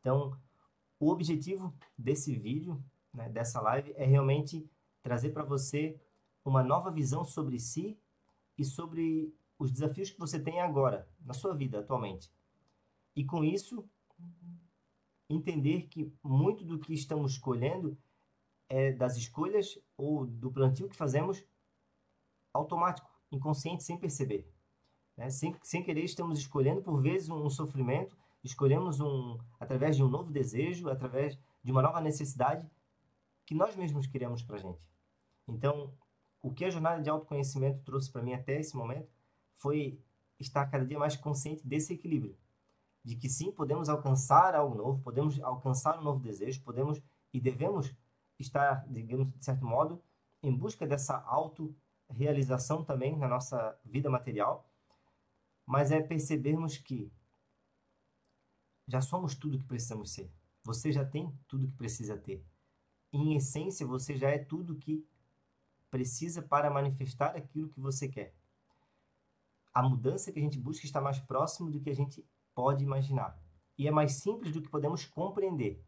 Então, o objetivo desse vídeo, né, dessa live, é realmente trazer para você uma nova visão sobre si e sobre os desafios que você tem agora, na sua vida atualmente. E com isso, entender que muito do que estamos escolhendo é das escolhas ou do plantio que fazemos automático, inconsciente, sem perceber. Né? Sem querer, estamos escolhendo, por vezes, um sofrimento, escolhemos através de um novo desejo, através de uma nova necessidade que nós mesmos criamos para a gente. Então, o que a jornada de autoconhecimento trouxe para mim até esse momento foi estar cada dia mais consciente desse equilíbrio. De que sim, podemos alcançar algo novo, podemos alcançar um novo desejo, podemos e devemos estar, digamos, de certo modo, em busca dessa autorrealização também na nossa vida material, mas é percebermos que já somos tudo que precisamos ser. Você já tem tudo que precisa ter. Em essência, você já é tudo que precisa para manifestar aquilo que você quer. A mudança que a gente busca está mais próximo do que a gente pode imaginar. E é mais simples do que podemos compreender.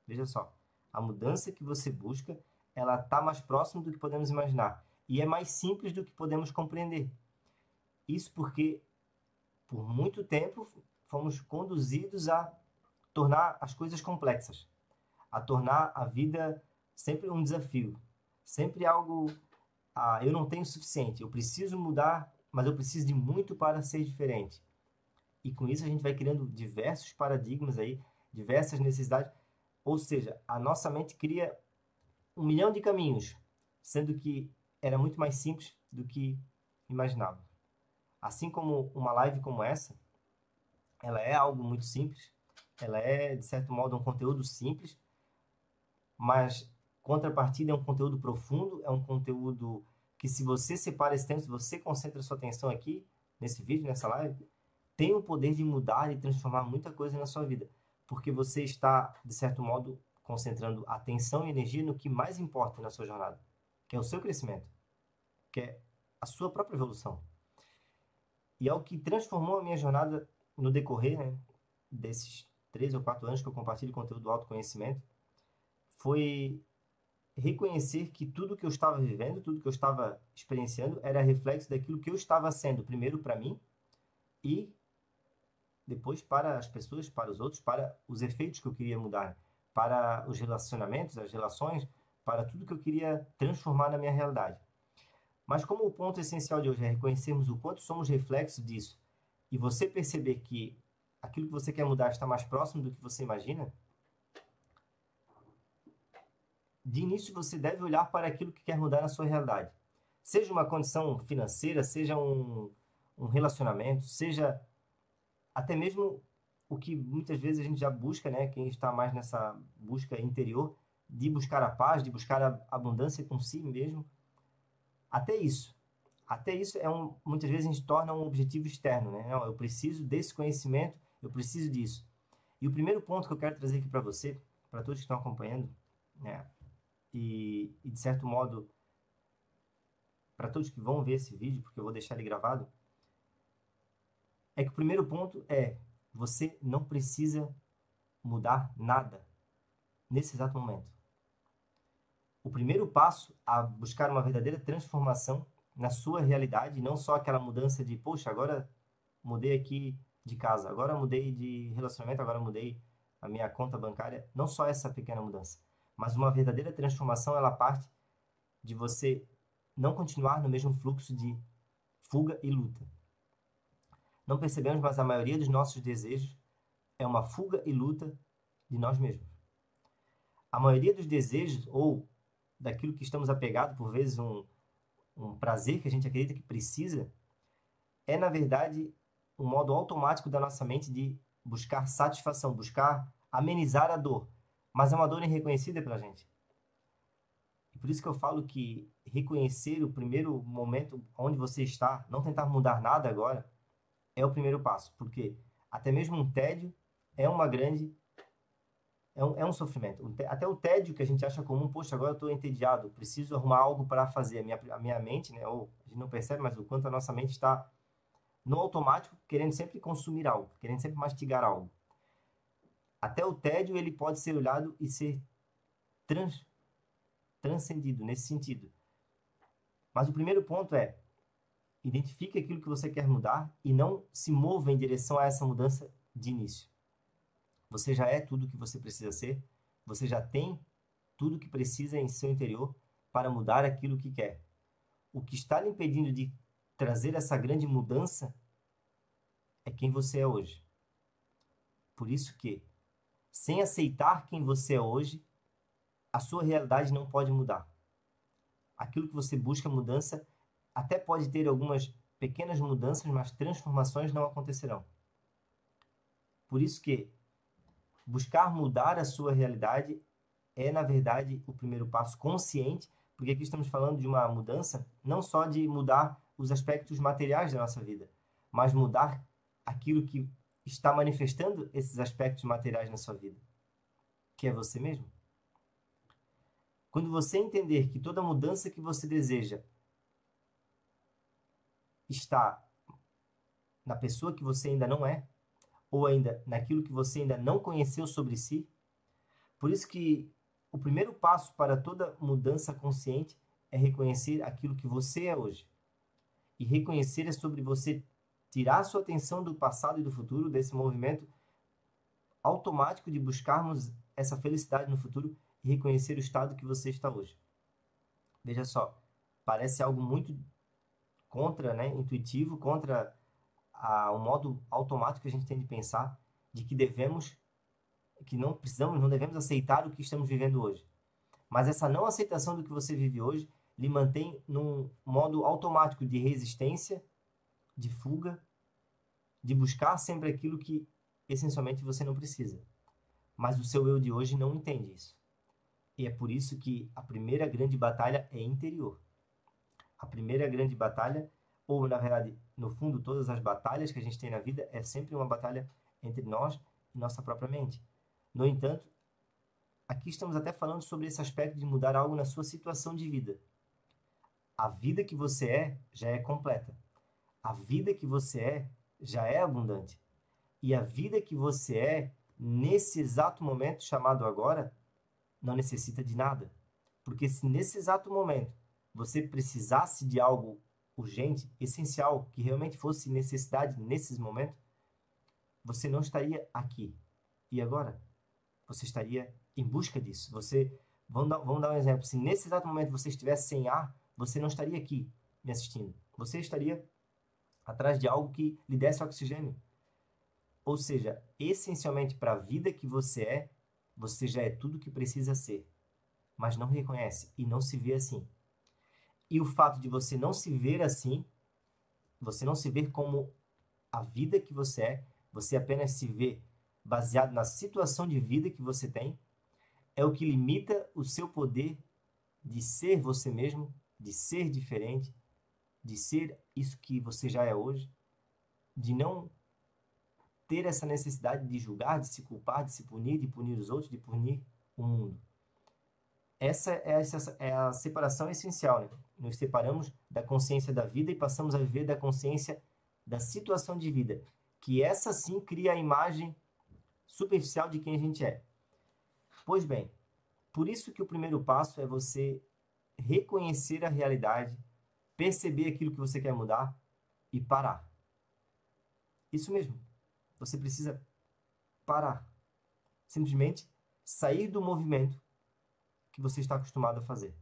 Veja só, a mudança que você busca, ela está mais próximo do que podemos imaginar. E é mais simples do que podemos compreender. Isso porque, por muito tempo, fomos conduzidos a tornar as coisas complexas. A tornar a vida sempre um desafio. Sempre algo, eu não tenho o suficiente, eu preciso mudar, mas eu preciso de muito para ser diferente. E com isso a gente vai criando diversos paradigmas aí, diversas necessidades. Ou seja, a nossa mente cria 1 milhão de caminhos, sendo que era muito mais simples do que imaginava. Assim como uma live como essa, ela é algo muito simples, ela é, de certo modo, um conteúdo simples, mas, contrapartida, é um conteúdo profundo, é um conteúdo que, se você separa esse tempo, se você concentra sua atenção aqui, nesse vídeo, nessa live, tem o poder de mudar e transformar muita coisa na sua vida, porque você está, de certo modo, concentrando atenção e energia no que mais importa na sua jornada, que é o seu crescimento, que é a sua própria evolução. E é o que transformou a minha jornada no decorrer, né, desses 3 ou 4 anos que eu compartilho conteúdo do autoconhecimento, foi reconhecer que tudo que eu estava vivendo, tudo que eu estava experienciando, era reflexo daquilo que eu estava sendo, primeiro para mim e depois para as pessoas, para os outros, para os efeitos que eu queria mudar, para os relacionamentos, as relações, para tudo que eu queria transformar na minha realidade. Mas como o ponto essencial de hoje é reconhecermos o quanto somos reflexo disso, e você perceber que aquilo que você quer mudar está mais próximo do que você imagina, de início você deve olhar para aquilo que quer mudar na sua realidade. Seja uma condição financeira, seja um relacionamento, seja até mesmo o que muitas vezes a gente já busca, né? Quem está mais nessa busca interior, de buscar a paz, de buscar a abundância com si mesmo. Até isso muitas vezes a gente torna um objetivo externo, né? Não, eu preciso desse conhecimento, eu preciso disso. E o primeiro ponto que eu quero trazer aqui para você, para todos que estão acompanhando, né? E de certo modo, para todos que vão ver esse vídeo, porque eu vou deixar ele gravado, é que o primeiro ponto é: você não precisa mudar nada nesse exato momento. O primeiro passo a buscar uma verdadeira transformação na sua realidade, não só aquela mudança de, poxa, agora mudei aqui de casa, agora mudei de relacionamento, agora mudei a minha conta bancária, não só essa pequena mudança, mas uma verdadeira transformação, ela parte de você não continuar no mesmo fluxo de fuga e luta. Não percebemos, mas a maioria dos nossos desejos é uma fuga e luta de nós mesmos. A maioria dos desejos, ou daquilo que estamos apegados, por vezes um prazer que a gente acredita que precisa, é, na verdade, um modo automático da nossa mente de buscar satisfação, buscar amenizar a dor. Mas é uma dor irreconhecida pela gente. E por isso que eu falo que reconhecer o primeiro momento onde você está, não tentar mudar nada agora, é o primeiro passo. Porque até mesmo um tédio é uma grande... É um sofrimento. Até o tédio que a gente acha comum, poxa, agora eu estou entediado, preciso arrumar algo para fazer. A minha mente, né, ou a gente não percebe, mas o quanto a nossa mente está no automático, querendo sempre consumir algo, querendo sempre mastigar algo. Até o tédio ele pode ser olhado e ser transcendido nesse sentido. Mas o primeiro ponto é: identifique aquilo que você quer mudar e não se mova em direção a essa mudança de início. Você já é tudo o que você precisa ser, você já tem tudo o que precisa em seu interior para mudar aquilo que quer. O que está lhe impedindo de trazer essa grande mudança é quem você é hoje. Por isso que, sem aceitar quem você é hoje, a sua realidade não pode mudar. Aquilo que você busca mudança até pode ter algumas pequenas mudanças, mas transformações não acontecerão. Por isso que buscar mudar a sua realidade é, na verdade, o primeiro passo consciente, porque aqui estamos falando de uma mudança não só de mudar os aspectos materiais da nossa vida, mas mudar aquilo que está manifestando esses aspectos materiais na sua vida, que é você mesmo. Quando você entender que toda mudança que você deseja está na pessoa que você ainda não é, ou ainda naquilo que você ainda não conheceu sobre si, por isso que o primeiro passo para toda mudança consciente é reconhecer aquilo que você é hoje. E reconhecer é sobre você tirar sua atenção do passado e do futuro, desse movimento automático de buscarmos essa felicidade no futuro e reconhecer o estado que você está hoje. Veja só, parece algo muito intuitivo, contra o modo automático que a gente tem de pensar, de que não devemos aceitar o que estamos vivendo hoje. Mas essa não aceitação do que você vive hoje lhe mantém num modo automático de resistência, de fuga, de buscar sempre aquilo que essencialmente você não precisa. Mas o seu eu de hoje não entende isso. E é por isso que a primeira grande batalha é interior. A primeira grande batalha, ou na verdade, no fundo, todas as batalhas que a gente tem na vida, é sempre uma batalha entre nós e nossa própria mente. No entanto, aqui estamos até falando sobre esse aspecto de mudar algo na sua situação de vida. A vida que você é já é completa. A vida que você é já é abundante. E a vida que você é, nesse exato momento chamado agora, não necessita de nada. Porque se nesse exato momento você precisasse de algo urgente, essencial, que realmente fosse necessidade nesses momentos, você não estaria aqui. E agora? Você estaria em busca disso. Vamos dar um exemplo. Se nesse exato momento você estivesse sem ar, você não estaria aqui me assistindo. Você estaria atrás de algo que lhe desse oxigênio. Ou seja, essencialmente para a vida que você já é tudo o que precisa ser. Mas não reconhece e não se vê assim. E o fato de você não se ver assim, você não se ver como a vida que você apenas se vê baseado na situação de vida que você tem, é o que limita o seu poder de ser você mesmo, de ser diferente, de ser isso que você já é hoje, de não ter essa necessidade de julgar, de se culpar, de se punir, de punir os outros, de punir o mundo. Essa é a separação essencial, né? Nos separamos da consciência da vida e passamos a viver da consciência da situação de vida, que essa sim cria a imagem superficial de quem a gente é. Pois bem, por isso que o primeiro passo é você reconhecer a realidade, perceber aquilo que você quer mudar e parar. Isso mesmo. Você precisa parar. Simplesmente sair do movimento que você está acostumado a fazer.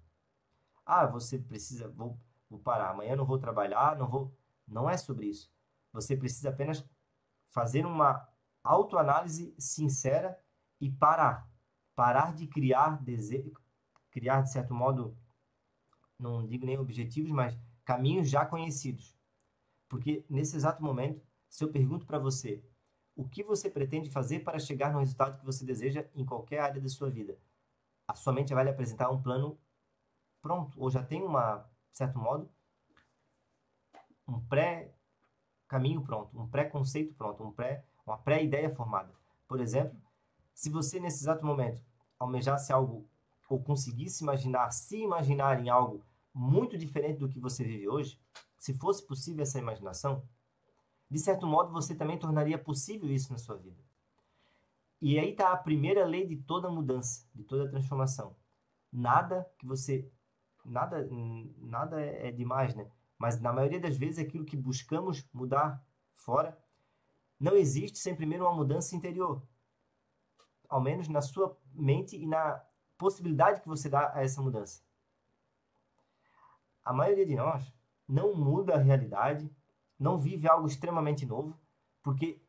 Você precisa, vou parar, amanhã não vou trabalhar, não vou. Não é sobre isso. Você precisa apenas fazer uma autoanálise sincera e parar. Parar de criar desejo, criar, de certo modo, não digo nem objetivos, mas caminhos já conhecidos. Porque nesse exato momento, se eu pergunto para você, o que você pretende fazer para chegar no resultado que você deseja em qualquer área da sua vida? A sua mente vai lhe apresentar um plano pronto, ou já tem de certo modo, um pré-caminho pronto, um pré-conceito pronto, uma pré-ideia formada. Por exemplo, se você nesse exato momento almejasse algo ou conseguisse se imaginar em algo muito diferente do que você vive hoje, se fosse possível essa imaginação, de certo modo você também tornaria possível isso na sua vida. E aí está a primeira lei de toda mudança, de toda transformação. Nada que você... Nada é demais, né? Mas na maioria das vezes aquilo que buscamos mudar fora não existe sem primeiro uma mudança interior. Ao menos na sua mente e na possibilidade que você dá a essa mudança. A maioria de nós não muda a realidade, não vive algo extremamente novo, porque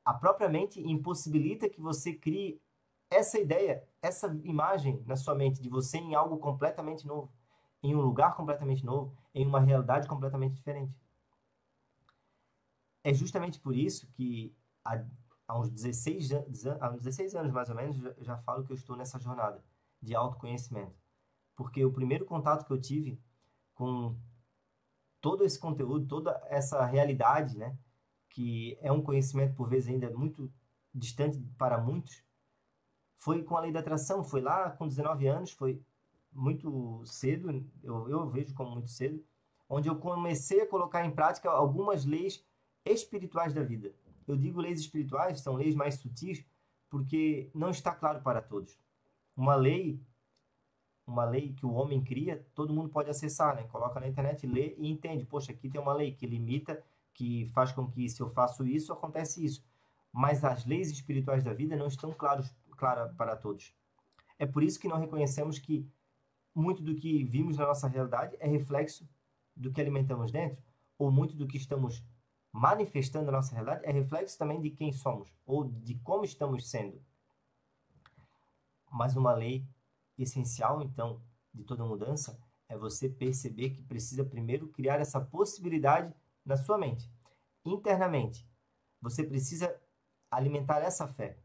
a própria mente impossibilita que você crie essa ideia, essa imagem na sua mente de você em algo completamente novo, em um lugar completamente novo, em uma realidade completamente diferente. É justamente por isso que há uns 16 anos mais ou menos, já falo que eu estou nessa jornada de autoconhecimento. Porque o primeiro contato que eu tive com todo esse conteúdo, toda essa realidade, né, que é um conhecimento por vezes ainda muito distante para muitos, foi com a lei da atração. Foi lá com 19 anos, foi muito cedo, eu vejo como muito cedo, onde eu comecei a colocar em prática algumas leis espirituais da vida. Eu digo leis espirituais, são leis mais sutis, porque não está claro para todos. Uma lei que o homem cria, todo mundo pode acessar, né? Coloca na internet, lê e entende. Poxa, aqui tem uma lei que limita, que faz com que se eu faço isso, acontece isso. Mas as leis espirituais da vida não estão claras para todos. É por isso que não reconhecemos que muito do que vimos na nossa realidade é reflexo do que alimentamos dentro, ou muito do que estamos manifestando na nossa realidade é reflexo também de quem somos, ou de como estamos sendo. Mas uma lei essencial, então, de toda mudança é você perceber que precisa primeiro criar essa possibilidade na sua mente, internamente. Você precisa alimentar essa fé.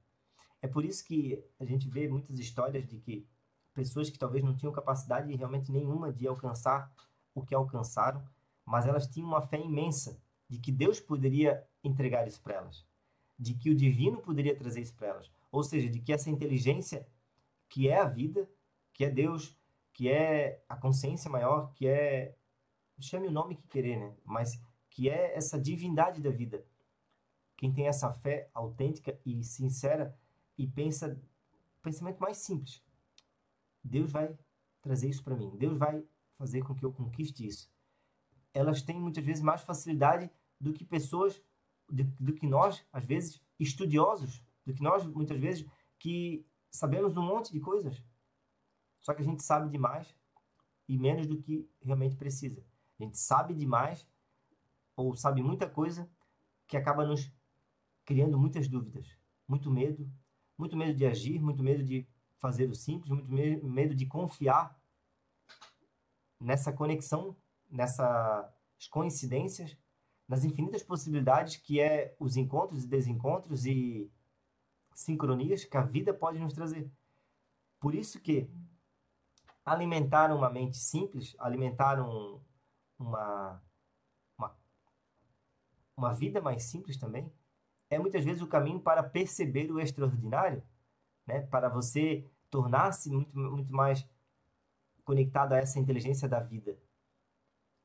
É por isso que a gente vê muitas histórias de que pessoas que talvez não tinham capacidade realmente nenhuma de alcançar o que alcançaram, mas elas tinham uma fé imensa de que Deus poderia entregar isso para elas, de que o divino poderia trazer isso para elas, ou seja, de que essa inteligência que é a vida, que é Deus, que é a consciência maior, que é, chame o nome que querer, né? Mas que é essa divindade da vida. Quem tem essa fé autêntica e sincera e pensa o pensamento mais simples, Deus vai trazer isso para mim, Deus vai fazer com que eu conquiste isso. Elas têm muitas vezes mais facilidade do que pessoas, do que nós, às vezes, estudiosos, do que nós, muitas vezes, que sabemos um monte de coisas. Só que a gente sabe demais e menos do que realmente precisa. A gente sabe demais ou sabe muita coisa que acaba nos criando muitas dúvidas, muito medo de agir, muito medo de fazer o simples, muito medo de confiar nessa conexão, nessas coincidências, nas infinitas possibilidades que é os encontros e desencontros e sincronias que a vida pode nos trazer. Por isso que alimentar uma mente simples, alimentar uma, uma, uma vida mais simples também, é muitas vezes o caminho para perceber o extraordinário, né? Para você tornar-se muito mais conectado a essa inteligência da vida.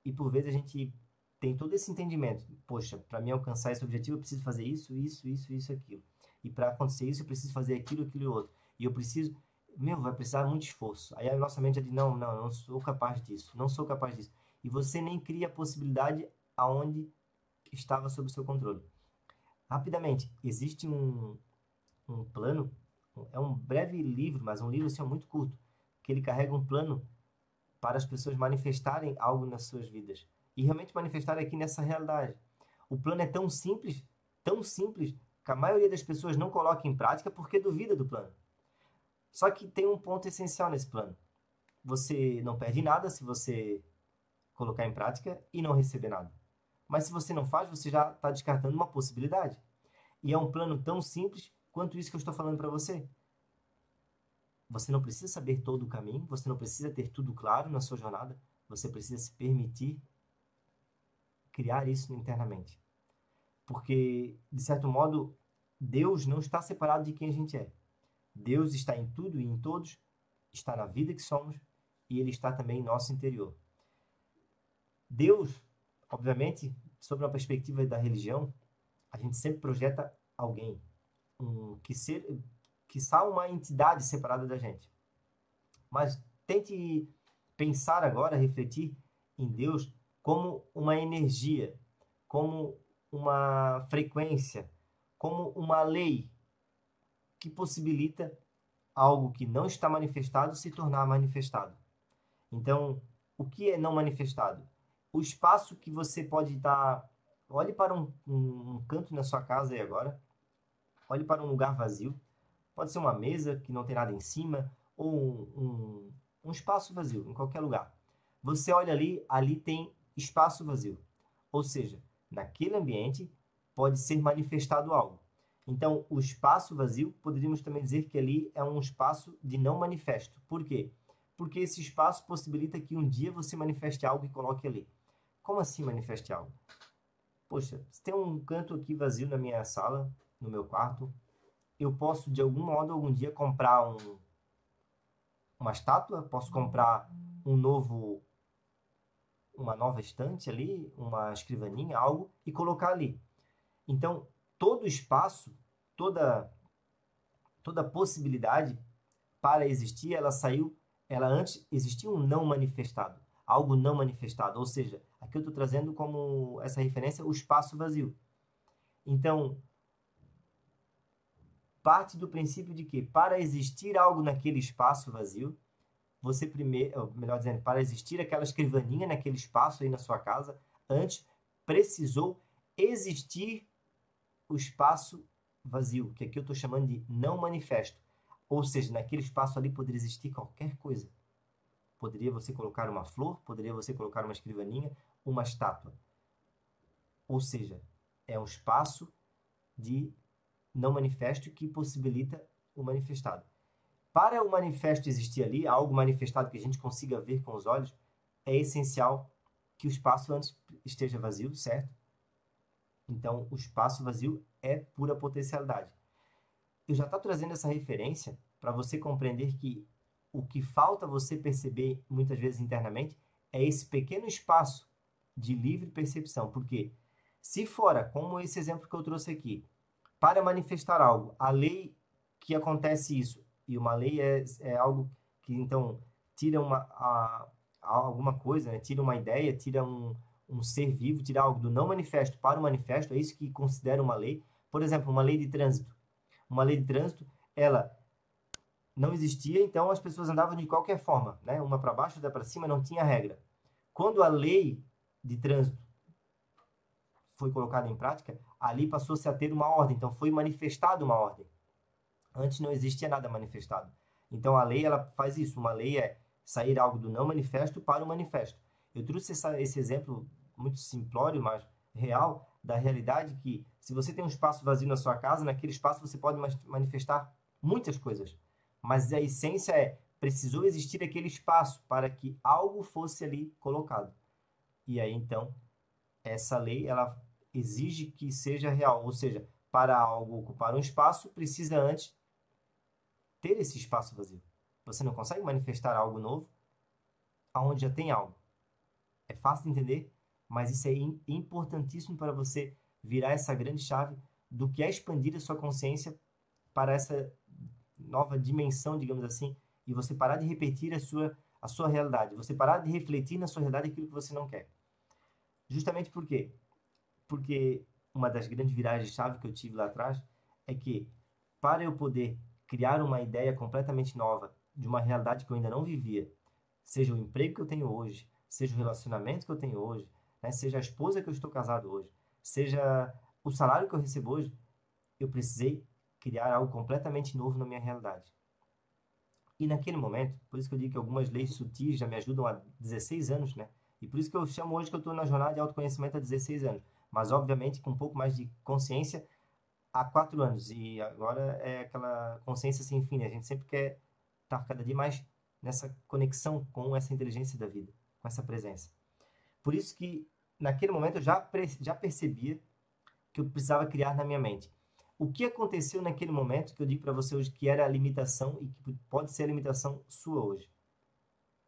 E por vezes a gente tem todo esse entendimento. Poxa, para mim alcançar esse objetivo eu preciso fazer isso, aquilo. E para acontecer isso eu preciso fazer aquilo e outro. E eu preciso... vai precisar muito esforço. Aí a nossa mente já diz, não sou capaz disso, não sou capaz disso. E você nem cria a possibilidade aonde estava sob o seu controle. Rapidamente, existe um plano, é um breve livro, mas um livro assim, muito curto, que ele carrega um plano para as pessoas manifestarem algo nas suas vidas. E realmente manifestar aqui nessa realidade. O plano é tão simples, que a maioria das pessoas não coloca em prática porque duvida do plano. Só que tem um ponto essencial nesse plano. Você não perde nada se você colocar em prática e não receber nada. Mas se você não faz, você já está descartando uma possibilidade. E é um plano tão simples quanto isso que eu estou falando para você. Você não precisa saber todo o caminho, você não precisa ter tudo claro na sua jornada, você precisa se permitir criar isso internamente. Porque, de certo modo, Deus não está separado de quem a gente é. Deus está em tudo e em todos, está na vida que somos e Ele está também em nosso interior. Deus, obviamente, sob uma perspectiva da religião, a gente sempre projeta alguém. quiçá uma entidade separada da gente. Mas tente pensar agora, refletir em Deus como uma energia, como uma frequência, como uma lei que possibilita algo que não está manifestado se tornar manifestado. Então, o que é não manifestado? O espaço que você pode estar... Olhe para um canto na sua casa aí agora. Olhe para um lugar vazio. Pode ser uma mesa que não tem nada em cima, ou um espaço vazio, em qualquer lugar. Você olha ali tem espaço vazio. Ou seja, naquele ambiente pode ser manifestado algo. Então, o espaço vazio, poderíamos também dizer que ali é um espaço de não manifesto. Por quê? Porque esse espaço possibilita que um dia você manifeste algo e coloque ali. Como assim manifeste algo? Poxa, se tem um canto aqui vazio na minha sala, no meu quarto, eu posso, de algum modo, algum dia comprar uma estátua, posso comprar uma nova estante ali, uma escrivaninha, algo, e colocar ali. Então, todo espaço, toda possibilidade para existir, ela antes existia um não manifestado, algo não manifestado, ou seja, aqui eu estou trazendo como essa referência o espaço vazio. Então, parte do princípio de que para existir algo naquele espaço vazio, você primeiro, melhor dizendo, para existir aquela escrivaninha naquele espaço aí na sua casa, antes precisou existir o espaço vazio, que aqui eu estou chamando de não manifesto. Ou seja, naquele espaço ali poderia existir qualquer coisa. Poderia você colocar uma flor, poderia você colocar uma escrivaninha, uma estátua. Ou seja, é um espaço de não manifesto que possibilita o manifestado. Para o manifesto existir ali, algo manifestado que a gente consiga ver com os olhos, é essencial que o espaço antes esteja vazio, certo? Então, o espaço vazio é pura potencialidade. Eu já estou trazendo essa referência para você compreender que o que falta você perceber muitas vezes internamente é esse pequeno espaço de livre percepção. Porque se fora, como esse exemplo que eu trouxe aqui, para manifestar algo, a lei que acontece isso, e uma lei é algo que então tira alguma coisa, né? Tira uma ideia, tira um ser vivo, tira algo do não manifesto para o manifesto, é isso que considera uma lei. Por exemplo, uma lei de trânsito. Uma lei de trânsito, ela não existia, então as pessoas andavam de qualquer forma, né? Uma para baixo, outra para cima, não tinha regra. Quando a lei de trânsito foi colocada em prática, ali passou-se a ter uma ordem, então foi manifestada uma ordem. Antes não existia nada manifestado. Então a lei ela faz isso, uma lei é sair algo do não manifesto para o manifesto. Eu trouxe esse exemplo muito simplório, mas real, da realidade que se você tem um espaço vazio na sua casa, naquele espaço você pode manifestar muitas coisas. Mas a essência é, precisou existir aquele espaço para que algo fosse ali colocado. E aí então, essa lei ela exige que seja real, ou seja, para algo ocupar um espaço, precisa antes ter esse espaço vazio. Você não consegue manifestar algo novo aonde já tem algo. É fácil de entender, mas isso é importantíssimo para você virar essa grande chave do que é expandir a sua consciência para essa nova dimensão, digamos assim, e você parar de repetir a sua realidade, você parar de refletir na sua realidade aquilo que você não quer. Justamente por quê? Porque uma das grandes viragens de chave que eu tive lá atrás é que para eu poder criar uma ideia completamente nova de uma realidade que eu ainda não vivia, seja o emprego que eu tenho hoje, seja o relacionamento que eu tenho hoje, né? Seja a esposa que eu estou casado hoje, seja o salário que eu recebo hoje, eu precisei criar algo completamente novo na minha realidade. E naquele momento, por isso que eu digo que algumas leis sutis já me ajudam há 16 anos, né? E por isso que eu chamo hoje que eu estou na jornada de autoconhecimento há 16 anos. Mas, obviamente, com um pouco mais de consciência há 4 anos. E agora é aquela consciência sem fim, né? A gente sempre quer estar cada dia mais nessa conexão com essa inteligência da vida, com essa presença. Por isso que, naquele momento, eu já percebia que eu precisava criar na minha mente. O que aconteceu naquele momento que eu digo para você hoje que era a limitação e que pode ser a limitação sua hoje?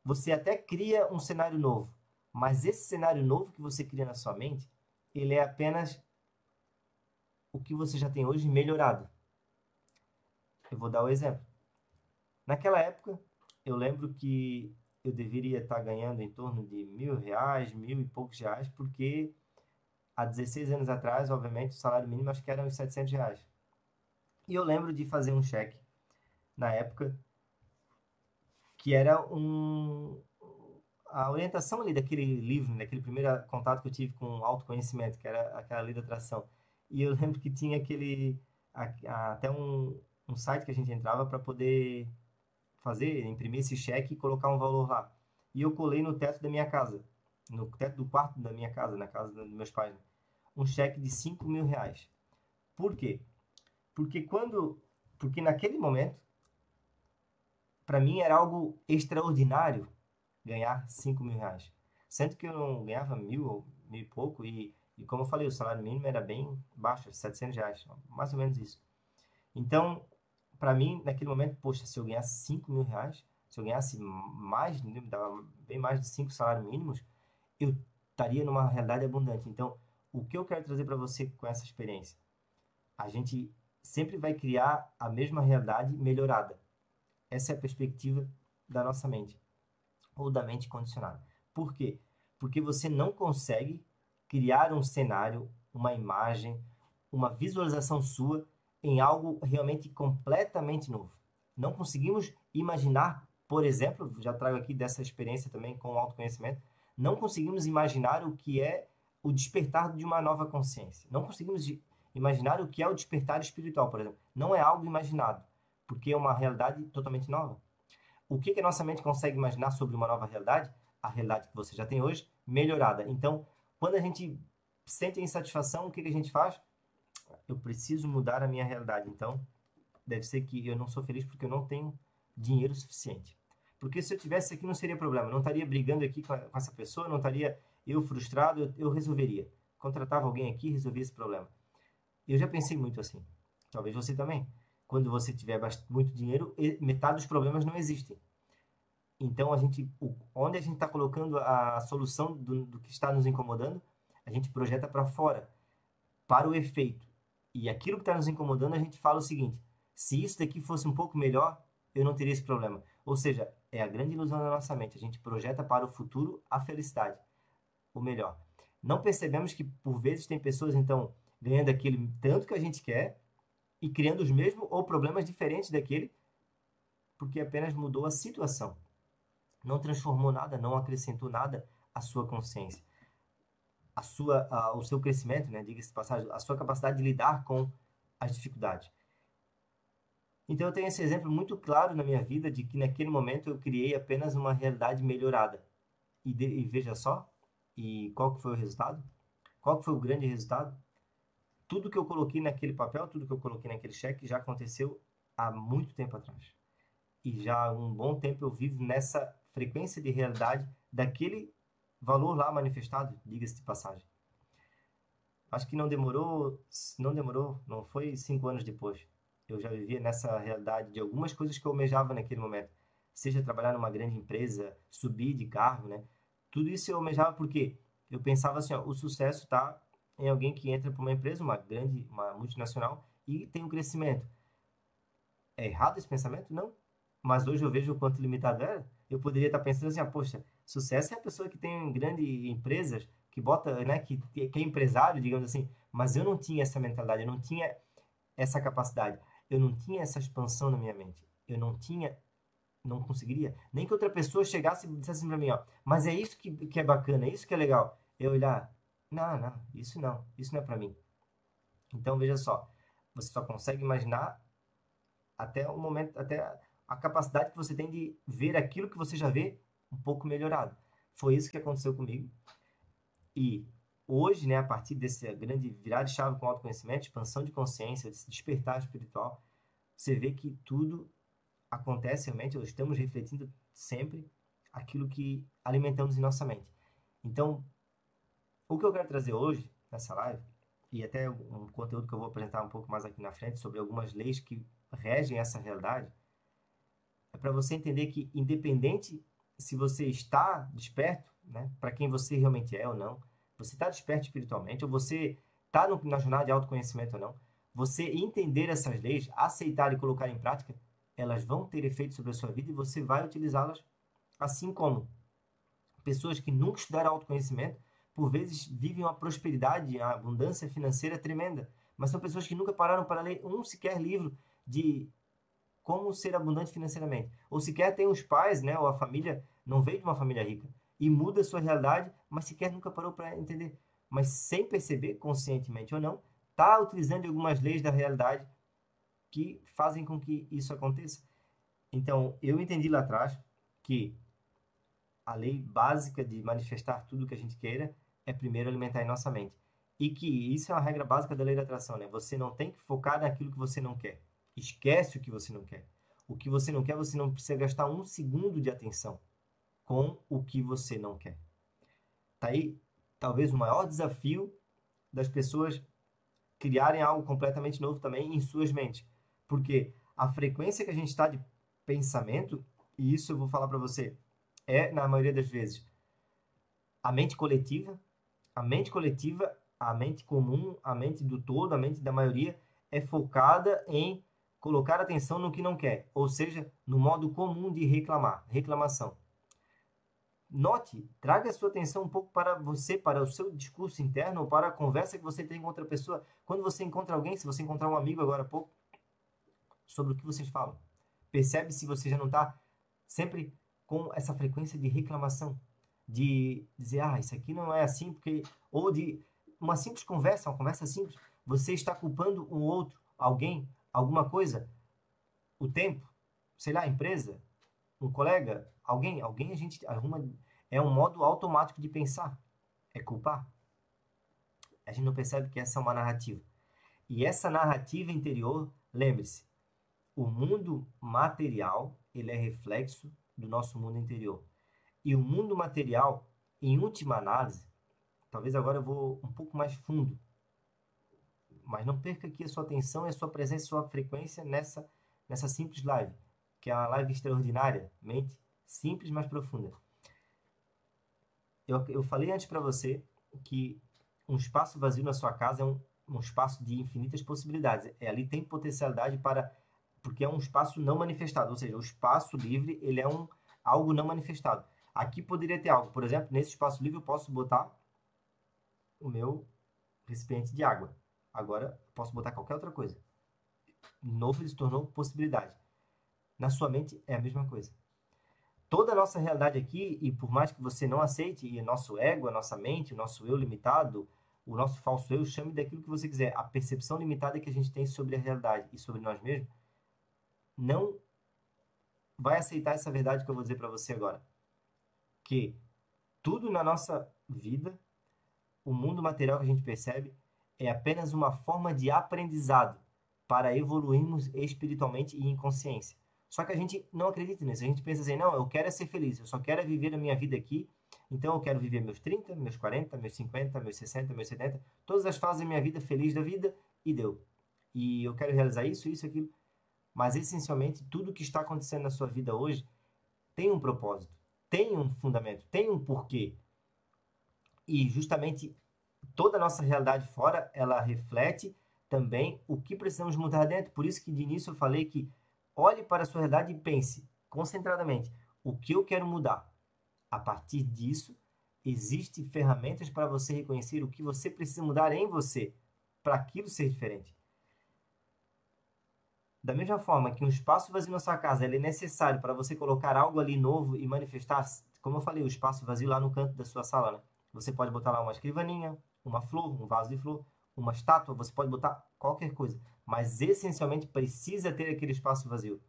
Você até cria um cenário novo, mas esse cenário novo que você cria na sua mente, ele é apenas o que você já tem hoje melhorado. Eu vou dar o exemplo. Naquela época, eu lembro que eu deveria estar ganhando em torno de R$ 1.000, mil e poucos reais, porque há 16 anos atrás, obviamente, o salário mínimo acho que era uns R$ 700. E eu lembro de fazer um cheque, na época, que era a orientação ali daquele livro, né, daquele primeiro contato que eu tive com autoconhecimento, que era aquela lei da atração. E eu lembro que tinha até um site que a gente entrava para poder imprimir esse cheque e colocar um valor lá. E eu colei no teto da minha casa, no teto do quarto da minha casa, na casa dos meus pais, né, um cheque de R$ 5.000. Por quê? Porque porque naquele momento, para mim era algo extraordinário ganhar R$ 5.000. Sendo que eu não ganhava mil ou mil e pouco, e como eu falei, o salário mínimo era bem baixo, R$ 700, mais ou menos isso. Então, para mim, naquele momento, poxa, se eu ganhasse R$ 5.000, se eu ganhasse mais, dava bem mais de 5 salários mínimos, eu estaria numa realidade abundante. Então, o que eu quero trazer para você com essa experiência? A gente sempre vai criar a mesma realidade melhorada. Essa é a perspectiva da nossa mente, ou da mente condicionada. Por quê? Porque você não consegue criar um cenário, uma imagem, uma visualização sua em algo realmente completamente novo. Não conseguimos imaginar, por exemplo, já trago aqui dessa experiência também com o autoconhecimento, não conseguimos imaginar o que é o despertar de uma nova consciência. Não conseguimos imaginar o que é o despertar espiritual, por exemplo. Não é algo imaginado, porque é uma realidade totalmente nova. O que a nossa mente consegue imaginar sobre uma nova realidade? A realidade que você já tem hoje, melhorada. Então, quando a gente sente insatisfação, o que a gente faz? Eu preciso mudar a minha realidade. Então, deve ser que eu não sou feliz porque eu não tenho dinheiro suficiente. Porque se eu tivesse aqui não seria problema. Eu não estaria brigando aqui com essa pessoa, não estaria eu frustrado, eu resolveria. Contratava alguém aqui e resolvia esse problema. Eu já pensei muito assim. Talvez você também. Quando você tiver muito dinheiro, metade dos problemas não existem. Então, onde a gente está colocando a solução do que está nos incomodando, a gente projeta para fora, para o efeito. E aquilo que está nos incomodando, a gente fala o seguinte: se isso daqui fosse um pouco melhor, eu não teria esse problema. Ou seja, é a grande ilusão da nossa mente. A gente projeta para o futuro a felicidade, o melhor. Não percebemos que, por vezes, tem pessoas, então, ganhando aquele tanto que a gente quer e criando os mesmos ou problemas diferentes daquele, porque apenas mudou a situação. Não transformou nada, não acrescentou nada à sua consciência. O seu crescimento, né, diga-se de passagem, a sua capacidade de lidar com as dificuldades. Então eu tenho esse exemplo muito claro na minha vida de que naquele momento eu criei apenas uma realidade melhorada. E veja só, e qual que foi o resultado? Qual que foi o grande resultado? Tudo que eu coloquei naquele papel, tudo que eu coloquei naquele cheque já aconteceu há muito tempo atrás. E já há um bom tempo eu vivo nessa frequência de realidade daquele valor lá manifestado, diga-se de passagem. Acho que não foi 5 anos depois. Eu já vivia nessa realidade de algumas coisas que eu almejava naquele momento. Seja trabalhar numa grande empresa, subir de cargo, né? Tudo isso eu almejava porque eu pensava assim, ó, o sucesso está em alguém que entra para uma empresa, uma multinacional, e tem um crescimento. É errado esse pensamento? Não. Mas hoje eu vejo o quanto limitado era. Eu poderia estar pensando assim, ah, poxa, sucesso é a pessoa que tem grandes empresas, que bota, né, que é empresário, digamos assim. Mas eu não tinha essa mentalidade, eu não tinha essa capacidade, eu não tinha essa expansão na minha mente. Eu não tinha, não conseguiria. Nem que outra pessoa chegasse e dissesse assim para mim, ó, mas é isso que é bacana, é isso que é legal. Eu olhar, não, isso não é para mim. Então veja só, você só consegue imaginar até o momento, até a capacidade que você tem de ver aquilo que você já vê um pouco melhorado. Foi isso que aconteceu comigo. E hoje, né, a partir desse grande virar de chave com autoconhecimento, expansão de consciência, desse despertar espiritual, você vê que tudo acontece realmente, estamos refletindo sempre aquilo que alimentamos em nossa mente. Então, o que eu quero trazer hoje, nessa live, e até um conteúdo que eu vou apresentar um pouco mais aqui na frente, sobre algumas leis que regem essa realidade, é para você entender que, independente se você está desperto, né, para quem você realmente é ou não, você está desperto espiritualmente, ou você está na jornada de autoconhecimento ou não, você entender essas leis, aceitar e colocar em prática, elas vão ter efeito sobre a sua vida e você vai utilizá-las, assim como pessoas que nunca estudaram autoconhecimento, por vezes vivem uma prosperidade, uma abundância financeira tremenda, mas são pessoas que nunca pararam para ler um sequer livro de como ser abundante financeiramente. Ou sequer tem os pais, né, ou a família, não veio de uma família rica, e muda a sua realidade, mas sequer nunca parou para entender. Mas sem perceber, conscientemente ou não, está utilizando algumas leis da realidade que fazem com que isso aconteça. Então, eu entendi lá atrás que a lei básica de manifestar tudo o que a gente queira é primeiro alimentar em nossa mente. E que isso é uma regra básica da lei da atração, né? Você não tem que focar naquilo que você não quer. Esquece o que você não quer. O que você não quer, você não precisa gastar um segundo de atenção com o que você não quer. Tá aí, talvez, o maior desafio das pessoas criarem algo completamente novo também em suas mentes. Porque a frequência que a gente está de pensamento, e isso eu vou falar para você, é, na maioria das vezes, a mente coletiva, a mente coletiva, a mente comum, a mente do todo, a mente da maioria, é focada em colocar atenção no que não quer, ou seja, no modo comum de reclamar, reclamação. Note, traga a sua atenção um pouco para você, para o seu discurso interno ou para a conversa que você tem com outra pessoa. Quando você encontra alguém, se você encontrar um amigo agora há pouco, sobre o que vocês falam. Percebe se você já não está sempre com essa frequência de reclamação, de dizer, isso aqui não é assim, porque... ou de uma simples conversa, uma conversa simples, você está culpando um outro, alguém, alguma coisa, o tempo, sei lá, a empresa, um colega, alguém a gente arruma, é um modo automático de pensar, é culpar. A gente não percebe que essa é uma narrativa. E essa narrativa interior, lembre-se, o mundo material, ele é reflexo do nosso mundo interior. E o mundo material, em última análise, talvez agora eu vou um pouco mais fundo, mas não perca aqui a sua atenção e a sua presença e a sua frequência nessa simples live, que é uma live extraordinária, mente simples, mas profunda. Eu falei antes para você que um espaço vazio na sua casa é um espaço de infinitas possibilidades. Ali tem potencialidade para... porque é um espaço não manifestado, ou seja, o espaço livre, ele é algo não manifestado. Aqui poderia ter algo, por exemplo, nesse espaço livre eu posso botar o meu recipiente de água. Agora, eu posso botar qualquer outra coisa. De novo, ele se tornou possibilidade. Na sua mente, é a mesma coisa. Toda a nossa realidade aqui, e por mais que você não aceite, e nosso ego, a nossa mente, o nosso eu limitado, o nosso falso eu, chame daquilo que você quiser. A percepção limitada que a gente tem sobre a realidade e sobre nós mesmos, não vai aceitar essa verdade que eu vou dizer para você agora. Que tudo na nossa vida, o mundo material que a gente percebe, é apenas uma forma de aprendizado para evoluirmos espiritualmente e em consciência. Só que a gente não acredita nisso. A gente pensa assim, não, eu quero ser feliz, eu só quero viver a minha vida aqui, então eu quero viver meus 30, meus 40, meus 50, meus 60, meus 70, todas as fases da minha vida, feliz da vida, e deu. E eu quero realizar isso, isso, aquilo. Mas, essencialmente, tudo que está acontecendo na sua vida hoje tem um propósito, tem um fundamento, tem um porquê. E, justamente, toda a nossa realidade fora, ela reflete também o que precisamos mudar dentro. Por isso que, de início, eu falei que olhe para a sua realidade e pense concentradamente o que eu quero mudar. A partir disso, existem ferramentas para você reconhecer o que você precisa mudar em você para aquilo ser diferente. Da mesma forma que um espaço vazio na sua casa é necessário para você colocar algo ali novo e manifestar, como eu falei, o espaço vazio lá no canto da sua sala, né? Você pode botar lá uma escrivaninha, uma flor, um vaso de flor, uma estátua, você pode botar qualquer coisa, mas essencialmente precisa ter aquele espaço vazio.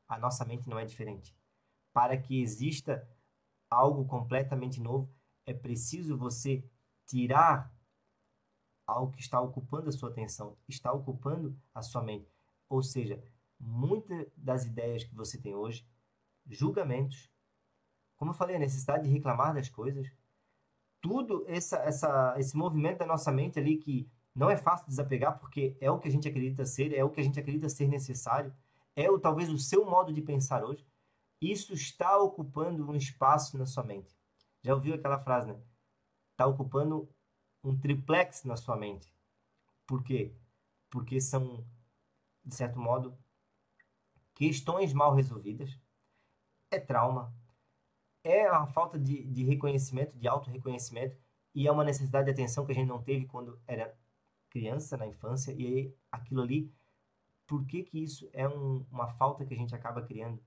A nossa mente não é diferente. Para que exista algo completamente novo, é preciso você tirar algo que está ocupando a sua atenção, está ocupando a sua mente. Ou seja, muitas das ideias que você tem hoje, julgamentos, como eu falei, a necessidade de reclamar das coisas, tudo esse movimento da nossa mente ali que não é fácil desapegar porque é o que a gente acredita ser, é o que a gente acredita ser necessário, talvez o seu modo de pensar hoje, isso está ocupando um espaço na sua mente. Já ouviu aquela frase, né? Está ocupando um triplex na sua mente. Por quê? porque são, de certo modo, questões mal resolvidas, é trauma, é a falta de reconhecimento, de autorreconhecimento, e é uma necessidade de atenção que a gente não teve quando era criança, na infância, e aí aquilo ali, por que que isso é uma falta que a gente acaba criando?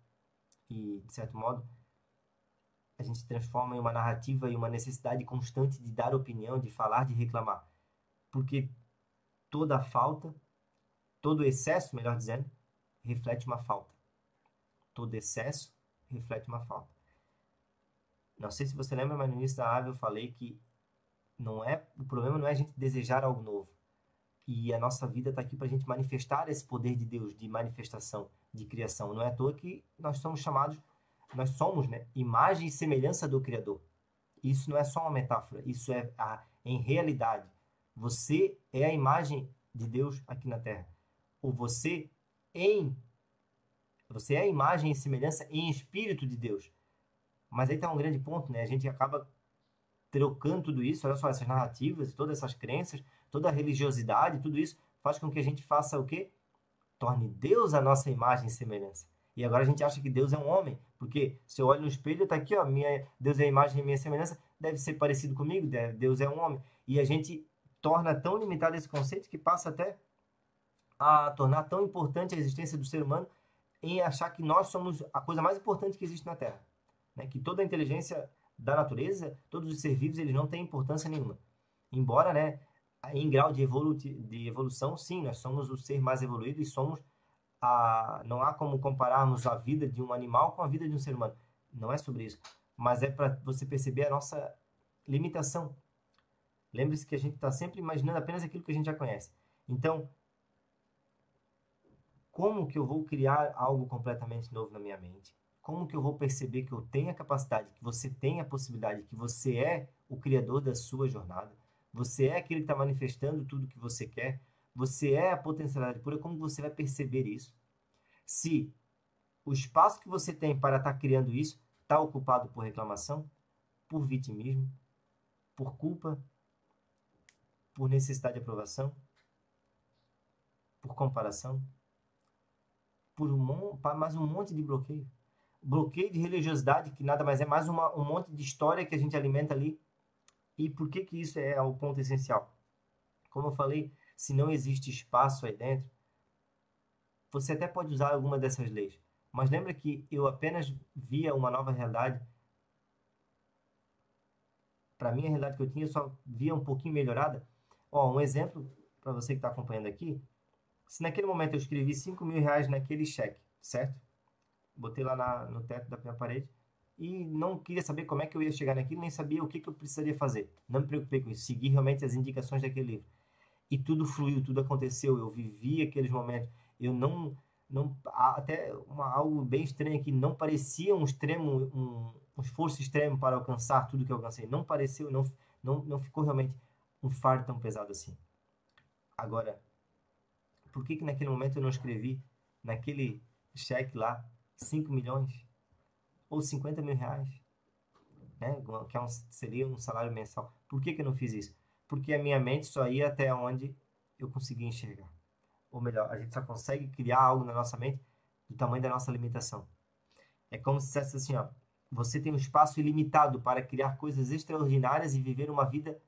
E, de certo modo, a gente transforma em uma narrativa e uma necessidade constante de dar opinião, de falar, de reclamar. Porque toda falta, todo excesso, melhor dizendo, reflete uma falta. Todo excesso reflete uma falta. Não sei se você lembra, mas no início da live eu falei que o problema não é a gente desejar algo novo. E a nossa vida está aqui para a gente manifestar esse poder de Deus, de manifestação, de criação. Não é à toa que nós somos chamados, nós somos, né, imagem e semelhança do Criador. Isso não é só uma metáfora, isso é em realidade. Você é a imagem de Deus aqui na Terra. Ou você é a imagem e semelhança em espírito de Deus. Mas aí está um grande ponto, né? A gente acaba trocando tudo isso, olha só, essas narrativas, todas essas crenças, toda a religiosidade, tudo isso faz com que a gente faça o quê? Torne Deus a nossa imagem e semelhança. E agora a gente acha que Deus é um homem, porque se eu olho no espelho, está aqui, ó, Deus é a imagem e minha semelhança, deve ser parecido comigo, Deus é um homem. E a gente torna tão limitado esse conceito que passa até a tornar tão importante a existência do ser humano em achar que nós somos a coisa mais importante que existe na Terra. Né? Que toda a inteligência da natureza, todos os seres vivos, eles não têm importância nenhuma. Embora, né, em grau de evolução, sim, nós somos o ser mais evoluído e somos não há como compararmos a vida de um animal com a vida de um ser humano. Não é sobre isso. Mas é para você perceber a nossa limitação. Lembre-se que a gente está sempre imaginando apenas aquilo que a gente já conhece. Então, como que eu vou criar algo completamente novo na minha mente? Como que eu vou perceber que eu tenho a capacidade, que você tem a possibilidade, que você é o criador da sua jornada? Você é aquele que está manifestando tudo que você quer? Você é a potencialidade pura? Como você vai perceber isso? Se o espaço que você tem para estar criando isso está ocupado por reclamação, por vitimismo, por culpa, por necessidade de aprovação, por comparação, por mais um monte de bloqueio. Bloqueio de religiosidade, que nada mais é mais um monte de história que a gente alimenta ali. E por que que isso é o ponto essencial? Como eu falei, se não existe espaço aí dentro, você até pode usar alguma dessas leis. Mas lembra que eu apenas via uma nova realidade. Para mim, a realidade que eu tinha, eu só via um pouquinho melhorada. Ó, um exemplo para você que está acompanhando aqui. Se naquele momento eu escrevi 5 mil reais naquele cheque, certo? Botei lá no teto da minha parede e não queria saber como é que eu ia chegar naquilo, nem sabia o que que eu precisaria fazer. Não me preocupei com isso, segui realmente as indicações daquele livro. E tudo fluiu, tudo aconteceu, eu vivi aqueles momentos. Eu até algo bem estranho aqui, não parecia um esforço extremo para alcançar tudo que eu alcancei. Não pareceu, não ficou realmente um fardo tão pesado assim. Agora, por que que naquele momento eu não escrevi naquele cheque lá 5 milhões ou 50 mil reais, né? Que seria um salário mensal? Por que que eu não fiz isso? Porque a minha mente só ia até onde eu conseguia enxergar. Ou melhor, a gente só consegue criar algo na nossa mente do tamanho da nossa limitação. É como se dissesse assim, ó, você tem um espaço ilimitado para criar coisas extraordinárias e viver uma vida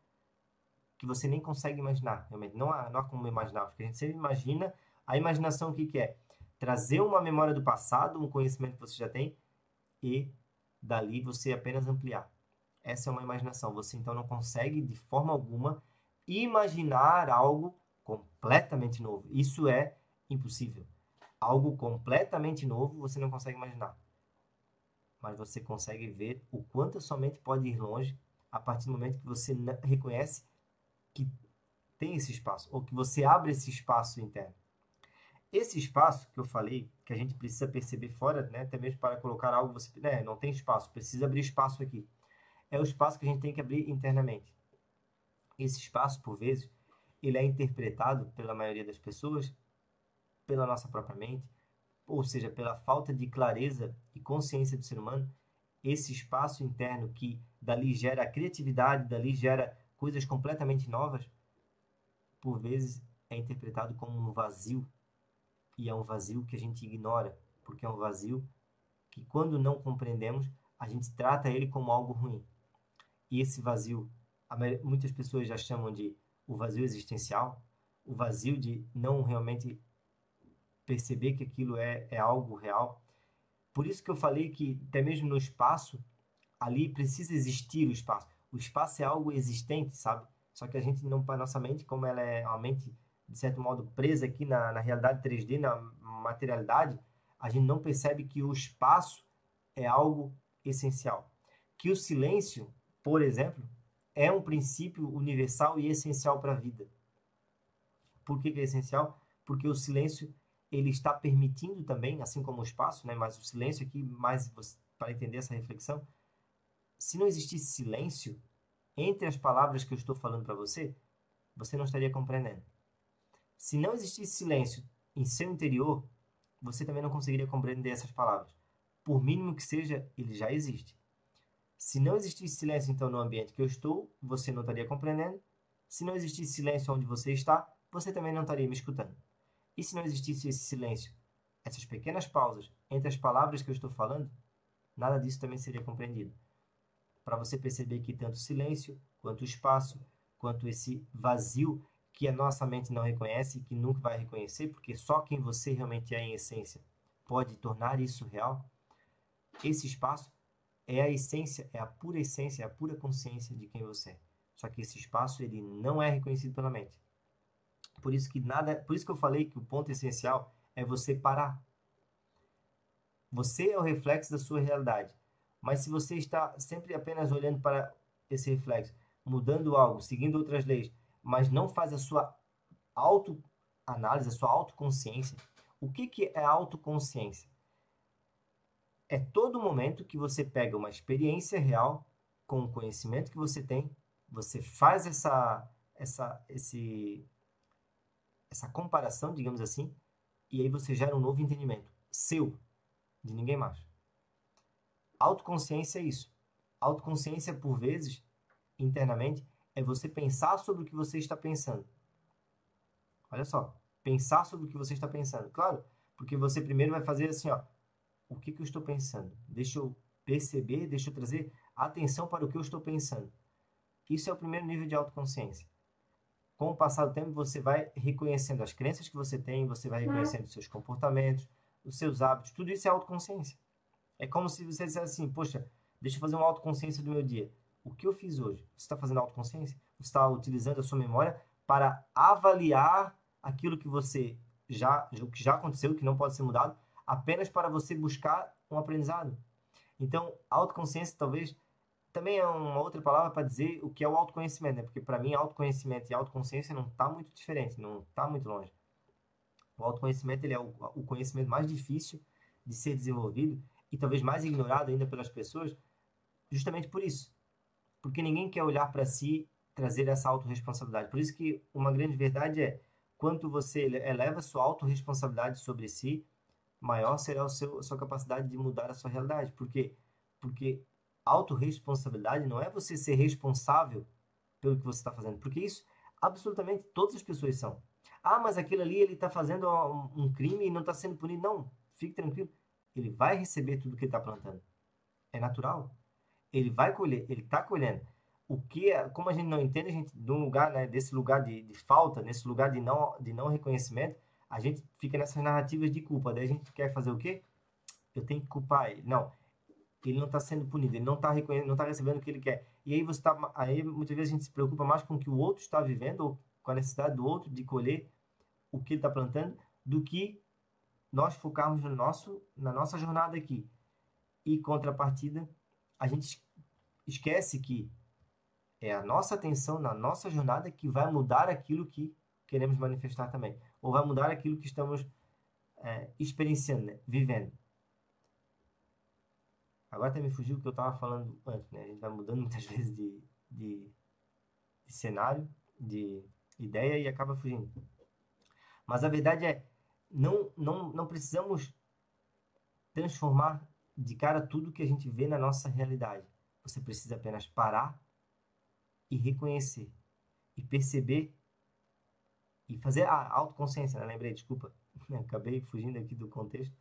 que você nem consegue imaginar. Realmente, não há como imaginar, porque a gente sempre imagina. A imaginação, o que que é? Trazer uma memória do passado, um conhecimento que você já tem, e dali você apenas ampliar. Essa é uma imaginação. Você então não consegue, de forma alguma, imaginar algo completamente novo. Isso é impossível. Algo completamente novo você não consegue imaginar. Mas você consegue ver o quanto a sua mente pode ir longe a partir do momento que você reconhece que tem esse espaço, ou que você abre esse espaço interno. Esse espaço que eu falei, que a gente precisa perceber fora, né, até mesmo para colocar algo, você, né, não tem espaço, precisa abrir espaço aqui. É o espaço que a gente tem que abrir internamente. Esse espaço, por vezes, ele é interpretado pela maioria das pessoas, pela nossa própria mente, ou seja, pela falta de clareza e consciência do ser humano. Esse espaço interno que dali gera criatividade, dali gera coisas completamente novas, por vezes é interpretado como um vazio, e é um vazio que a gente ignora, porque é um vazio que, quando não compreendemos, a gente trata ele como algo ruim. E esse vazio, muitas pessoas já chamam de o vazio existencial, o vazio de não realmente perceber que aquilo é algo real. Por isso que eu falei que, até mesmo no espaço, ali precisa existir o espaço. O espaço é algo existente, sabe? Só que a gente não, para nossa mente, como ela é uma mente, de certo modo, presa aqui na realidade 3D, na materialidade, a gente não percebe que o espaço é algo essencial. Que o silêncio, por exemplo, é um princípio universal e essencial para a vida. Por que é essencial? Porque o silêncio ele está permitindo também, assim como o espaço, né? Mas o silêncio aqui, mais para entender essa reflexão, se não existisse silêncio entre as palavras que eu estou falando para você, você não estaria compreendendo. Se não existisse silêncio em seu interior, você também não conseguiria compreender essas palavras. Por mínimo que seja, ele já existe. Se não existisse silêncio, então, no ambiente que eu estou, você não estaria compreendendo. Se não existisse silêncio onde você está, você também não estaria me escutando. E se não existisse esse silêncio, essas pequenas pausas entre as palavras que eu estou falando, nada disso também seria compreendido. Para você perceber que tanto o silêncio, quanto o espaço, quanto esse vazio que a nossa mente não reconhece e que nunca vai reconhecer, porque só quem você realmente é em essência pode tornar isso real, esse espaço é a essência, é a pura essência, é a pura consciência de quem você é. Só que esse espaço ele não é reconhecido pela mente. Por isso que eu falei que o ponto essencial é você parar. Você é o reflexo da sua realidade. Mas se você está sempre apenas olhando para esse reflexo, mudando algo, seguindo outras leis, mas não faz a sua autoanálise, a sua autoconsciência, o que é autoconsciência? É todo momento que você pega uma experiência real com o conhecimento que você tem, você faz essa comparação, digamos assim, e aí você gera um novo entendimento, seu, de ninguém mais. Autoconsciência é isso. Autoconsciência, por vezes, internamente, é você pensar sobre o que você está pensando. Olha só, pensar sobre o que você está pensando. Claro, porque você primeiro vai fazer assim, ó, o que eu estou pensando? Deixa eu perceber, deixa eu trazer atenção para o que eu estou pensando. Isso é o primeiro nível de autoconsciência. Com o passar do tempo, você vai reconhecendo as crenças que você tem, você vai reconhecendo os seus comportamentos, os seus hábitos, tudo isso é autoconsciência. É como se você dissesse assim, poxa, deixa eu fazer uma autoconsciência do meu dia. O que eu fiz hoje? Você está fazendo autoconsciência? Você está utilizando a sua memória para avaliar aquilo que você o que já aconteceu, que não pode ser mudado, apenas para você buscar um aprendizado. Então, autoconsciência talvez também é uma outra palavra para dizer o que é o autoconhecimento, né? Porque para mim, autoconhecimento e autoconsciência não está muito diferente, não está muito longe. O autoconhecimento ele é o conhecimento mais difícil de ser desenvolvido e talvez mais ignorado ainda pelas pessoas, justamente por isso. Porque ninguém quer olhar para si, trazer essa autorresponsabilidade. Por isso que uma grande verdade é, quanto você eleva a sua autorresponsabilidade sobre si, maior será a sua capacidade de mudar a sua realidade. Por quê? Porque autorresponsabilidade não é você ser responsável pelo que você está fazendo. Porque isso, absolutamente, todas as pessoas são. Ah, mas aquilo ali, ele está fazendo um crime e não está sendo punido. Não, fique tranquilo. Ele vai receber tudo que ele está plantando. É natural. Ele vai colher, ele está colhendo. Como a gente não entende, a gente, de um lugar, né, desse lugar de falta, nesse lugar de não reconhecimento, a gente fica nessas narrativas de culpa. Daí a gente quer fazer o quê? Eu tenho que culpar ele. Não, ele não está sendo punido, ele não está reconhecendo, não está recebendo o que ele quer. E aí aí muitas vezes a gente se preocupa mais com o que o outro está vivendo ou com a necessidade do outro de colher o que ele está plantando, do que nós focarmos na nossa jornada aqui. E contrapartida, a gente esquece que é a nossa atenção na nossa jornada que vai mudar aquilo que queremos manifestar também. Ou vai mudar aquilo que estamos experienciando, né? Vivendo. Agora até me fugiu o que eu estava falando antes, né? A gente vai mudando muitas vezes de cenário, de ideia e acaba fugindo. Mas a verdade é, não precisamos transformar de cara tudo que a gente vê na nossa realidade. Você precisa apenas parar e reconhecer e perceber E fazer a autoconsciência, né? Lembrei, desculpa, acabei fugindo aqui do contexto.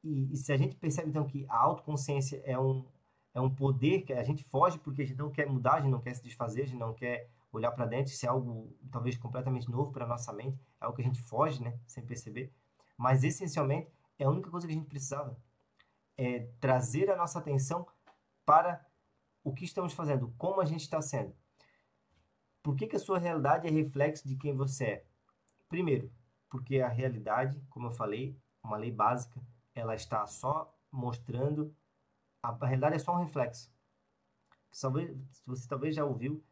E se a gente percebe, então, que a autoconsciência é um poder que a gente foge porque a gente não quer mudar, a gente não quer se desfazer, a gente não quer olhar para dentro, isso é algo talvez completamente novo para a nossa mente, é algo que a gente foge, né, sem perceber. Mas, essencialmente, é a única coisa que a gente precisava. É trazer a nossa atenção para o que estamos fazendo, como a gente está sendo. Por que a sua realidade é reflexo de quem você é? Primeiro, porque a realidade, como eu falei, uma lei básica, ela está só mostrando, a realidade é só um reflexo. Você talvez já ouviu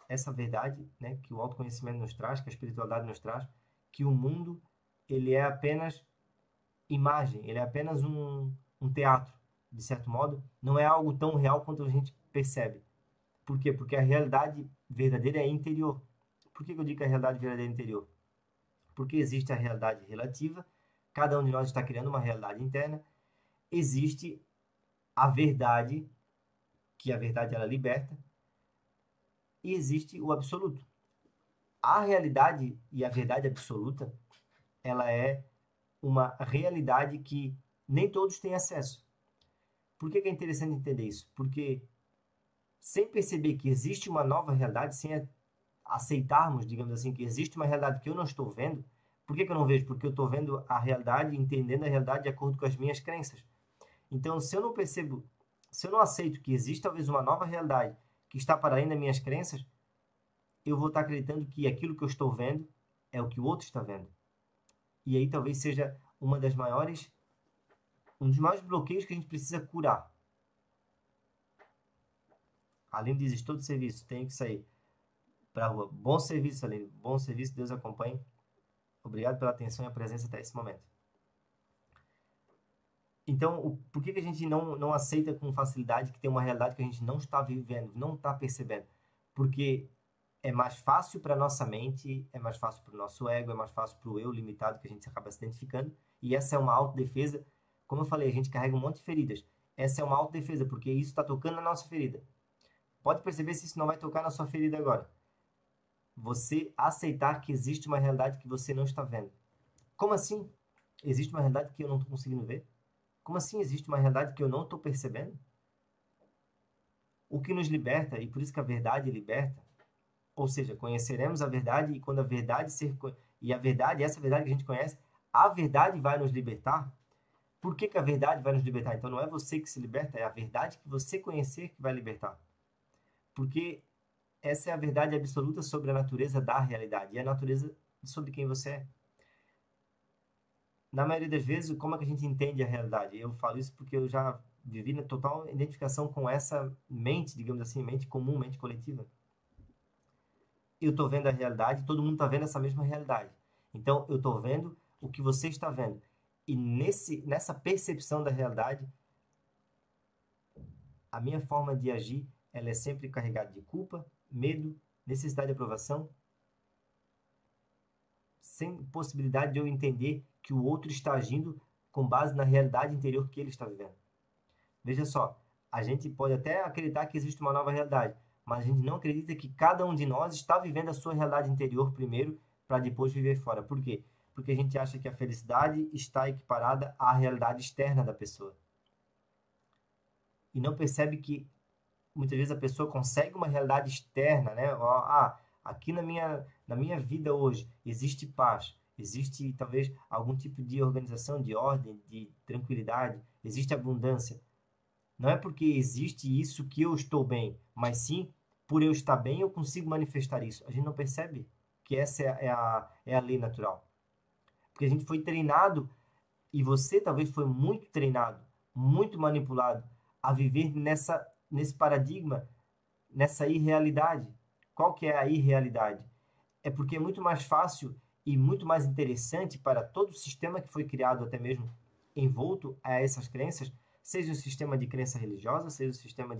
essa verdade, né, que o autoconhecimento nos traz, que a espiritualidade nos traz, que o mundo ele é apenas imagem, ele é apenas um teatro, de certo modo, não é algo tão real quanto a gente percebe. Por quê? Porque a realidade verdadeira é interior. Por que eu digo que a realidade verdadeira é interior? Porque existe a realidade relativa, cada um de nós está criando uma realidade interna, existe a verdade, que a verdade ela liberta, e existe o absoluto. A realidade e a verdade absoluta, ela é uma realidade que nem todos têm acesso. Por que é interessante entender isso? Porque sem perceber que existe uma nova realidade, sem aceitarmos, digamos assim, que existe uma realidade que eu não estou vendo, por que eu não vejo? Porque eu estou vendo a realidade, entendendo a realidade de acordo com as minhas crenças. Então, se eu não percebo, se eu não aceito que existe talvez uma nova realidade que está para além das minhas crenças, eu vou estar acreditando que aquilo que eu estou vendo é o que o outro está vendo. E aí talvez seja um dos maiores bloqueios que a gente precisa curar. Aline diz, estou de serviço, tenho que sair para a rua. Bom serviço, Aline. Bom serviço, Deus acompanhe. Obrigado pela atenção e a presença até esse momento. Então, por que a gente não aceita com facilidade que tem uma realidade que a gente não está vivendo, não está percebendo? Porque é mais fácil para a nossa mente, é mais fácil para o nosso ego, é mais fácil para o eu limitado que a gente acaba se identificando. E essa é uma autodefesa. Como eu falei, a gente carrega um monte de feridas. Essa é uma autodefesa, porque isso está tocando na nossa ferida. Pode perceber se isso não vai tocar na sua ferida agora. Você aceitar que existe uma realidade que você não está vendo. Como assim? Existe uma realidade que eu não estou conseguindo ver? Como assim existe uma realidade que eu não estou percebendo? O que nos liberta, e por isso que a verdade liberta, ou seja, conheceremos a verdade e quando a verdade e a verdade, essa verdade que a gente conhece, a verdade vai nos libertar. Por que a verdade vai nos libertar? Então não é você que se liberta, é a verdade que você conhecer que vai libertar. Porque essa é a verdade absoluta sobre a natureza da realidade e a natureza sobre quem você é. Na maioria das vezes, como é que a gente entende a realidade? Eu falo isso porque eu já vivi na total identificação com essa mente, digamos assim, mente comum, mente coletiva. Eu estou vendo a realidade, todo mundo está vendo essa mesma realidade. Então, eu estou vendo o que você está vendo. E nessa percepção da realidade, a minha forma de agir, ela é sempre carregada de culpa, medo, necessidade de aprovação, sem possibilidade de eu entender que o outro está agindo com base na realidade interior que ele está vivendo. Veja só, a gente pode até acreditar que existe uma nova realidade, mas a gente não acredita que cada um de nós está vivendo a sua realidade interior primeiro para depois viver fora. Por quê? Porque a gente acha que a felicidade está equiparada à realidade externa da pessoa. E não percebe que muitas vezes a pessoa consegue uma realidade externa, né? Aqui na minha vida hoje existe paz, existe talvez algum tipo de organização, de ordem, de tranquilidade, existe abundância. Não é porque existe isso que eu estou bem, mas sim, por eu estar bem, eu consigo manifestar isso. A gente não percebe que essa é a lei natural. Porque a gente foi treinado, e você talvez foi muito treinado, muito manipulado a viver nesse paradigma, nessa irrealidade. Qual que é a irrealidade? É porque é muito mais fácil e muito mais interessante para todo o sistema que foi criado, até mesmo envolto a essas crenças, seja o sistema de crença religiosa, seja o sistema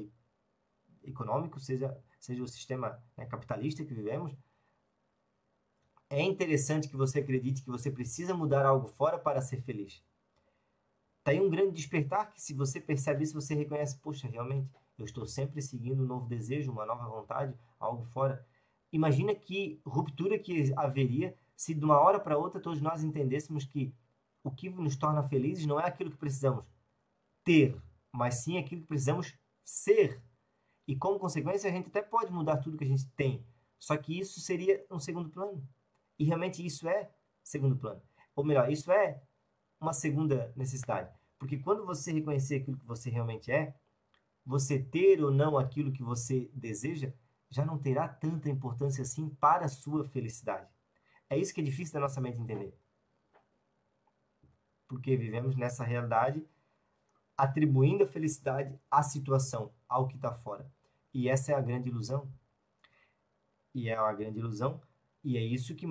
econômico, seja o sistema, né, capitalista que vivemos. É interessante que você acredite que você precisa mudar algo fora para ser feliz. Está aí um grande despertar que, se você percebe isso, você reconhece, poxa, realmente, eu estou sempre seguindo um novo desejo, uma nova vontade, algo fora. Imagina que ruptura que haveria se de uma hora para outra todos nós entendêssemos que o que nos torna felizes não é aquilo que precisamos ter, mas sim aquilo que precisamos ser. E como consequência, a gente até pode mudar tudo que a gente tem. Só que isso seria um segundo plano. E realmente isso é segundo plano. Ou melhor, isso é uma segunda necessidade. Porque quando você reconhecer aquilo que você realmente é, você ter ou não aquilo que você deseja, já não terá tanta importância assim para a sua felicidade. É isso que é difícil da nossa mente entender. Porque vivemos nessa realidade atribuindo a felicidade à situação, ao que está fora. E essa é a grande ilusão. E é uma grande ilusão. E é isso que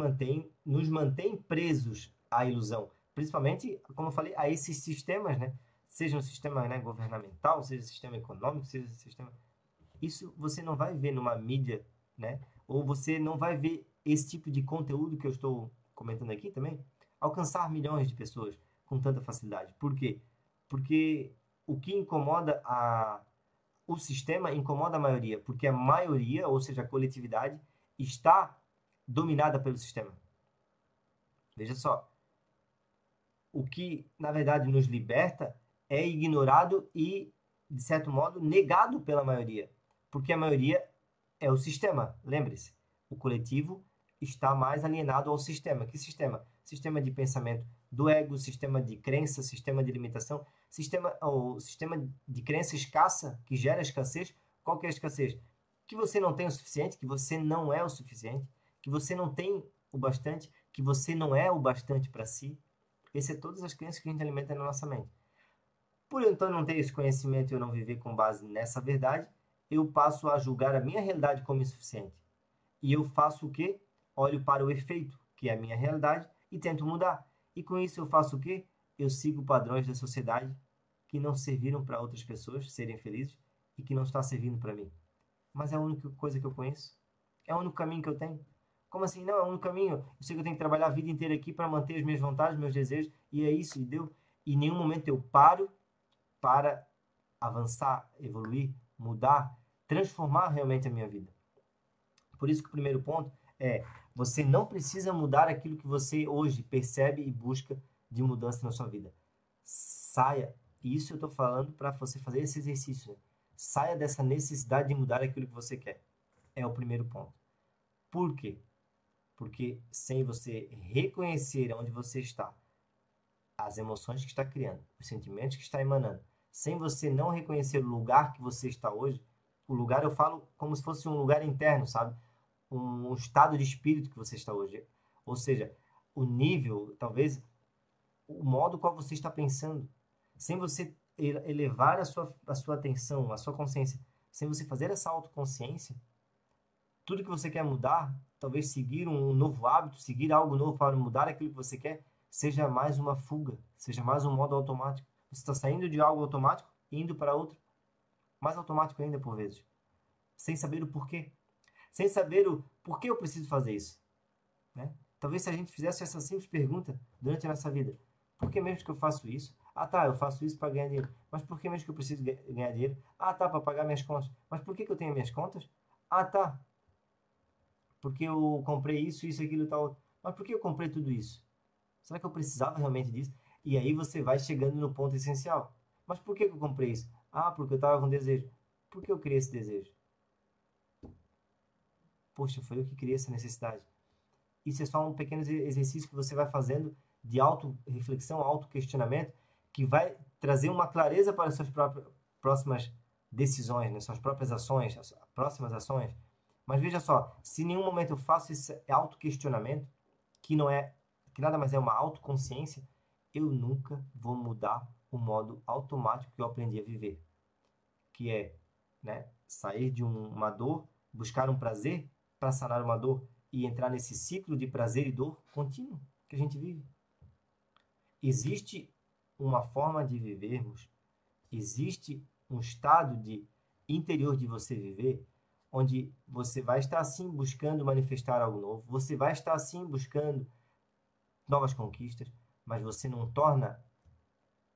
nos mantém presos à ilusão. Principalmente, como eu falei, a esses sistemas, né? Seja um sistema, né, governamental, seja um sistema econômico, seja um sistema... Isso você não vai ver numa mídia, né? Ou você não vai ver esse tipo de conteúdo que eu estou comentando aqui também alcançar milhões de pessoas com tanta facilidade. Por quê? Porque o que incomoda o sistema incomoda a maioria, porque a maioria, ou seja, a coletividade, está dominada pelo sistema. Veja só, o que na verdade nos liberta é ignorado e, de certo modo, negado pela maioria, porque a maioria é o sistema. Lembre-se, o coletivo está mais alienado ao sistema. Que sistema? Sistema de pensamento do ego, sistema de crença, sistema de limitação, sistema de crença escassa, que gera escassez. Qual que é a escassez? Que você não tem o suficiente, que você não é o suficiente, que você não tem o bastante, que você não é o bastante para si. Essas são todas as crenças que a gente alimenta na nossa mente. Por eu então não ter esse conhecimento e eu não viver com base nessa verdade, eu passo a julgar a minha realidade como insuficiente. E eu faço o quê? Olho para o efeito, que é a minha realidade, e tento mudar. E com isso eu faço o quê? Eu sigo padrões da sociedade que não serviram para outras pessoas serem felizes e que não está servindo para mim. Mas é a única coisa que eu conheço. É o único caminho que eu tenho. Como assim? Não, é o único caminho. Eu sei que eu tenho que trabalhar a vida inteira aqui para manter as minhas vontades, meus desejos, e é isso, e deu. E em nenhum momento eu paro para avançar, evoluir, mudar, transformar realmente a minha vida. Por isso que o primeiro ponto é: você não precisa mudar aquilo que você hoje percebe e busca de mudança na sua vida. Saia, e isso eu estou falando para você fazer esse exercício. Né? Saia dessa necessidade de mudar aquilo que você quer. É o primeiro ponto. Por quê? Porque sem você reconhecer onde você está, as emoções que está criando, os sentimentos que está emanando, sem você não reconhecer o lugar que você está hoje, o lugar eu falo como se fosse um lugar interno, sabe? Um estado de espírito que você está hoje. Ou seja, o nível, talvez, o modo qual você está pensando. Sem você elevar a sua atenção, a sua consciência, sem você fazer essa autoconsciência, tudo que você quer mudar, talvez seguir um novo hábito, seguir algo novo para mudar aquilo que você quer, seja mais uma fuga, seja mais um modo automático. Você está saindo de algo automático e indo para outro, mais automático ainda por vezes, sem saber o porquê. Sem saber o porquê eu preciso fazer isso. Né? Talvez se a gente fizesse essa simples pergunta durante a nossa vida: por que mesmo que eu faço isso? Ah, tá, eu faço isso para ganhar dinheiro. Mas por que mesmo que eu preciso ganhar dinheiro? Ah, tá, para pagar minhas contas. Mas por que eu tenho minhas contas? Ah, tá, porque eu comprei isso, isso, aquilo e tal. Mas por que eu comprei tudo isso? Será que eu precisava realmente disso? E aí você vai chegando no ponto essencial. Mas por que eu comprei isso? Ah, porque eu estava com desejo. Por que eu criei esse desejo? Poxa, foi eu que criei essa necessidade. Isso é só um pequeno exercício que você vai fazendo de auto-reflexão, auto-questionamento, que vai trazer uma clareza para as suas próximas decisões, né? Suas próprias ações, as próximas ações. Mas veja só, se em nenhum momento eu faço esse auto-questionamento, que nada mais é uma autoconsciência, eu nunca vou mudar o modo automático que eu aprendi a viver, que é, né, sair de uma dor, buscar um prazer para sanar uma dor e entrar nesse ciclo de prazer e dor contínuo que a gente vive. Existe uma forma de vivermos, existe um estado de interior de você viver, onde você vai estar sim buscando manifestar algo novo, você vai estar sim buscando novas conquistas, mas você não torna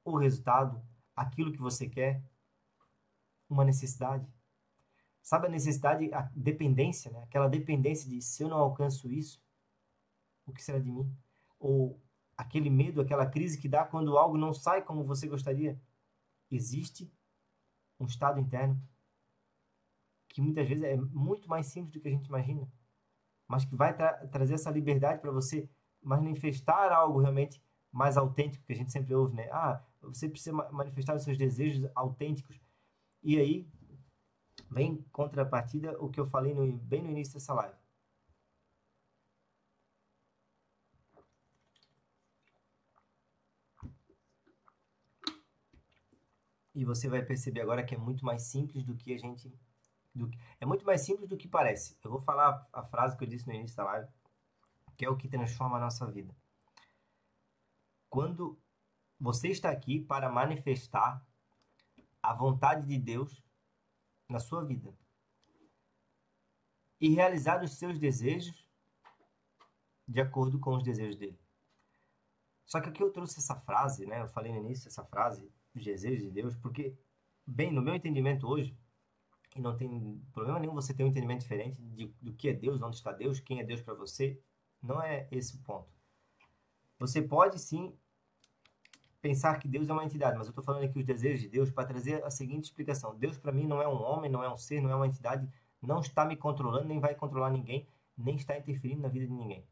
o resultado, aquilo que você quer, uma necessidade. Sabe a necessidade, a dependência, né? Aquela dependência de se eu não alcanço isso, o que será de mim? Ou aquele medo, aquela crise que dá quando algo não sai como você gostaria. Existe um estado interno que muitas vezes é muito mais simples do que a gente imagina, mas que vai trazer essa liberdade para você manifestar algo realmente mais autêntico, que a gente sempre ouve, né? Ah, você precisa manifestar os seus desejos autênticos. E aí vem em contrapartida o que eu falei bem no início dessa live. E você vai perceber agora que é muito mais simples do que a gente... é muito mais simples do que parece. Eu vou falar a frase que eu disse no início da live, que é o que transforma a nossa vida. Quando você está aqui para manifestar a vontade de Deus na sua vida e realizar os seus desejos de acordo com os desejos dele. Só que aqui eu trouxe essa frase, né? Eu falei no início essa frase, os desejos de Deus, porque, bem, no meu entendimento hoje, e não tem problema nenhum você ter um entendimento diferente do que é Deus, onde está Deus, quem é Deus para você, não é esse o ponto. Você pode sim pensar que Deus é uma entidade, mas eu estou falando aqui os desejos de Deus para trazer a seguinte explicação. Deus para mim não é um homem, não é um ser, não é uma entidade, não está me controlando, nem vai controlar ninguém, nem está interferindo na vida de ninguém.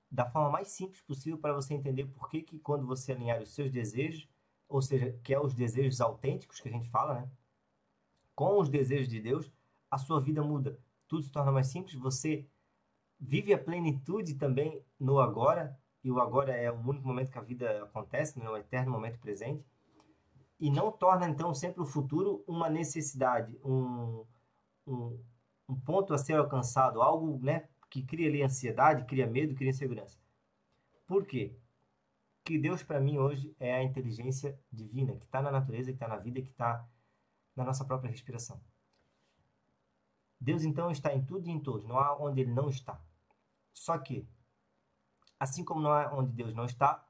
Da forma mais simples possível para você entender por que quando você alinhar os seus desejos, ou seja, que é os desejos autênticos que a gente fala, né? Com os desejos de Deus, a sua vida muda. Tudo se torna mais simples, você vive a plenitude também no agora, e o agora é o único momento que a vida acontece, né? No eterno momento presente, e não torna então sempre o futuro uma necessidade, um, um ponto a ser alcançado, algo, né, que cria ali ansiedade, cria medo, cria insegurança. Por quê? Que Deus para mim hoje é a inteligência divina, que está na natureza, que está na vida, que está na nossa própria respiração. Deus então está em tudo e em todos, não há onde ele não está. Só que, assim como não há onde Deus não está,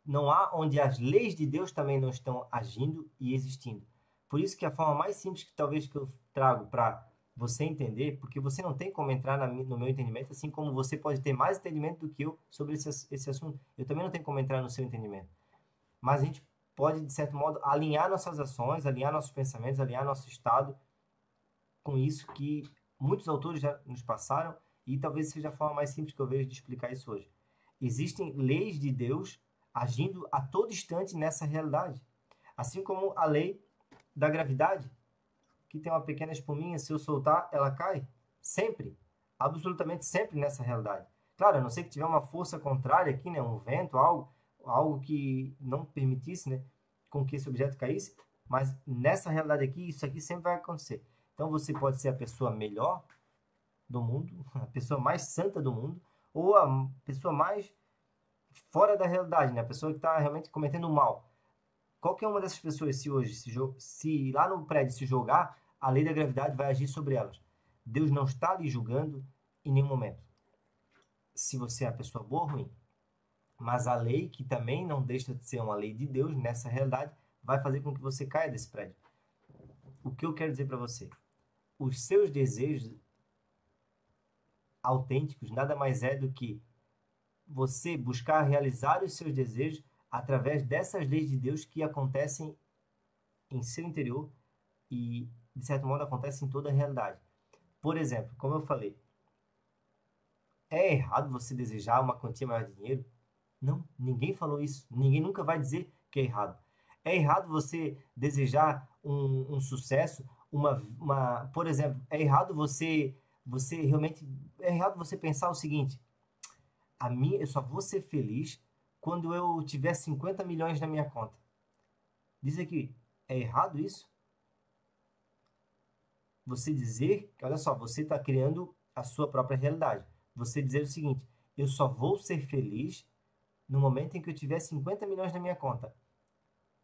não há onde as leis de Deus também não estão agindo e existindo. Por isso que a forma mais simples que talvez que eu trago para você entender, porque você não tem como entrar no meu entendimento, assim como você pode ter mais entendimento do que eu sobre esse assunto. Eu também não tenho como entrar no seu entendimento. Mas a gente pode, de certo modo, alinhar nossas ações, alinhar nossos pensamentos, alinhar nosso estado com isso que muitos autores já nos passaram e talvez seja a forma mais simples que eu vejo de explicar isso hoje. Existem leis de Deus agindo a todo instante nessa realidade. Assim como a lei da gravidade, que tem uma pequena espuminha, se eu soltar, ela cai. Sempre. Absolutamente sempre nessa realidade. Claro, a não ser que tiver uma força contrária aqui, né? Um vento, algo que não permitisse, né? Com que esse objeto caísse. Mas nessa realidade aqui, isso aqui sempre vai acontecer. Então você pode ser a pessoa melhor do mundo, a pessoa mais santa do mundo, ou a pessoa mais fora da realidade, né? A pessoa que está realmente cometendo mal. Qualquer uma dessas pessoas, se hoje, se lá no prédio se jogar, a lei da gravidade vai agir sobre elas. Deus não está lhe julgando em nenhum momento. Se você é a pessoa boa ou ruim. Mas a lei, que também não deixa de ser uma lei de Deus nessa realidade, vai fazer com que você caia desse prédio. O que eu quero dizer para você? Os seus desejos autênticos nada mais é do que você buscar realizar os seus desejos através dessas leis de Deus que acontecem em seu interior e, de certo modo, acontecem em toda a realidade. Por exemplo, como eu falei, é errado você desejar uma quantia maior de dinheiro? Não, ninguém falou isso. Ninguém nunca vai dizer que é errado. É errado você desejar um sucesso, por exemplo, é errado você realmente, é errado você pensar o seguinte: eu só vou ser feliz quando eu tiver 50 milhões na minha conta. Diz aqui, é errado isso? Você dizer, olha só, você está criando a sua própria realidade. Você dizer o seguinte: eu só vou ser feliz no momento em que eu tiver 50 milhões na minha conta.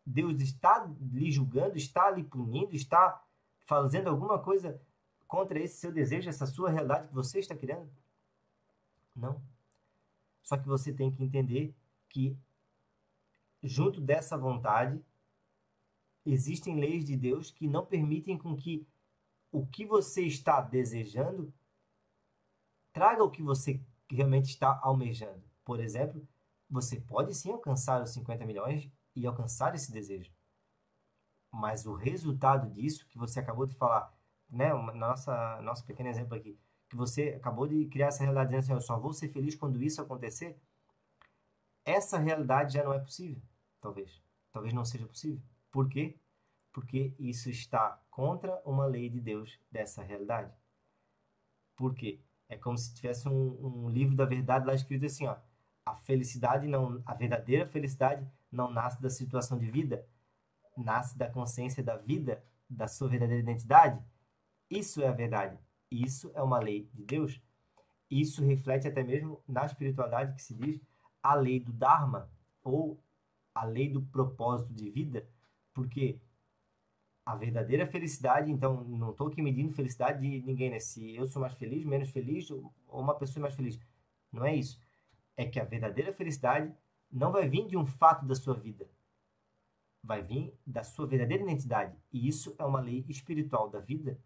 Deus está lhe julgando, está lhe punindo, está fazendo alguma coisa contra esse seu desejo, essa sua realidade que você está criando? Não. Só que você tem que entender que, junto dessa vontade, existem leis de Deus que não permitem com que o que você está desejando, traga o que você realmente está almejando. Por exemplo, você pode sim alcançar os 50 milhões e alcançar esse desejo. Mas o resultado disso, que você acabou de falar, né, nosso pequeno exemplo aqui, que você acabou de criar essa realidade dizendo assim, eu só vou ser feliz quando isso acontecer, essa realidade já não é possível, talvez. Talvez não seja possível. Por quê? Porque isso está contra uma lei de Deus dessa realidade. Por quê? É como se tivesse um livro da verdade lá escrito assim, ó, a verdadeira felicidade não nasce da situação de vida, nasce da consciência da vida, da sua verdadeira identidade. Isso é a verdade. Isso é uma lei de Deus. Isso reflete até mesmo na espiritualidade que se diz a lei do Dharma ou a lei do propósito de vida, porque a verdadeira felicidade, então, não estou aqui medindo felicidade de ninguém, né? Se eu sou mais feliz, menos feliz, ou uma pessoa é mais feliz. Não é isso. É que a verdadeira felicidade não vai vir de um fato da sua vida, vai vir da sua verdadeira identidade. E isso é uma lei espiritual da vida.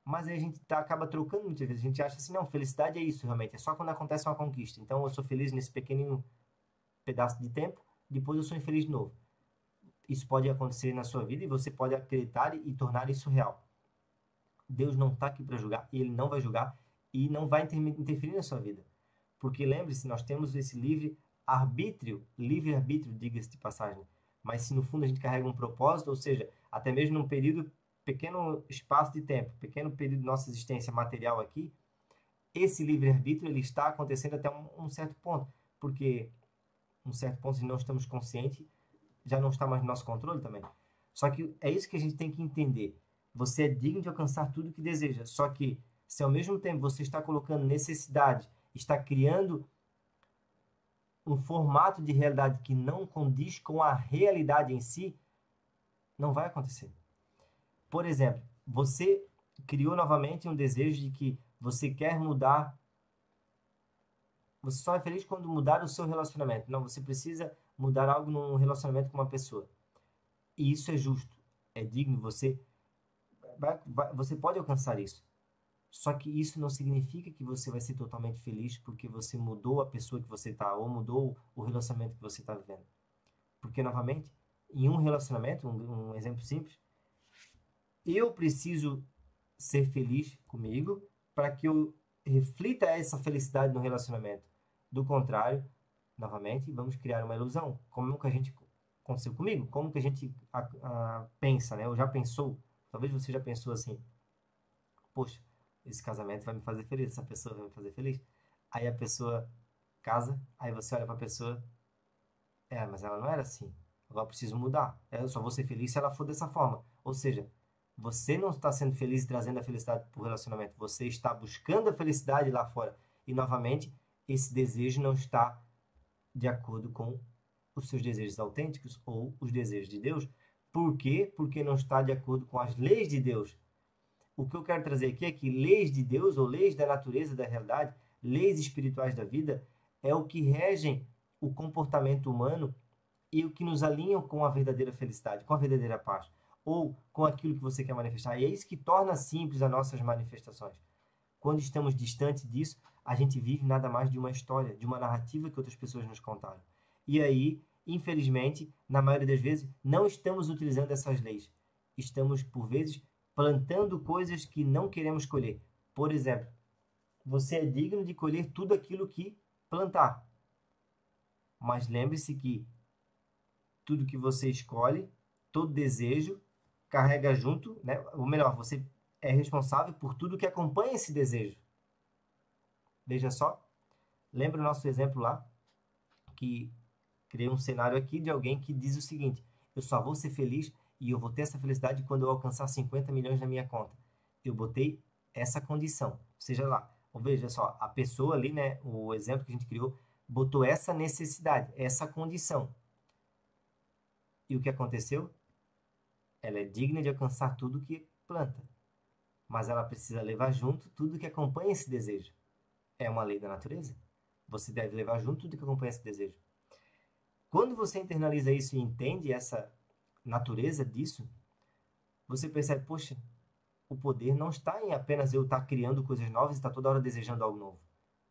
Mas aí a gente acaba trocando muitas vezes. A gente acha assim, não, felicidade é isso realmente. É só quando acontece uma conquista. Então eu sou feliz nesse pequenino pedaço de tempo, depois eu sou infeliz de novo. Isso pode acontecer na sua vida e você pode acreditar e tornar isso real. Deus não está aqui para julgar, e Ele não vai julgar e não vai interferir na sua vida. Porque lembre-se, nós temos esse livre-arbítrio, diga-se de passagem. Mas se no fundo a gente carrega um propósito, ou seja, até mesmo num pequeno espaço de tempo, pequeno período de nossa existência material aqui, esse livre-arbítrio ele está acontecendo até um certo ponto. Porque um certo ponto, se não estamos conscientes, já não está mais no nosso controle também. Só que é isso que a gente tem que entender. Você é digno de alcançar tudo o que deseja. Só que, se ao mesmo tempo você está colocando necessidade, está criando um formato de realidade que não condiz com a realidade em si, não vai acontecer. Por exemplo, você criou novamente um desejo de que você quer mudar. Você só é feliz quando mudar o seu relacionamento. Não, você precisa mudar algo num relacionamento com uma pessoa. E isso é justo, é digno, você pode alcançar isso. Só que isso não significa que você vai ser totalmente feliz porque você mudou a pessoa que você está ou mudou o relacionamento que você está vivendo. Porque, novamente, em um relacionamento, um exemplo simples, eu preciso ser feliz comigo para que eu reflita essa felicidade no relacionamento. Do contrário, novamente, vamos criar uma ilusão. Como que a gente aconteceu comigo? Como que a gente pensa, né? Ou já pensou? Talvez você já pensou assim: poxa, esse casamento vai me fazer feliz, essa pessoa vai me fazer feliz. Aí a pessoa casa, aí você olha para a pessoa, mas ela não era assim. Agora eu preciso mudar. Eu só vou ser feliz se ela for dessa forma. Ou seja, você não está sendo feliz e trazendo a felicidade para o relacionamento. Você está buscando a felicidade lá fora. E, novamente, esse desejo não está de acordo com os seus desejos autênticos ou os desejos de Deus. Por quê? Porque não está de acordo com as leis de Deus. O que eu quero trazer aqui é que leis de Deus, ou leis da natureza, da realidade, leis espirituais da vida, é o que regem o comportamento humano e o que nos alinham com a verdadeira felicidade, com a verdadeira paz, ou com aquilo que você quer manifestar. E é isso que torna simples as nossas manifestações. Quando estamos distantes disso, a gente vive nada mais de uma história, de uma narrativa que outras pessoas nos contaram. E aí, infelizmente, na maioria das vezes, não estamos utilizando essas leis. Estamos, por vezes, plantando coisas que não queremos colher. Por exemplo, você é digno de colher tudo aquilo que plantar. Mas lembre-se que tudo que você escolhe, todo desejo, carrega junto, né? Ou melhor, você é responsável por tudo que acompanha esse desejo. Veja só, lembra o nosso exemplo lá, que criei um cenário aqui de alguém que diz o seguinte: eu só vou ser feliz e eu vou ter essa felicidade quando eu alcançar 50 milhões na minha conta. Eu botei essa condição, seja lá. Ou veja só, a pessoa ali, né, o exemplo que a gente criou, botou essa necessidade, essa condição. E o que aconteceu? Ela é digna de alcançar tudo que planta, mas ela precisa levar junto tudo que acompanha esse desejo. É uma lei da natureza. Você deve levar junto tudo que acompanha esse desejo. Quando você internaliza isso e entende essa natureza disso, você percebe, poxa, o poder não está em apenas eu estar criando coisas novas e estar toda hora desejando algo novo.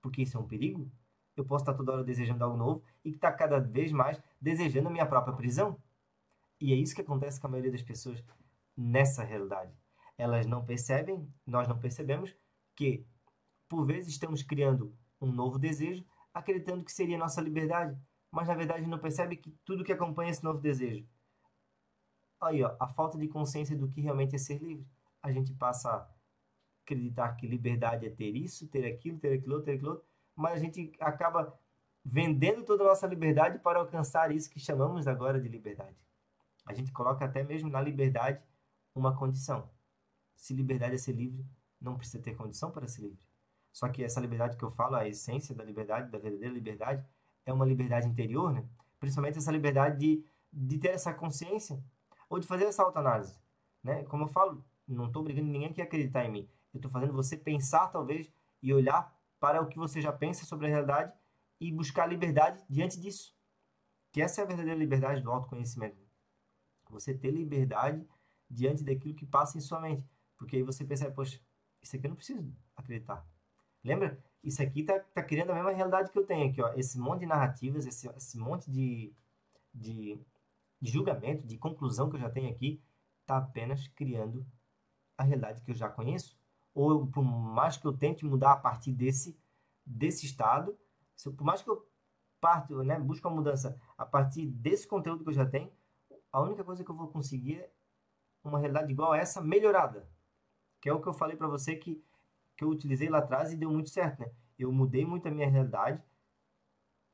Porque isso é um perigo. Eu posso estar toda hora desejando algo novo e estar cada vez mais desejando a minha própria prisão. E é isso que acontece com a maioria das pessoas nessa realidade. Elas não percebem, nós não percebemos que, por vezes, estamos criando um novo desejo, acreditando que seria nossa liberdade, mas na verdade não percebe que tudo que acompanha esse novo desejo. Aí, ó, a falta de consciência do que realmente é ser livre. A gente passa a acreditar que liberdade é ter isso, ter aquilo outro, ter aquilo outro, mas a gente acaba vendendo toda a nossa liberdade para alcançar isso que chamamos agora de liberdade. A gente coloca até mesmo na liberdade uma condição. Se liberdade é ser livre, não precisa ter condição para ser livre. Só que essa liberdade que eu falo, a essência da liberdade, da verdadeira liberdade, é uma liberdade interior, né? Principalmente essa liberdade de ter essa consciência ou de fazer essa autoanálise, né? Como eu falo, não estou obrigando ninguém a acreditar em mim. Eu estou fazendo você pensar, talvez, e olhar para o que você já pensa sobre a realidade e buscar liberdade diante disso. Que essa é a verdadeira liberdade do autoconhecimento. Você ter liberdade diante daquilo que passa em sua mente. Porque aí você percebe, poxa, isso aqui eu não preciso acreditar. Lembra? Isso aqui tá criando a mesma realidade que eu tenho aqui, ó. Esse monte de narrativas, esse monte de, de julgamento, de conclusão que eu já tenho aqui, está apenas criando a realidade que eu já conheço. Ou por mais que eu tente mudar a partir desse estado, por mais que eu parto, né, busco a mudança a partir desse conteúdo que eu já tenho, a única coisa que eu vou conseguir é uma realidade igual a essa melhorada. Que é o que eu falei para você que eu utilizei lá atrás e deu muito certo, né? Eu mudei muito a minha realidade,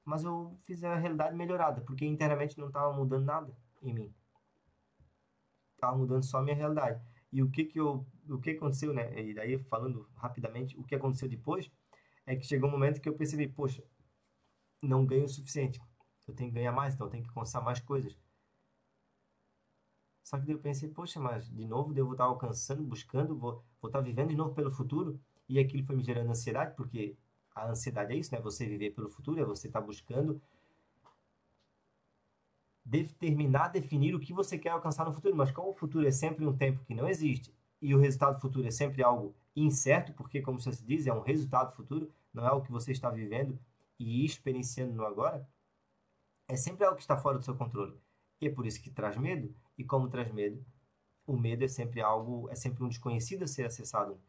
mas eu fiz a realidade melhorada, porque internamente não estava mudando nada em mim. Estava mudando só a minha realidade. E o que aconteceu, né? E daí, falando rapidamente, o que aconteceu depois é que chegou um momento que eu percebi, poxa, não ganho o suficiente. Eu tenho que ganhar mais, então eu tenho que conquistar mais coisas. Só que daí eu pensei, poxa, mas de novo eu vou estar alcançando, buscando, vou estar vivendo de novo pelo futuro. E aquilo foi me gerando ansiedade, porque a ansiedade é isso, né? Você viver pelo futuro, é você estar buscando determinar, definir o que você quer alcançar no futuro. Mas como o futuro é sempre um tempo que não existe e o resultado futuro é sempre algo incerto, porque, como você diz, é um resultado futuro, não é o que você está vivendo e experienciando no agora, é sempre algo que está fora do seu controle. E é por isso que traz medo, e como traz medo, o medo é sempre algo, é sempre um desconhecido a ser acessado,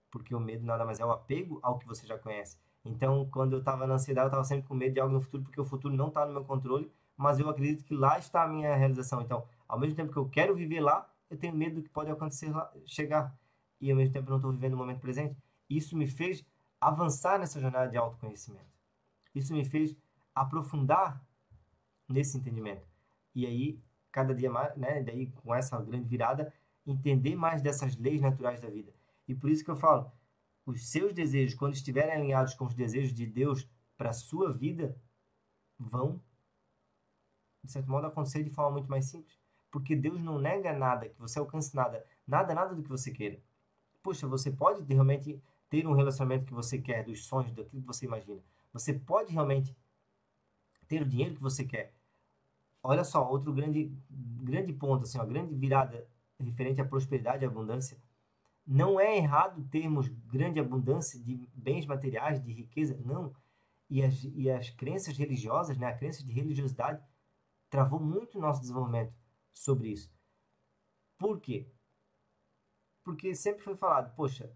porque o medo nada mais é o apego ao que você já conhece. Então, quando eu estava na ansiedade, eu estava sempre com medo de algo no futuro, porque o futuro não está no meu controle, mas eu acredito que lá está a minha realização. Então, ao mesmo tempo que eu quero viver lá, eu tenho medo do que pode acontecer lá, chegar. E ao mesmo tempo eu não estou vivendo o momento presente. Isso me fez avançar nessa jornada de autoconhecimento. Isso me fez aprofundar nesse entendimento. E aí, cada dia mais, né, daí com essa grande virada, entender mais dessas leis naturais da vida. E por isso que eu falo, os seus desejos, quando estiverem alinhados com os desejos de Deus para a sua vida, vão, de certo modo, acontecer de forma muito mais simples. Porque Deus não nega nada, que você alcance nada, nada do que você queira. Poxa, você pode realmente ter um relacionamento que você quer, dos sonhos, daquilo que você imagina. Você pode realmente ter o dinheiro que você quer. Olha só, outro grande ponto, assim, uma grande virada referente à prosperidade e abundância. Não é errado termos grande abundância de bens materiais, de riqueza, não. E as crenças religiosas, né, a crença de religiosidade, travou muito o nosso desenvolvimento sobre isso. Por quê? Porque sempre foi falado, poxa,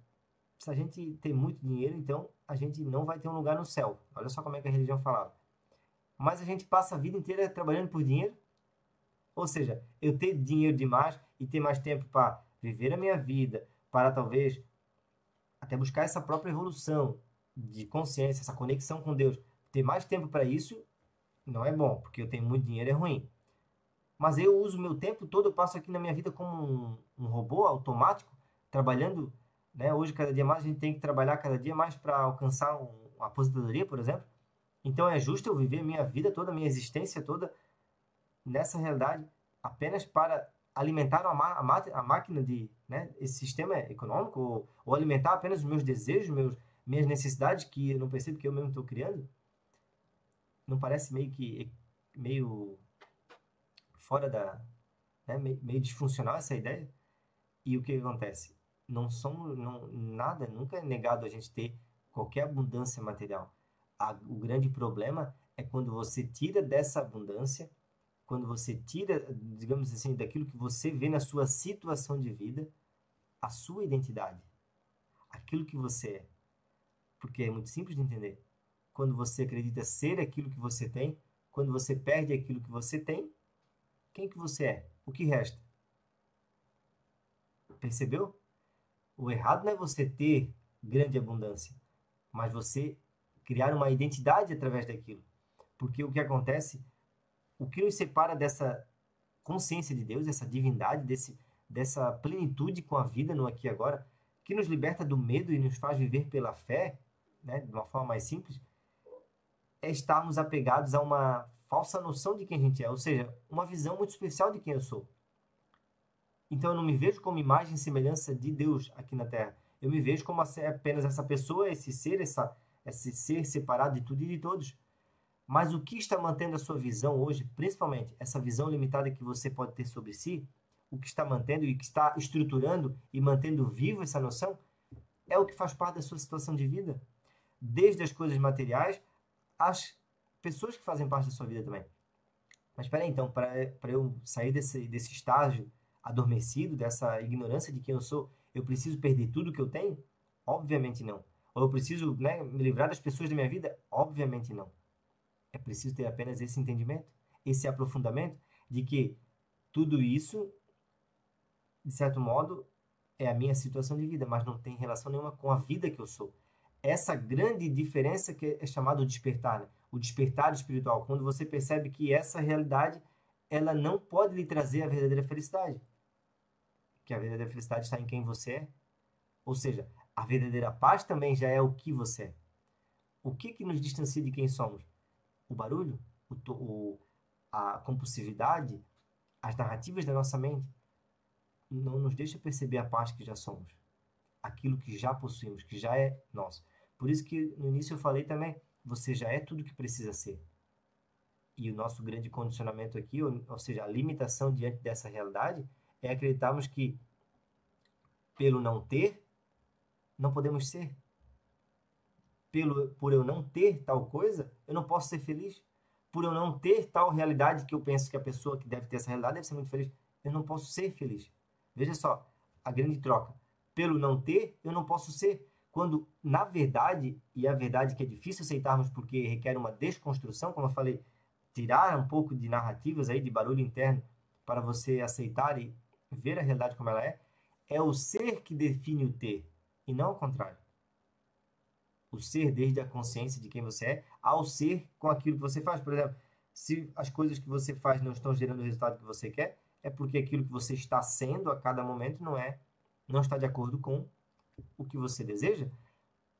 se a gente tem muito dinheiro, então a gente não vai ter um lugar no céu. Olha só como é que a religião falava. Mas a gente passa a vida inteira trabalhando por dinheiro. Ou seja, eu ter dinheiro demais e ter mais tempo para viver a minha vida, para talvez até buscar essa própria evolução de consciência, essa conexão com Deus. Ter mais tempo para isso não é bom, porque eu tenho muito dinheiro é ruim. Mas eu uso o meu tempo todo, eu passo aqui na minha vida como um robô automático, trabalhando, né? Hoje, cada dia mais, a gente tem que trabalhar cada dia mais para alcançar uma aposentadoria, por exemplo. Então, é justo eu viver a minha vida toda, a minha existência toda nessa realidade apenas para alimentar a máquina de, né, esse sistema econômico ou alimentar apenas os meus desejos, minhas necessidades que eu não percebo que eu mesmo estou criando? Não parece meio fora da, né, meio disfuncional essa ideia? E o que acontece? não somos, não, nada, nunca é negado a gente ter qualquer abundância material. O grande problema é quando você tira dessa abundância, quando você tira, digamos assim, daquilo que você vê na sua situação de vida, a sua identidade, aquilo que você é. Porque é muito simples de entender. Quando você acredita ser aquilo que você tem, quando você perde aquilo que você tem, quem que você é? O que resta? Percebeu? O errado não é você ter grande abundância, mas você criar uma identidade através daquilo. Porque o que acontece, o que nos separa dessa consciência de Deus, dessa divindade, dessa plenitude com a vida no aqui e agora, que nos liberta do medo e nos faz viver pela fé, né, de uma forma mais simples, é estarmos apegados a uma falsa noção de quem a gente é, ou seja, uma visão muito superficial de quem eu sou. Então eu não me vejo como imagem e semelhança de Deus aqui na Terra. Eu me vejo como apenas essa pessoa, esse ser separado de tudo e de todos. Mas o que está mantendo a sua visão hoje, principalmente essa visão limitada que você pode ter sobre si, o que está mantendo e que está estruturando e mantendo vivo essa noção, é o que faz parte da sua situação de vida. Desde as coisas materiais, às pessoas que fazem parte da sua vida também. Mas espera aí, então, para eu sair desse estágio adormecido, dessa ignorância de quem eu sou, eu preciso perder tudo que eu tenho? Obviamente não. Ou eu preciso, né, me livrar das pessoas da minha vida? Obviamente não. É preciso ter apenas esse entendimento, esse aprofundamento de que tudo isso, de certo modo, é a minha situação de vida, mas não tem relação nenhuma com a vida que eu sou. Essa grande diferença que é chamado despertar, né? O despertar espiritual, quando você percebe que essa realidade ela não pode lhe trazer a verdadeira felicidade, que a verdadeira felicidade está em quem você é, ou seja, a verdadeira paz também já é o que você é. O que nos distancia de quem somos? O barulho, a compulsividade, as narrativas da nossa mente não nos deixa perceber a paz que já somos, aquilo que já possuímos, que já é nosso. Por isso que no início eu falei também, você já é tudo que precisa ser. E o nosso grande condicionamento aqui, ou seja, a limitação diante dessa realidade, é acreditarmos que pelo não ter, não podemos ser. Por eu não ter tal coisa, eu não posso ser feliz. Por eu não ter tal realidade que eu penso que a pessoa que deve ter essa realidade deve ser muito feliz, eu não posso ser feliz. Veja só, a grande troca. Pelo não ter, eu não posso ser. Quando, na verdade, e a verdade que é difícil aceitarmos porque requer uma desconstrução, como eu falei, tirar um pouco de narrativas aí, de barulho interno, para você aceitar e ver a realidade como ela é o ser que define o ter, e não ao contrário. O ser desde a consciência de quem você é, ao ser com aquilo que você faz. Por exemplo, se as coisas que você faz não estão gerando o resultado que você quer, é porque aquilo que você está sendo a cada momento não está de acordo com o que você deseja.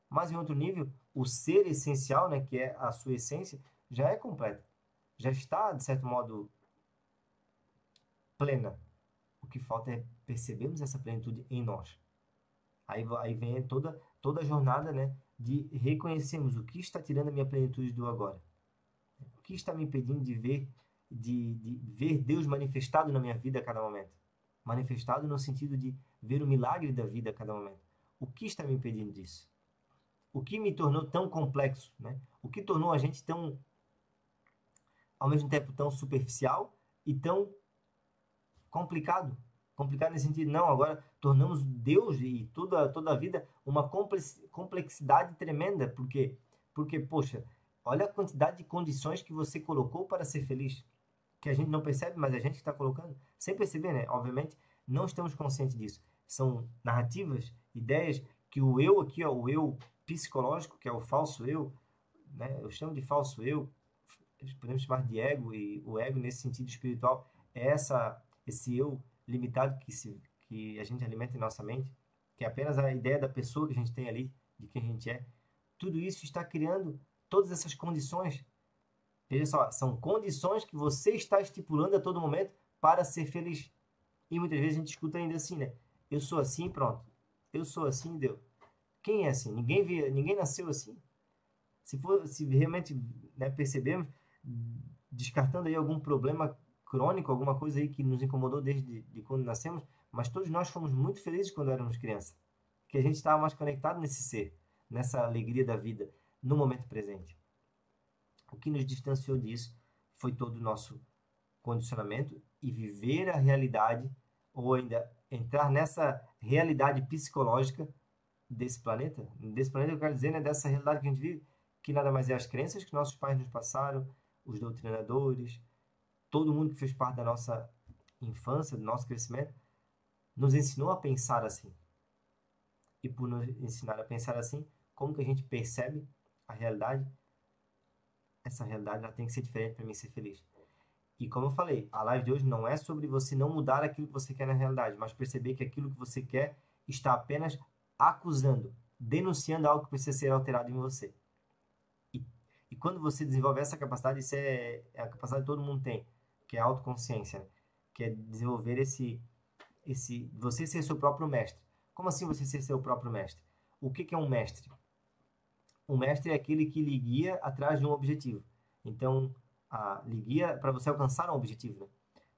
Mas em outro nível, o ser essencial, né, que é a sua essência, já é completa. Já está, de certo modo, plena. O que falta é percebermos essa plenitude em nós. Aí vem toda a jornada, né, de reconhecermos o que está tirando a minha plenitude do agora. O que está me impedindo de ver Deus manifestado na minha vida a cada momento. Manifestado no sentido de ver o milagre da vida a cada momento. O que está me impedindo disso? O que me tornou tão complexo, né? O que tornou a gente tão, ao mesmo tempo, tão superficial e tão complicado. Complicado nesse sentido, não, agora tornamos Deus e toda a vida uma complexidade tremenda, porque, poxa, olha a quantidade de condições que você colocou para ser feliz, que a gente não percebe, mas a gente está colocando, sem perceber, né? Obviamente, não estamos conscientes disso. São narrativas, ideias que o eu aqui, ó, o eu psicológico, que é o falso eu, né? Eu chamo de falso eu, podemos chamar de ego, e o ego nesse sentido espiritual é esse eu limitado que a gente alimenta em nossa mente, que é apenas a ideia da pessoa que a gente tem ali, de quem a gente é. Tudo isso está criando todas essas condições. Veja só, são condições que você está estipulando a todo momento para ser feliz. E muitas vezes a gente escuta ainda assim, né? Eu sou assim, pronto. Eu sou assim, deu. Quem é assim? Ninguém nasceu assim. Se realmente, né, percebermos, descartando aí algum problema crônico, alguma coisa aí que nos incomodou desde quando nascemos, mas todos nós fomos muito felizes quando éramos crianças, que a gente estava mais conectado nesse ser, nessa alegria da vida, no momento presente. O que nos distanciou disso foi todo o nosso condicionamento e viver a realidade, ou ainda entrar nessa realidade psicológica desse planeta. Desse planeta, eu quero dizer, né, dessa realidade que a gente vive, que nada mais é as crenças que nossos pais nos passaram, os doutrinadores, todo mundo que fez parte da nossa infância, do nosso crescimento, nos ensinou a pensar assim. E por nos ensinar a pensar assim, como que a gente percebe a realidade? Essa realidade ela tem que ser diferente para mim ser feliz. E como eu falei, a live de hoje não é sobre você não mudar aquilo que você quer na realidade, mas perceber que aquilo que você quer está apenas acusando, denunciando algo que precisa ser alterado em você. E quando você desenvolve essa capacidade, isso é a capacidade que todo mundo tem, que é a autoconsciência, né? Que é desenvolver você ser seu próprio mestre. Como assim você ser seu próprio mestre? O que é um mestre? O mestre é aquele que lhe guia atrás de um objetivo. Então, lhe guia para você alcançar um objetivo, né?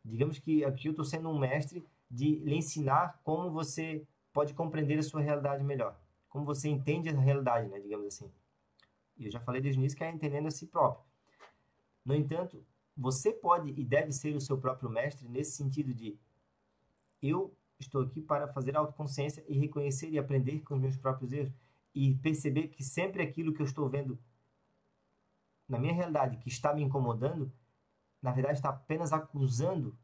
Digamos que aqui eu estou sendo um mestre de lhe ensinar como você pode compreender a sua realidade melhor. Como você entende a realidade, né? Digamos assim. E eu já falei desde o início que é entendendo a si próprio. No entanto, você pode e deve ser o seu próprio mestre nesse sentido de eu estou aqui para fazer autoconsciência e reconhecer e aprender com os meus próprios erros e perceber que sempre aquilo que eu estou vendo na minha realidade que está me incomodando, na verdade está apenas acusando,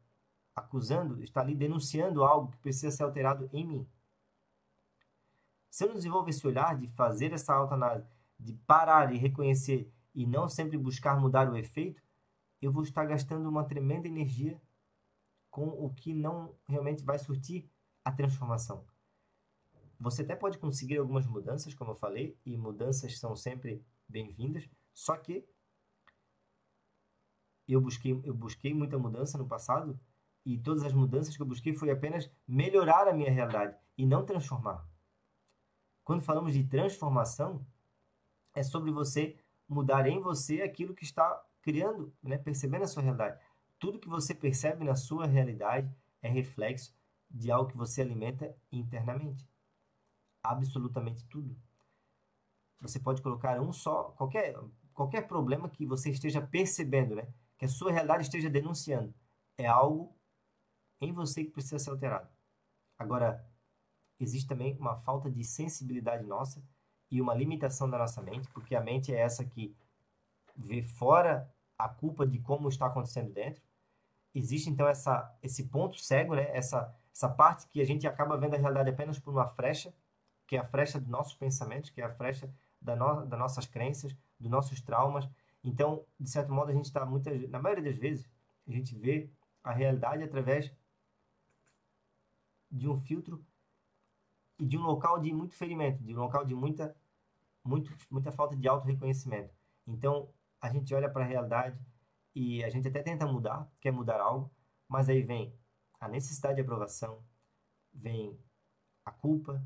está ali denunciando algo que precisa ser alterado em mim. Se eu não desenvolvo esse olhar de fazer essa autoanálise, de parar e reconhecer e não sempre buscar mudar o efeito, eu vou estar gastando uma tremenda energia com o que não realmente vai surtir a transformação. Você até pode conseguir algumas mudanças, como eu falei, e mudanças são sempre bem-vindas, só que eu busquei muita mudança no passado e todas as mudanças que eu busquei foi apenas melhorar a minha realidade e não transformar. Quando falamos de transformação, é sobre você mudar em você aquilo que está criando, né? Percebendo a sua realidade. Tudo que você percebe na sua realidade é reflexo de algo que você alimenta internamente. Absolutamente tudo. Você pode colocar qualquer problema que você esteja percebendo, né? Que a sua realidade esteja denunciando. É algo em você que precisa ser alterado. Agora, existe também uma falta de sensibilidade nossa e uma limitação da nossa mente, porque a mente é essa que vê fora a culpa de como está acontecendo dentro. Existe então esse ponto cego, né? Essa parte que a gente acaba vendo a realidade apenas por uma frecha, que é a frecha dos nossos pensamentos, que é a frecha das nossas crenças, dos nossos traumas. Então, de certo modo, a gente está na maioria das vezes, a gente vê a realidade através de um filtro e de um local de muito ferimento, de um local de muita falta de auto-reconhecimento. Então, a gente olha para a realidade e a gente até tenta mudar, quer mudar algo, mas aí vem a necessidade de aprovação, vem a culpa,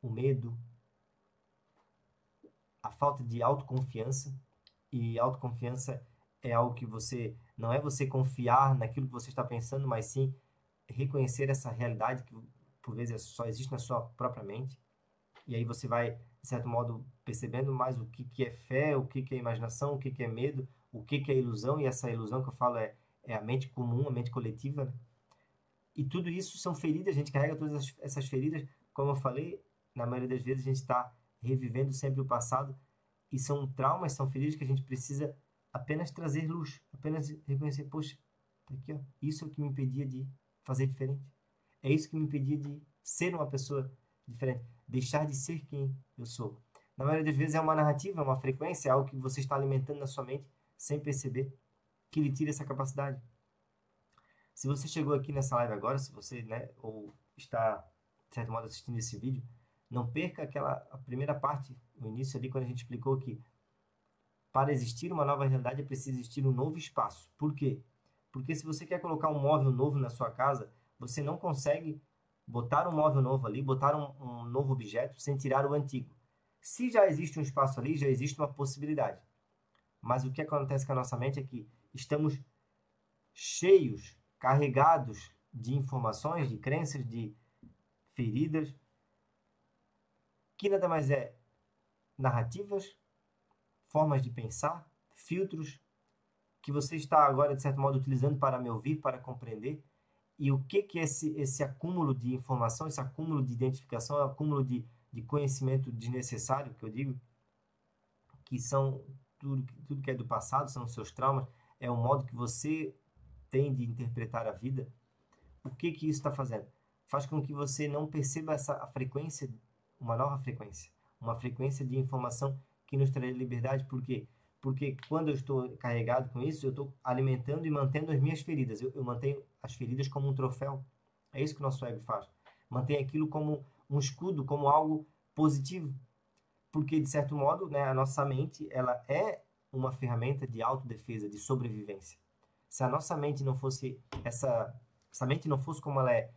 o medo, a falta de autoconfiança. E autoconfiança é algo que não é você confiar naquilo que você está pensando, mas sim reconhecer essa realidade que por vezes só existe na sua própria mente. E aí você vai, de certo modo, percebendo mais o que é fé, o que é imaginação, o que é medo, o que é ilusão. E essa ilusão que eu falo é a mente comum, a mente coletiva, né? E tudo isso são feridas, a gente carrega todas essas feridas. Como eu falei, na maioria das vezes a gente está revivendo sempre o passado. E são traumas, são feridas que a gente precisa apenas trazer luz, apenas reconhecer, poxa, tá aqui, ó, isso é o que me impedia de fazer diferente. É isso que me impedia de ser uma pessoa diferente, deixar de ser quem eu sou. Na maioria das vezes é uma narrativa, é uma frequência, é algo que você está alimentando na sua mente sem perceber, que lhe tira essa capacidade. Se você chegou aqui nessa live agora, se você, né, ou está, de certo modo, assistindo esse vídeo, não perca a primeira parte, o início ali, quando a gente explicou que para existir uma nova realidade é preciso existir um novo espaço. Por quê? Porque se você quer colocar um móvel novo na sua casa, você não consegue botar um móvel novo ali, botar um novo objeto sem tirar o antigo. Se já existe um espaço ali, já existe uma possibilidade. Mas o que acontece com a nossa mente é que estamos cheios carregados de informações, de crenças, de feridas, que nada mais é narrativas, formas de pensar, filtros, que você está agora, de certo modo, utilizando para me ouvir, para compreender. E o que é esse acúmulo de informação, esse acúmulo de identificação, acúmulo de conhecimento desnecessário, que eu digo, que são tudo que é do passado, são os seus traumas, é o modo que você tem de interpretar a vida. O que isso está fazendo? Faz com que você não perceba a frequência, uma nova frequência, uma frequência de informação que nos traz liberdade. Por quê? Porque quando eu estou carregado com isso, eu estou alimentando e mantendo as minhas feridas. Eu mantenho as feridas como um troféu. É isso que o nosso ego faz. Mantém aquilo como um escudo, como algo positivo. Porque, de certo modo, né, a nossa mente ela é uma ferramenta de autodefesa, de sobrevivência. Se a nossa mente não fosse essa mente não fosse como ela é,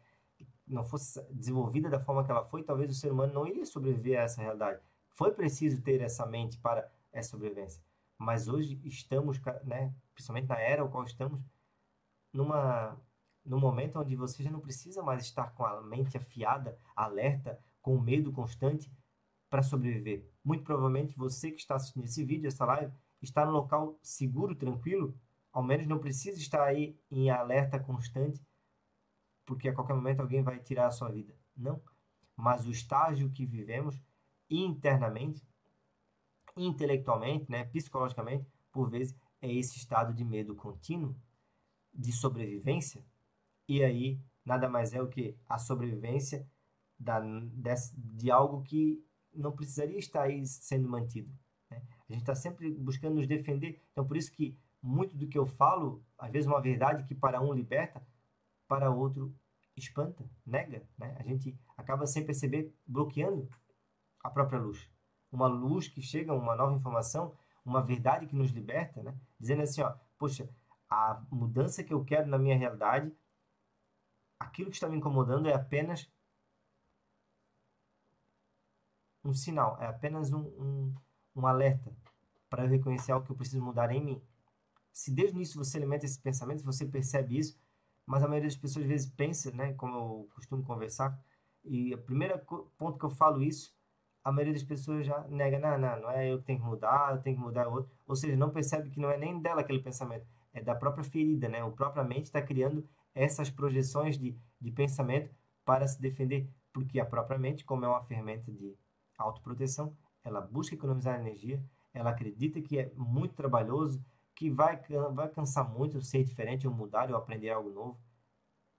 não fosse desenvolvida da forma que ela foi, talvez o ser humano não iria sobreviver a essa realidade. Foi preciso ter essa mente para essa sobrevivência. Mas hoje estamos, né, principalmente na era ao qual estamos, num momento onde você já não precisa mais estar com a mente afiada, alerta, com medo constante para sobreviver. Muito provavelmente você que está assistindo esse vídeo, essa live, está no local seguro, tranquilo, ao menos não precisa estar aí em alerta constante, porque a qualquer momento alguém vai tirar a sua vida. Não. Mas o estágio que vivemos internamente, intelectualmente, né, psicologicamente, por vezes, é esse estado de medo contínuo, de sobrevivência. E aí, nada mais é o que a sobrevivência de algo que não precisaria estar aí sendo mantido. Né? A gente está sempre buscando nos defender. Então, por isso que muito do que eu falo, às vezes uma verdade que para um liberta, para outro espanta, nega. Né? A gente acaba sem perceber bloqueando a própria luz. Uma luz que chega, uma nova informação, uma verdade que nos liberta, né? Dizendo assim, ó, poxa, a mudança que eu quero na minha realidade, aquilo que está me incomodando é apenas um sinal, é apenas um alerta para eu reconhecer algo que eu preciso mudar em mim. Se desde o início você alimenta esse pensamento, você percebe isso, mas a maioria das pessoas às vezes pensa, né, como eu costumo conversar, e o primeiro ponto que eu falo isso, a maioria das pessoas já nega, não é eu que tenho que mudar, eu tenho que mudar outro. Ou seja, não percebe que não é nem dela aquele pensamento, é da própria ferida, né? O própria mente está criando essas projeções de pensamento para se defender, porque a própria mente, como é uma ferramenta de autoproteção, ela busca economizar energia, ela acredita que é muito trabalhoso, que vai cansar muito eu ser diferente, eu mudar, eu aprender algo novo.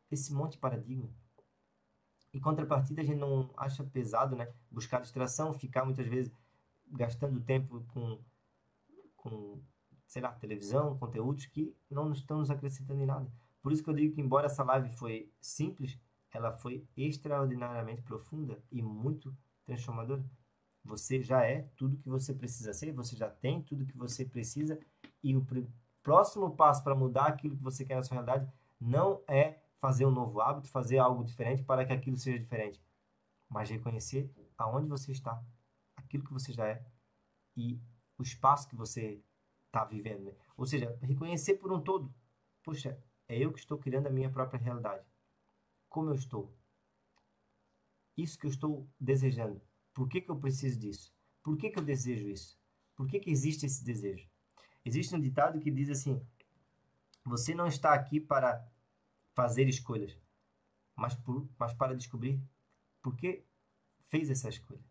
Esse monte de paradigma. Em contrapartida, a gente não acha pesado, né? Buscar distração, ficar muitas vezes gastando tempo com sei lá, televisão, conteúdos que não estão nos acrescentando em nada. Por isso que eu digo que, embora essa live foi simples, ela foi extraordinariamente profunda e muito transformadora. Você já é tudo que você precisa ser, você já tem tudo que você precisa e o próximo passo para mudar aquilo que você quer na sua realidade não é fazer um novo hábito, fazer algo diferente para que aquilo seja diferente, mas reconhecer aonde você está, aquilo que você já é e o espaço que você está vivendo. Né? Ou seja, reconhecer por um todo. Poxa, é eu que estou criando a minha própria realidade. Como eu estou? Isso que eu estou desejando. Por que eu preciso disso? Por que eu desejo isso? Por que existe esse desejo? Existe um ditado que diz assim: você não está aqui para fazer escolhas, mas para descobrir por que fez essa escolha.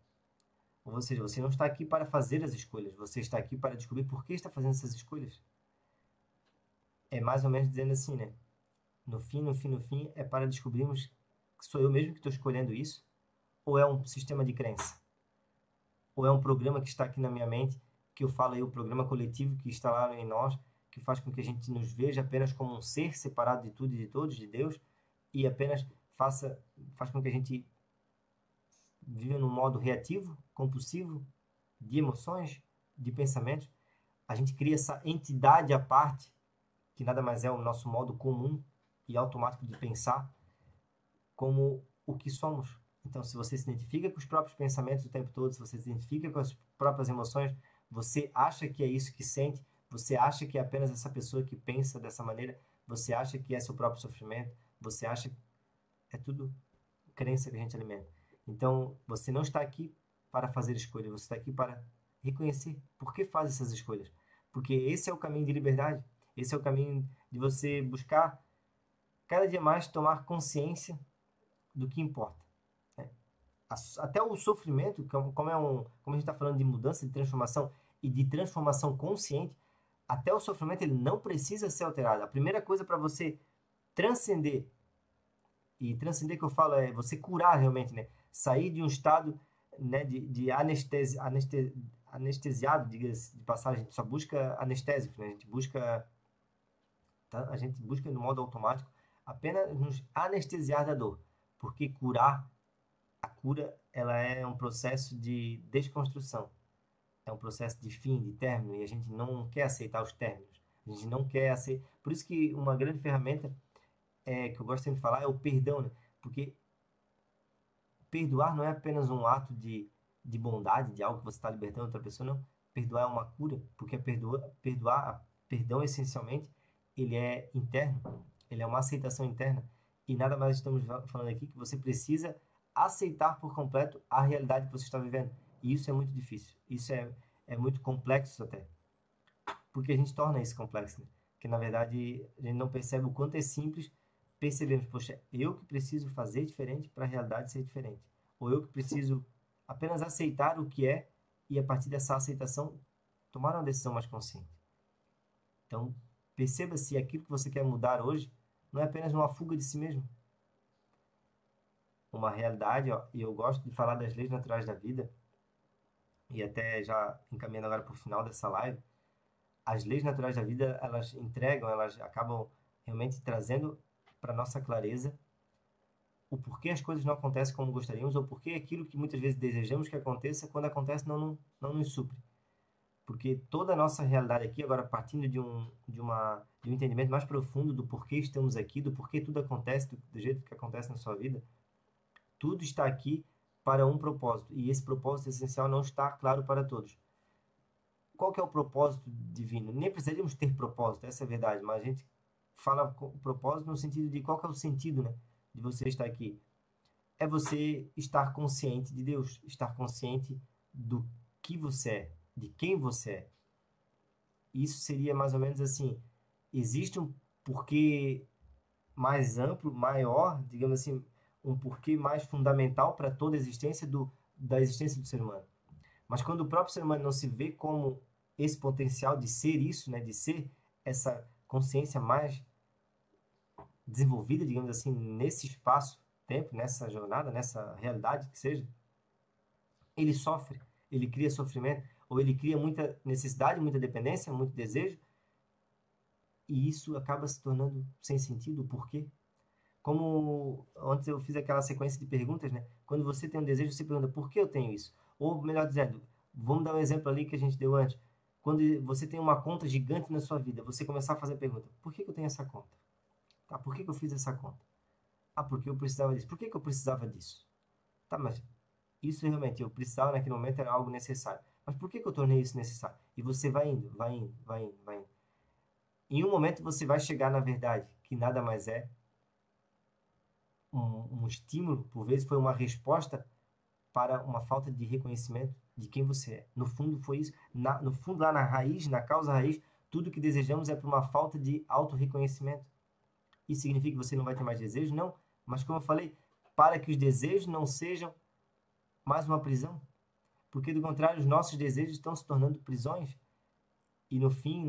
Ou seja, você não está aqui para fazer as escolhas, você está aqui para descobrir por que está fazendo essas escolhas. É mais ou menos dizendo assim, né? No fim, é para descobrirmos que sou eu mesmo que estou escolhendo isso, ou é um sistema de crença, ou é um programa que está aqui na minha mente, que eu falo aí, o programa coletivo que está lá em nós, que faz com que a gente nos veja apenas como um ser separado de tudo e de todos, de Deus, e apenas faz com que a gente viva num modo reativo, compulsivo, de emoções, de pensamentos. A gente cria essa entidade à parte, que nada mais é o nosso modo comum e automático de pensar, como o que somos. Então, se você se identifica com os próprios pensamentos o tempo todo, se você se identifica com as próprias emoções, você acha que é isso que sente, você acha que é apenas essa pessoa que pensa dessa maneira, você acha que é seu próprio sofrimento, você acha que é tudo crença que a gente alimenta. Então, você não está aqui para fazer escolhas, você está aqui para reconhecer por que faz essas escolhas. Porque esse é o caminho de liberdade, esse é o caminho de você buscar cada dia mais tomar consciência do que importa. Né? Até o sofrimento, como a gente está falando de mudança, de transformação e de transformação consciente, até o sofrimento ele não precisa ser alterado. A primeira coisa para você transcender, e transcender que eu falo é você curar realmente, né? Sair de um estado, né, de anestesiado, diga-se de passagem, a gente só busca anestésicos, né? A gente busca no modo automático apenas nos anestesiar da dor, porque a cura, ela é um processo de desconstrução, é um processo de fim, de término, e a gente não quer aceitar os términos, a gente não quer aceitar. Por isso que uma grande ferramenta que eu gosto sempre de falar é o perdão, né? Porque perdoar não é apenas um ato de bondade, de algo que você está libertando outra pessoa, não. Perdoar é uma cura, porque perdão essencialmente, ele é interno, ele é uma aceitação interna. E nada mais estamos falando aqui que você precisa aceitar por completo a realidade que você está vivendo. E isso é muito difícil, é muito complexo até, porque a gente torna isso complexo, né? Porque na verdade a gente não percebe o quanto é simples percebemos, poxa, eu que preciso fazer diferente para a realidade ser diferente. Ou eu que preciso apenas aceitar o que é e a partir dessa aceitação tomar uma decisão mais consciente. Então, perceba se aquilo que você quer mudar hoje não é apenas uma fuga de si mesmo. Uma realidade, ó, e eu gosto de falar das leis naturais da vida, e até já encaminhando agora para o final dessa live, as leis naturais da vida, elas acabam realmente trazendo para nossa clareza o porquê as coisas não acontecem como gostaríamos, ou porquê aquilo que muitas vezes desejamos que aconteça, quando acontece não nos supre. Porque toda a nossa realidade aqui, agora partindo de um entendimento mais profundo do porquê estamos aqui, do porquê tudo acontece do jeito que acontece na sua vida, tudo está aqui para um propósito, e esse propósito essencial não está claro para todos. Qual que é o propósito divino? Nem precisaríamos ter propósito, essa é a verdade, mas a gente fala propósito no sentido de qual que é o sentido, né, de você estar aqui. É você estar consciente de Deus, estar consciente do que você é, de quem você é. Isso seria mais ou menos assim, existe um porquê mais amplo, maior, digamos assim, um porquê mais fundamental para toda a existência da existência do ser humano. Mas quando o próprio ser humano não se vê como esse potencial de ser isso, né, de ser essa consciência mais desenvolvida, digamos assim, nesse espaço-tempo, nessa jornada, nessa realidade que seja, ele sofre, ele cria sofrimento, ou ele cria muita necessidade, muita dependência, muito desejo, e isso acaba se tornando sem sentido. Por quê? Como antes eu fiz aquela sequência de perguntas, né? Quando você tem um desejo, você pergunta, por que eu tenho isso? Ou melhor dizendo, vamos dar um exemplo ali que a gente deu antes. Quando você tem uma conta gigante na sua vida, você começar a fazer a pergunta, por que eu tenho essa conta? Tá, por que eu fiz essa conta? Ah, porque eu precisava disso. Por que eu precisava disso? Tá, mas isso realmente eu precisava naquele momento era algo necessário. Mas por que eu tornei isso necessário? E você vai indo, vai indo, vai indo, vai indo. Em um momento você vai chegar na verdade, que nada mais é um estímulo, por vezes foi uma resposta para uma falta de reconhecimento de quem você é. No fundo foi isso. No fundo, lá na raiz, na causa raiz, tudo que desejamos é por uma falta de autorreconhecimento. Isso significa que você não vai ter mais desejo? Não. Mas como eu falei, para que os desejos não sejam mais uma prisão. Porque, do contrário, os nossos desejos estão se tornando prisões. E no fim,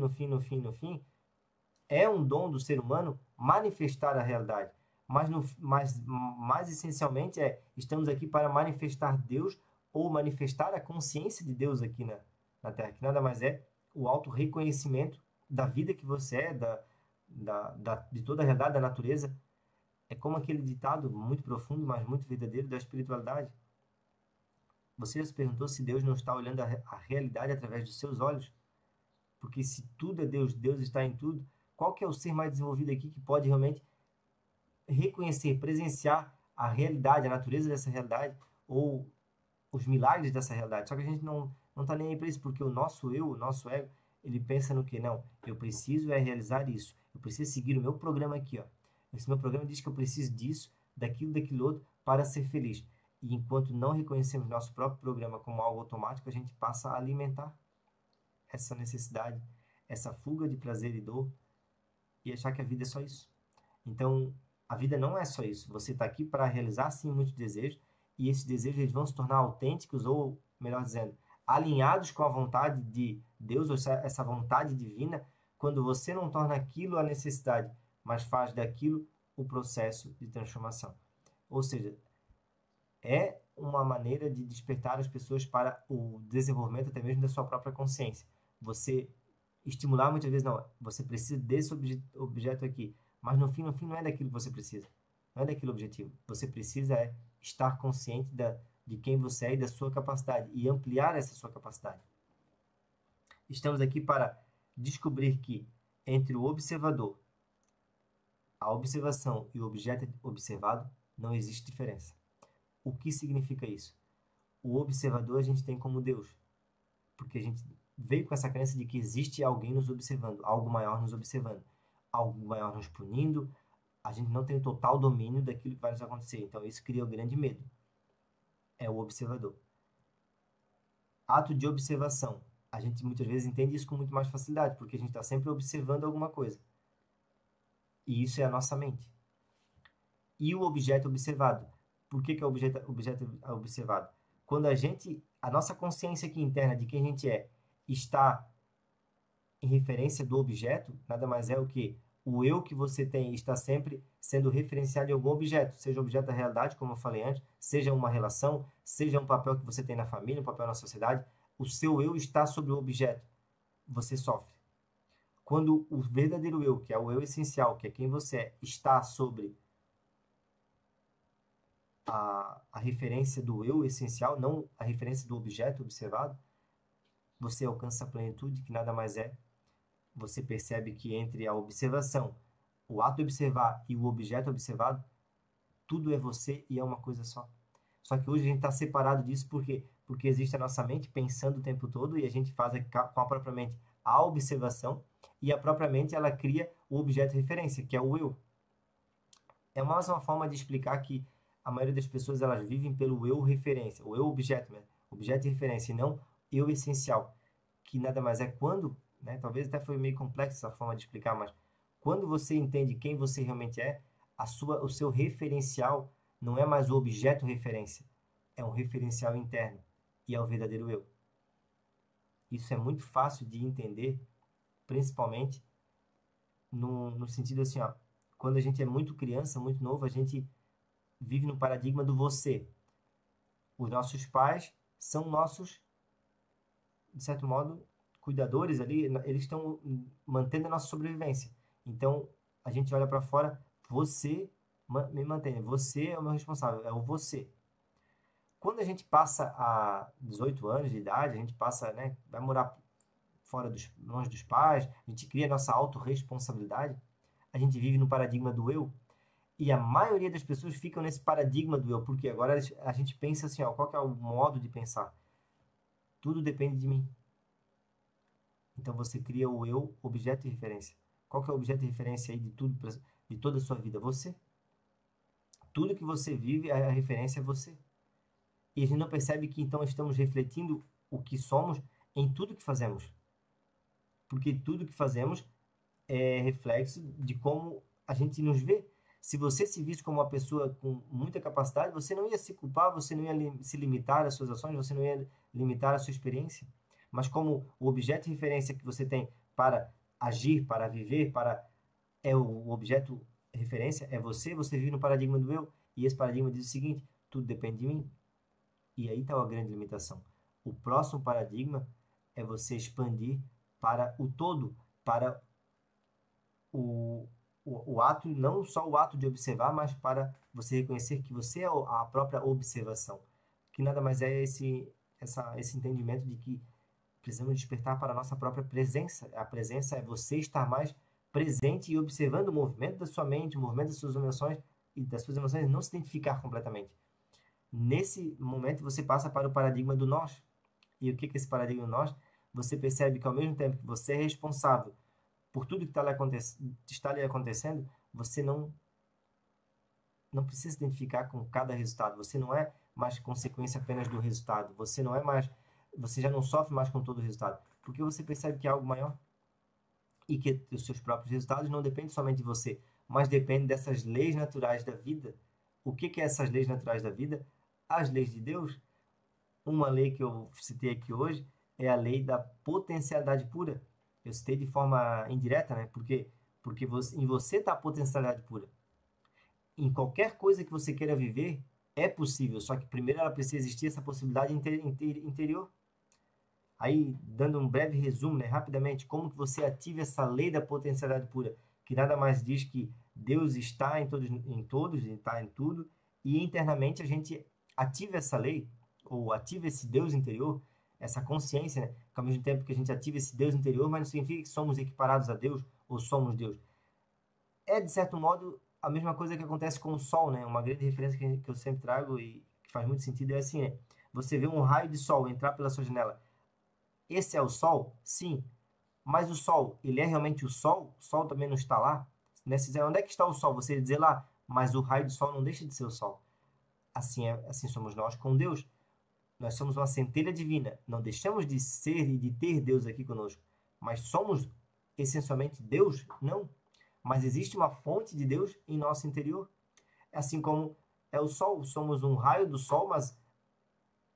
é um dom do ser humano manifestar a realidade. Mas mais essencialmente estamos aqui para manifestar Deus ou manifestar a consciência de Deus aqui na Terra, que nada mais é o auto-reconhecimento da vida que você é, de toda a realidade da natureza. É como aquele ditado muito profundo, mas muito verdadeiro da espiritualidade. Você já se perguntou se Deus não está olhando a realidade através dos seus olhos? Porque se tudo é Deus, Deus está em tudo, qual que é o ser mais desenvolvido aqui que pode realmente reconhecer, presenciar a realidade, a natureza dessa realidade ou os milagres dessa realidade? Só que a gente não está nem aí para isso, porque o nosso eu, o nosso ego, ele pensa no que? Não, eu preciso realizar isso, Eu preciso seguir o meu programa aqui, ó. Esse meu programa diz que eu preciso disso, daquilo outro, para ser feliz. E enquanto não reconhecemos nosso próprio programa como algo automático, a gente passa a alimentar essa necessidade, essa fuga de prazer e dor, e achar que a vida é só isso. Então, a vida não é só isso. Você está aqui para realizar, sim, muitos desejos, e esses desejos eles vão se tornar autênticos, ou, melhor dizendo, alinhados com a vontade de Deus, ou essa vontade divina, quando você não torna aquilo a necessidade, mas faz daquilo o processo de transformação. Ou seja, é uma maneira de despertar as pessoas para o desenvolvimento até mesmo da sua própria consciência. Você estimular muitas vezes, não, você precisa desse objeto aqui, mas no fim não é daquilo que você precisa, não é daquele objetivo. Você precisa estar consciente de quem você é e da sua capacidade e ampliar essa sua capacidade. Estamos aqui para descobrir que entre o observador, a observação e o objeto observado não existe diferença. O que significa isso? O observador a gente tem como Deus, porque a gente veio com essa crença de que existe alguém nos observando, algo maior nos observando, algo maior nos punindo. A gente não tem o total domínio daquilo que vai nos acontecer, então isso cria um grande medo. É o observador. Ato de observação. A gente muitas vezes entende isso com muito mais facilidade, porque a gente está sempre observando alguma coisa. E isso é a nossa mente. E o objeto observado. Por que é o objeto observado? Quando a nossa consciência aqui interna de quem a gente está em referência do objeto, nada mais é o que o eu que você tem está sempre sendo referenciado em algum objeto, seja objeto da realidade, como eu falei antes, seja uma relação, seja um papel que você tem na família, um papel na sociedade, o seu eu está sobre o objeto, você sofre. Quando o verdadeiro eu, que é o eu essencial, que é quem você está sobre a referência do eu essencial, não a referência do objeto observado, você alcança a plenitude, que nada mais é. Você percebe que entre a observação, o ato de observar e o objeto observado, tudo é você e é uma coisa só. Só que hoje a gente está separado disso porque existe a nossa mente pensando o tempo todo e a gente faz com a própria mente a observação e a própria mente ela cria o objeto de referência, que é o eu. É mais uma forma de explicar que a maioria das pessoas elas vivem pelo eu referência, o eu objeto, né? Objeto de referência e não eu essencial, que nada mais é quando, né? Talvez até foi meio complexo essa forma de explicar, mas quando você entende quem você realmente é, o seu referencial não é mais o objeto referência, é um referencial interno e é o verdadeiro eu. Isso é muito fácil de entender, principalmente no sentido assim, ó, quando a gente é muito criança, muito novo, a gente vive no paradigma do você. Os nossos pais são nossos, de certo modo, cuidadores ali, eles estão mantendo a nossa sobrevivência. Então, a gente olha para fora, você me mantém, você é o meu responsável, é o você. Quando a gente passa a 18 anos de idade, a gente passa, né, vai morar longe dos pais, a gente cria a nossa autorresponsabilidade, a gente vive no paradigma do eu, e a maioria das pessoas ficam nesse paradigma do eu, porque agora a gente pensa assim, ó, qual que é o modo de pensar? Tudo depende de mim. Então você cria o eu, objeto de referência. Qual que é o objeto de referência aí de tudo, de toda a sua vida? Você. Tudo que você vive, a referência é você. E a gente não percebe que então estamos refletindo o que somos em tudo que fazemos. Porque tudo que fazemos é reflexo de como a gente nos vê. Se você se visse como uma pessoa com muita capacidade, você não ia se culpar, você não ia se limitar às suas ações, você não ia limitar a sua experiência. Mas como o objeto de referência que você tem para agir, para viver, é o objeto de referência, é você, você vive no paradigma do eu, e esse paradigma diz o seguinte, tudo depende de mim. E aí está a grande limitação. O próximo paradigma é você expandir para o todo, para o ato, não só o ato de observar, mas para você reconhecer que você é a própria observação. Que nada mais é esse entendimento de que precisamos despertar para a nossa própria presença. A presença é você estar mais presente e observando o movimento da sua mente, o movimento das suas emoções e das suas emoções, não se identificar completamente. Nesse momento você passa para o paradigma do nós. E o que é esse paradigma do nós? Você percebe que ao mesmo tempo que você é responsável por tudo que está lhe acontecendo, você não precisa se identificar com cada resultado. Você não é mais consequência apenas do resultado. Você já não sofre mais com todo o resultado, porque você percebe que é algo maior e que os seus próprios resultados não dependem somente de você, mas dependem dessas leis naturais da vida. O que é essas leis naturais da vida? As leis de Deus. Uma lei que eu citei aqui hoje é a lei da potencialidade pura. Eu citei de forma indireta, né? Porque em você está a potencialidade pura. Em qualquer coisa que você queira viver, é possível, só que primeiro ela precisa existir essa possibilidade interior. Aí, dando um breve resumo, né, rapidamente, como que você ativa essa lei da potencialidade pura, que nada mais diz que Deus está em todos, está em tudo, e internamente a gente ativa essa lei, ou ativa esse Deus interior, essa consciência, né, que ao mesmo tempo que a gente ativa esse Deus interior, mas não significa que somos equiparados a Deus, ou somos Deus. É, de certo modo, a mesma coisa que acontece com o Sol, né? Uma grande referência que eu sempre trago e que faz muito sentido é assim, né? Você vê um raio de sol entrar pela sua janela. Esse é o Sol? Sim. Mas o Sol, ele é realmente o Sol? O Sol também não está lá? Né? Se dizer, onde é que está o Sol? Você dizer lá, mas o raio de Sol não deixa de ser o Sol. Assim somos nós com Deus. Nós somos uma centelha divina. Não deixamos de ser e de ter Deus aqui conosco. Mas somos essencialmente Deus? Não. Mas existe uma fonte de Deus em nosso interior. Assim como é o Sol. Somos um raio do Sol, mas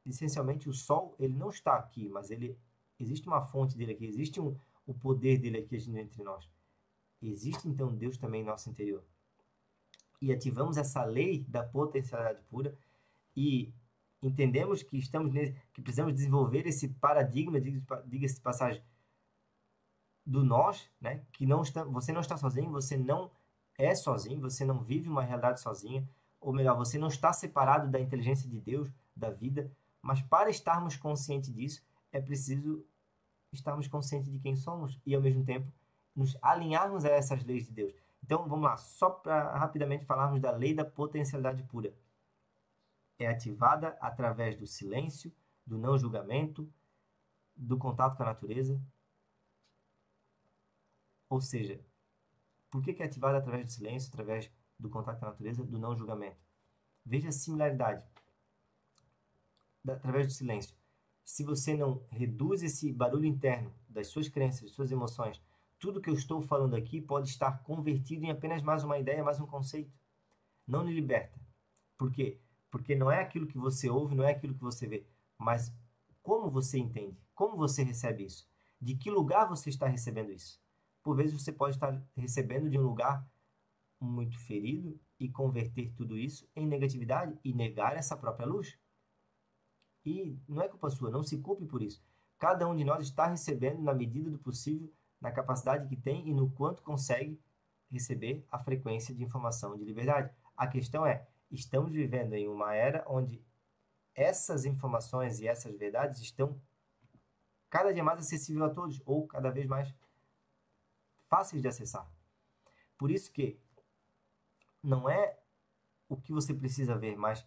essencialmente o Sol, ele não está aqui, mas ele existe uma fonte dele aqui, existe o poder dele aqui entre nós. Existe então Deus também em nosso interior. E ativamos essa lei da potencialidade pura e entendemos que que precisamos desenvolver esse paradigma, diga-se de passagem, do nós, né? Que você não está sozinho, você não é sozinho, você não vive uma realidade sozinha, ou melhor, você não está separado da inteligência de Deus, da vida, mas para estarmos conscientes disso, é preciso estarmos conscientes de quem somos e ao mesmo tempo nos alinharmos a essas leis de Deus. Então, vamos lá, só para rapidamente falarmos da lei da potencialidade pura. É ativada através do silêncio, do não julgamento, do contato com a natureza. Ou seja, por que é ativada através do silêncio, através do contato com a natureza, do não julgamento? Veja a similaridade através do silêncio. Se você não reduz esse barulho interno das suas crenças, das suas emoções, tudo que eu estou falando aqui pode estar convertido em apenas mais uma ideia, mais um conceito. Não lhe liberta. Por quê? Porque não é aquilo que você ouve, não é aquilo que você vê, mas como você entende, como você recebe isso, de que lugar você está recebendo isso. Por vezes você pode estar recebendo de um lugar muito ferido e converter tudo isso em negatividade e negar essa própria luz. E não é culpa sua, não se culpe por isso. Cada um de nós está recebendo na medida do possível, na capacidade que tem e no quanto consegue receber a frequência de informação de liberdade. A questão é, estamos vivendo em uma era onde essas informações e essas verdades estão cada dia mais acessíveis a todos, ou cada vez mais fáceis de acessar. Por isso que não é o que você precisa ver, mas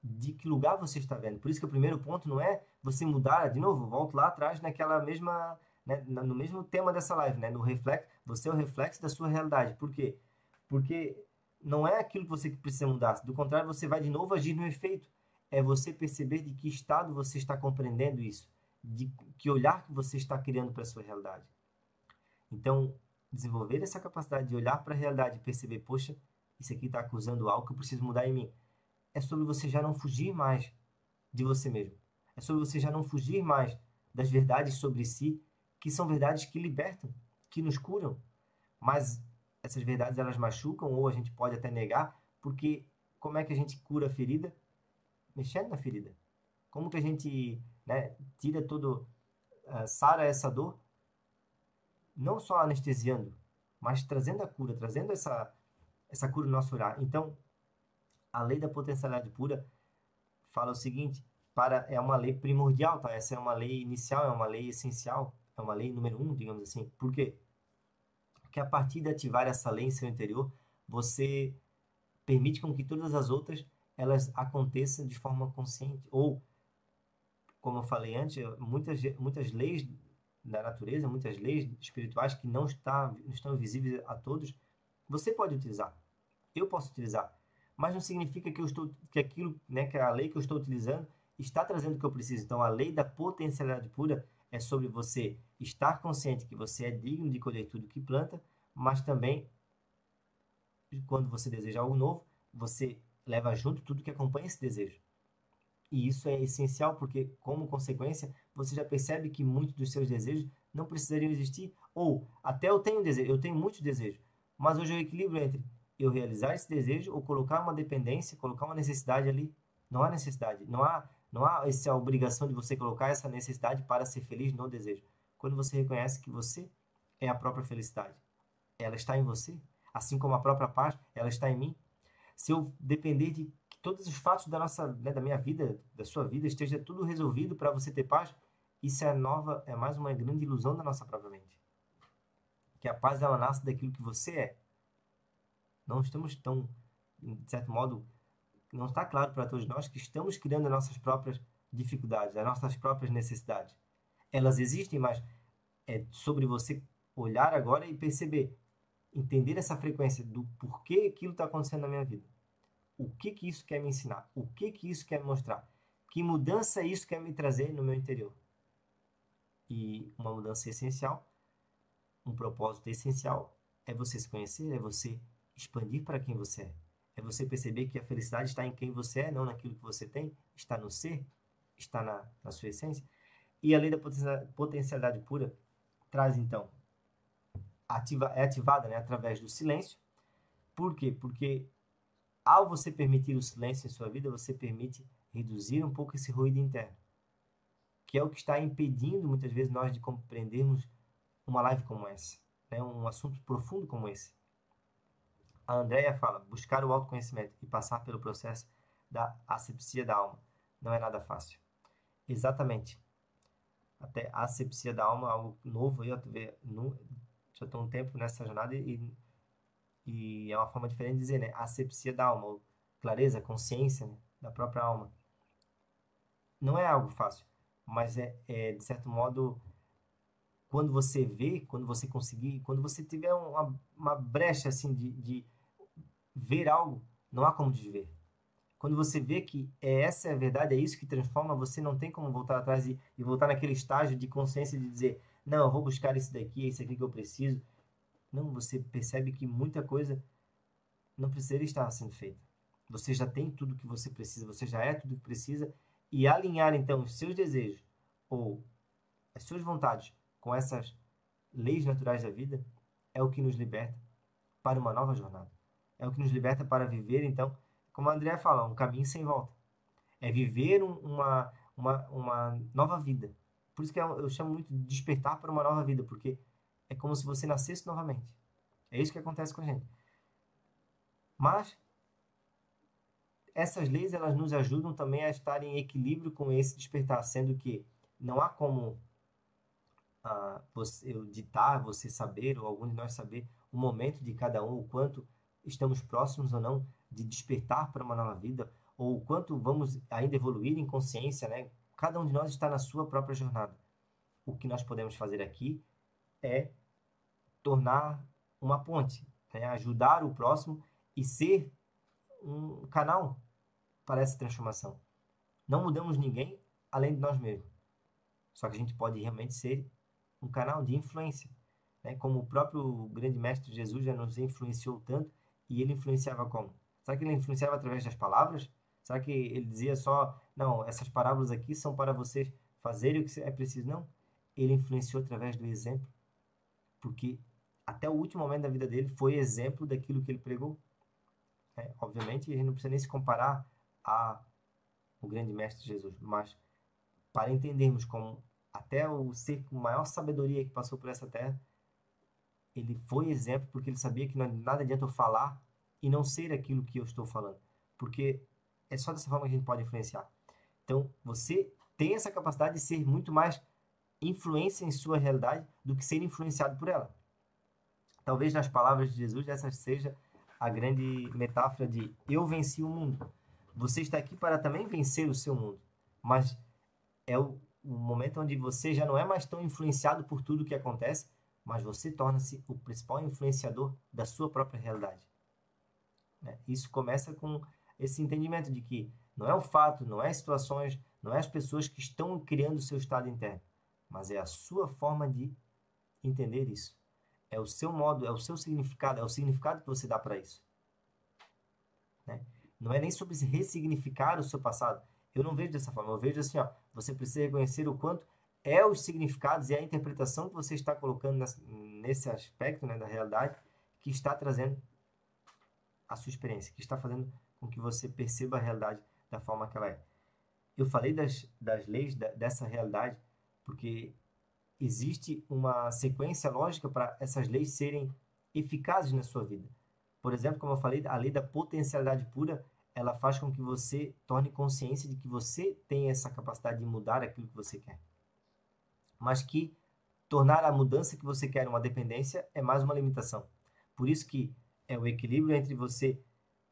de que lugar você está vendo. Por isso que o primeiro ponto não é você mudar, de novo, volto lá atrás naquela mesma, né, no mesmo tema dessa live, né, no reflexo, você é o reflexo da sua realidade. Por quê? Porque não é aquilo que você precisa mudar, do contrário, você vai de novo agir no efeito. É você perceber de que estado você está compreendendo isso, de que olhar que você está criando para a sua realidade. Então, desenvolver essa capacidade de olhar para a realidade e perceber, poxa, isso aqui está acusando algo que eu preciso mudar em mim. É sobre você já não fugir mais de você mesmo. É sobre você já não fugir mais das verdades sobre si, que são verdades que libertam, que nos curam. Mas essas verdades, elas machucam ou a gente pode até negar, porque como é que a gente cura a ferida? Mexendo na ferida. Como que a gente, né, tira sara essa dor? Não só anestesiando, mas trazendo a cura, trazendo essa cura no nosso olhar. Então, a lei da potencialidade pura fala o seguinte, é uma lei primordial, tá? Essa é uma lei inicial, é uma lei essencial, é uma lei número 1, digamos assim. Por quê? Porque a partir de ativar essa lei em seu interior, você permite com que todas as outras elas aconteçam de forma consciente. Ou, como eu falei antes, muitas leis da natureza, muitas leis espirituais que não estão visíveis a todos, você pode utilizar. Eu posso utilizar. Mas não significa que aquilo, né, que a lei que eu estou utilizando está trazendo o que eu preciso. Então, a lei da potencialidade pura é sobre você estar consciente que você é digno de colher tudo que planta, mas também, quando você deseja algo novo, você leva junto tudo que acompanha esse desejo. E isso é essencial porque, como consequência, você já percebe que muitos dos seus desejos não precisariam existir. Ou, até eu tenho desejo, eu tenho muitos desejos, mas hoje é o equilíbrio entre eu realizar esse desejo ou colocar uma dependência, colocar uma necessidade ali. Não há necessidade, não há essa obrigação de você colocar essa necessidade para ser feliz no desejo. Quando você reconhece que você é a própria felicidade, ela está em você, assim como a própria paz, ela está em mim. Se eu depender de que todos os fatos da nossa, né, da minha vida, da sua vida, esteja tudo resolvido para você ter paz, isso é mais uma grande ilusão da nossa própria mente. Que a paz ela nasce daquilo que você é. Não estamos tão, de certo modo, não está claro para todos nós que estamos criando as nossas próprias dificuldades, as nossas próprias necessidades. Elas existem, mas é sobre você olhar agora e perceber, entender essa frequência do porquê aquilo está acontecendo na minha vida. O que isso quer me ensinar? O que isso quer me mostrar? Que mudança isso quer me trazer no meu interior? E uma mudança essencial, um propósito essencial, é você se conhecer, é você expandir para quem você é. É você perceber que a felicidade está em quem você é, não naquilo que você tem, está no ser, está na sua essência. E a lei da potencialidade pura traz, então, é ativada, né, através do silêncio. Por quê? Porque ao você permitir o silêncio em sua vida, você permite reduzir um pouco esse ruído interno, que é o que está impedindo muitas vezes nós de compreendermos uma live como essa, né? Um assunto profundo como esse. A Andrea fala, buscar o autoconhecimento e passar pelo processo da asepsia da alma não é nada fácil. Exatamente. Até a asepsia da alma é algo novo, já estou um tempo nessa jornada e é uma forma diferente de dizer, né? Asepsia da alma, ou clareza, consciência, né, da própria alma. Não é algo fácil, mas de certo modo, quando você vê, quando você conseguir, quando você tiver uma brecha assim de ver algo, não há como desver. Quando você vê que essa é a verdade, é isso que transforma, você não tem como voltar atrás e voltar naquele estágio de consciência de dizer, não, eu vou buscar isso daqui, é isso aqui que eu preciso. Não, você percebe que muita coisa não precisaria estar sendo feita. Você já tem tudo que você precisa, você já é tudo que precisa, e alinhar então os seus desejos ou as suas vontades com essas leis naturais da vida é o que nos liberta para uma nova jornada. É o que nos liberta para viver, então, como a Andrea fala, um caminho sem volta. É viver uma nova vida. Por isso que eu chamo muito de despertar para uma nova vida, porque é como se você nascesse novamente. É isso que acontece com a gente. Mas essas leis elas nos ajudam também a estar em equilíbrio com esse despertar, sendo que não há como eu ditar, você saber, ou algum de nós saber o momento de cada um, o quanto estamos próximos ou não de despertar para uma nova vida, ou o quanto vamos ainda evoluir em consciência, né? Cada um de nós está na sua própria jornada. O que nós podemos fazer aqui é tornar uma ponte, né? Ajudar o próximo e ser um canal para essa transformação. Não mudamos ninguém além de nós mesmos. Só que a gente pode realmente ser um canal de influência, né? Como o próprio grande mestre Jesus já nos influenciou tanto, e ele influenciava como? Será que ele influenciava através das palavras? Será que ele dizia só, não, essas parábolas aqui são para vocês fazerem o que é preciso? Não. Ele influenciou através do exemplo, porque até o último momento da vida dele foi exemplo daquilo que ele pregou. Obviamente, a gente não precisa nem se comparar ao grande mestre Jesus, mas para entendermos como até o ser com maior sabedoria que passou por essa terra, ele foi exemplo porque ele sabia que nada adianta eu falar e não ser aquilo que eu estou falando, porque é só dessa forma que a gente pode influenciar. Então, você tem essa capacidade de ser muito mais influência em sua realidade do que ser influenciado por ela. Talvez nas palavras de Jesus essa seja a grande metáfora de eu venci o mundo. Você está aqui para também vencer o seu mundo, mas o momento onde você já não é mais tão influenciado por tudo que acontece, mas você torna-se o principal influenciador da sua própria realidade. Né? Isso começa com esse entendimento de que não é o fato, não é as situações, não é as pessoas que estão criando o seu estado interno, mas é a sua forma de entender isso. É o seu modo, é o seu significado, é o significado que você dá para isso. Né? Não é nem sobre ressignificar o seu passado. Eu não vejo dessa forma. Eu vejo assim, ó, você precisa reconhecer o quanto é os significados e a interpretação que você está colocando nesse aspecto, né, da realidade, que está trazendo a sua experiência, que está fazendo com que você perceba a realidade da forma que ela é. Eu falei das leis dessa realidade porque existe uma sequência lógica para essas leis serem eficazes na sua vida. Por exemplo, como eu falei, a lei da potencialidade pura, ela faz com que você torne consciência de que você tem essa capacidade de mudar aquilo que você quer. Mas que tornar a mudança que você quer uma dependência é mais uma limitação. Por isso que é o equilíbrio entre você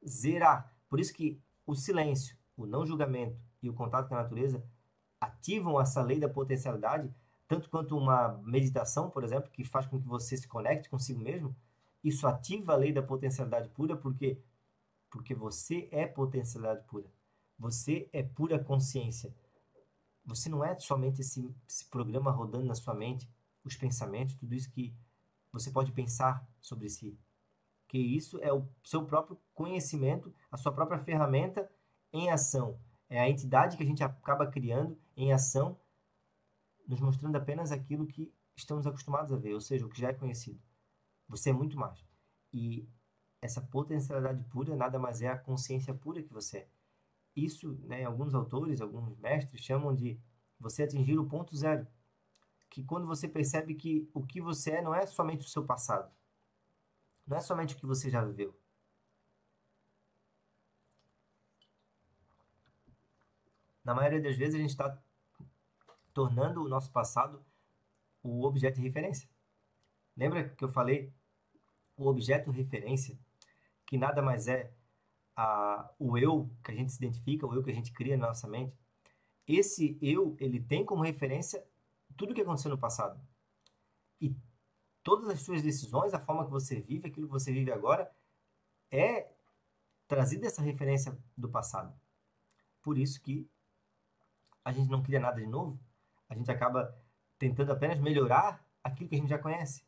zerar. Por isso que o silêncio, o não julgamento e o contato com a natureza ativam essa lei da potencialidade, tanto quanto uma meditação, por exemplo, que faz com que você se conecte consigo mesmo. Isso ativa a lei da potencialidade pura porque você é potencialidade pura. Você é pura consciência. Você não é somente esse programa rodando na sua mente, os pensamentos, tudo isso que você pode pensar sobre si. Que isso é o seu próprio conhecimento, a sua própria ferramenta em ação. É a entidade que a gente acaba criando em ação, nos mostrando apenas aquilo que estamos acostumados a ver, ou seja, o que já é conhecido. Você é muito mais. E essa potencialidade pura nada mais é a consciência pura que você é. Isso, né, alguns autores, alguns mestres chamam de você atingir o ponto zero. Que quando você percebe que o que você é não é somente o seu passado. Não é somente o que você já viveu. Na maioria das vezes a gente está tornando o nosso passado o objeto de referência. Lembra que eu falei o objeto de referência, que nada mais é o eu que a gente se identifica, o eu que a gente cria na nossa mente? Esse eu, ele tem como referência tudo o que aconteceu no passado. E todas as suas decisões, a forma que você vive, aquilo que você vive agora, é trazida essa referência do passado. Por isso que a gente não cria nada de novo, a gente acaba tentando apenas melhorar aquilo que a gente já conhece.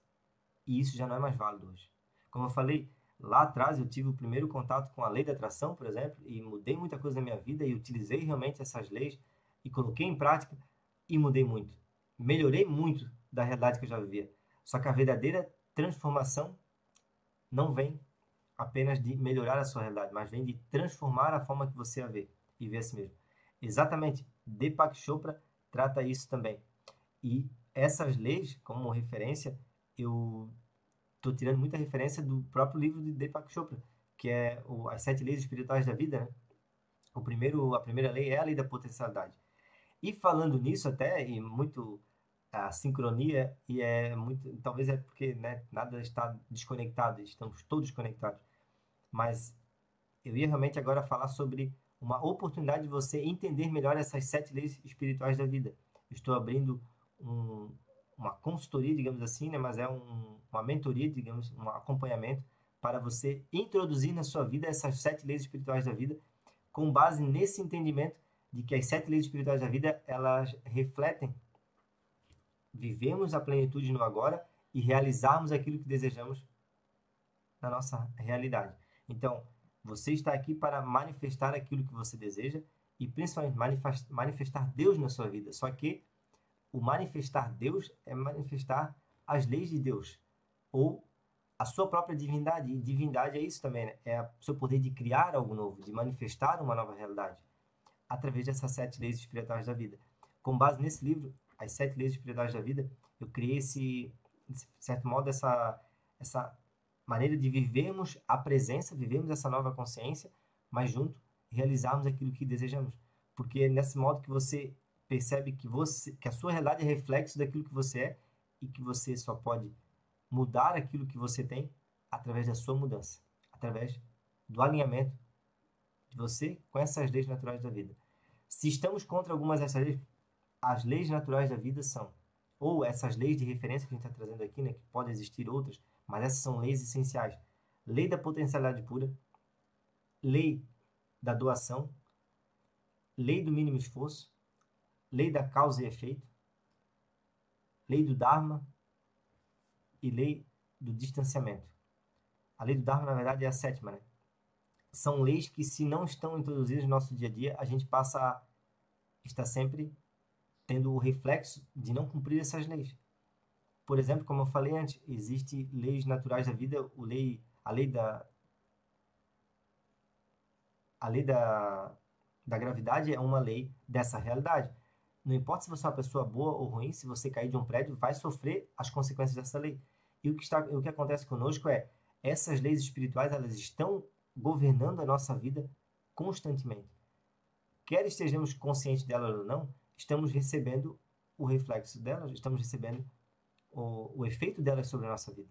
E isso já não é mais válido hoje. Como eu falei, lá atrás eu tive o primeiro contato com a lei da atração, por exemplo, e mudei muita coisa na minha vida e utilizei realmente essas leis e coloquei em prática e mudei muito. Melhorei muito da realidade que eu já vivia. Só que a verdadeira transformação não vem apenas de melhorar a sua realidade, mas vem de transformar a forma que você a vê e vê a si mesmo. Exatamente, Deepak Chopra trata isso também. E essas leis, como referência, eu estou tirando muita referência do próprio livro de Deepak Chopra, que é As Sete Leis Espirituais da Vida, né? A primeira lei é a lei da potencialidade. E falando nisso até, e muito a sincronia, e é muito, talvez é porque, né, nada está desconectado, estamos todos conectados. Mas eu ia realmente agora falar sobre uma oportunidade de você entender melhor essas sete leis espirituais da vida. Estou abrindo um, uma consultoria, digamos assim, né? Mas é uma mentoria, digamos, um acompanhamento para você introduzir na sua vida essas sete leis espirituais da vida, com base nesse entendimento de que as sete leis espirituais da vida, elas refletem vivemos a plenitude no agora e realizarmos aquilo que desejamos na nossa realidade. Então, você está aqui para manifestar aquilo que você deseja e principalmente manifestar Deus na sua vida. Só que o manifestar Deus é manifestar as leis de Deus ou a sua própria divindade. E divindade é isso também, né? É o seu poder de criar algo novo, de manifestar uma nova realidade através dessas sete leis espirituais da vida. Com base nesse livro, As Sete Leis Espirituais da Vida, eu criei de certo modo, essa maneira de vivermos a presença, vivermos essa nova consciência, mas junto realizarmos aquilo que desejamos. Porque é nesse modo que você percebe que a sua realidade é reflexo daquilo que você é e que você só pode mudar aquilo que você tem através da sua mudança, através do alinhamento de você com essas leis naturais da vida. Se estamos contra algumas dessas leis, as leis naturais da vida são, ou essas leis de referência que a gente está trazendo aqui, né, que podem existir outras, mas essas são leis essenciais. Lei da potencialidade pura, lei da doação, lei do mínimo esforço, lei da causa e efeito, lei do Dharma e lei do distanciamento. A lei do Dharma, na verdade, é a sétima, né? São leis que, se não estão introduzidas no nosso dia a dia, a gente passa a estar sempre tendo o reflexo de não cumprir essas leis. Por exemplo, como eu falei antes, existem leis naturais da vida, a lei da gravidade é uma lei dessa realidade. Não importa se você é uma pessoa boa ou ruim, se você cair de um prédio, vai sofrer as consequências dessa lei. E o que acontece conosco é, essas leis espirituais, elas estão governando a nossa vida constantemente. Quer estejamos conscientes delas ou não, estamos recebendo o reflexo delas, estamos recebendo o efeito delas sobre a nossa vida.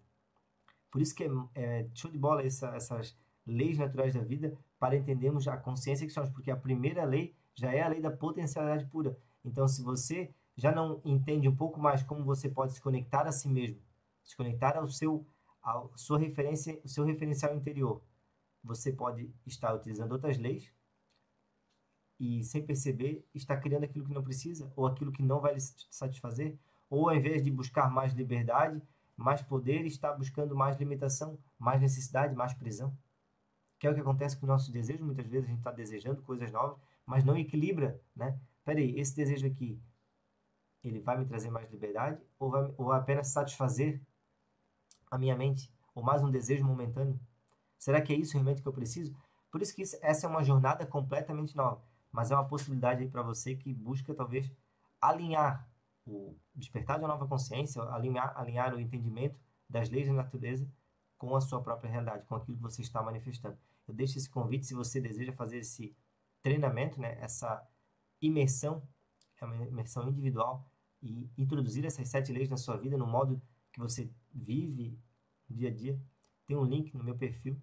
Por isso que é show de bola essas leis naturais da vida para entendermos a consciência que somos, porque a primeira lei já é a lei da potencialidade pura. Então, se você já não entende um pouco mais como você pode se conectar a si mesmo, se conectar ao seu referencial interior, você pode estar utilizando outras leis e, sem perceber, está criando aquilo que não precisa, ou aquilo que não vai lhe satisfazer, ou ao invés de buscar mais liberdade, mais poder, está buscando mais limitação, mais necessidade, mais prisão. Que é o que acontece com o nosso desejo. Muitas vezes a gente está desejando coisas novas, mas não equilibra, né? Peraí, esse desejo aqui, ele vai me trazer mais liberdade ou vai apenas satisfazer a minha mente? Ou mais um desejo momentâneo? Será que é isso realmente que eu preciso? Por isso que essa é uma jornada completamente nova, mas é uma possibilidade aí para você que busca talvez alinhar o despertar de uma nova consciência, alinhar o entendimento das leis da natureza com a sua própria realidade, com aquilo que você está manifestando. Eu deixo esse convite se você deseja fazer esse treinamento, né, essa imersão, é uma imersão individual, e introduzir essas 7 leis na sua vida, no modo que você vive no dia a dia. Tem um link no meu perfil,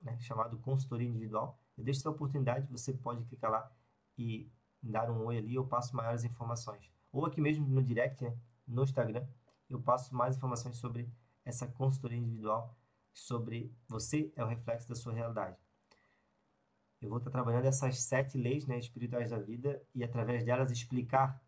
né, chamado Consultoria Individual. Eu deixo essa oportunidade, você pode clicar lá e dar um oi ali, eu passo maiores informações. Ou aqui mesmo no direct, né, no Instagram, eu passo mais informações sobre essa consultoria individual, sobre você é o reflexo da sua realidade. Eu vou estar trabalhando essas 7 leis, né, espirituais da vida e, através delas, explicar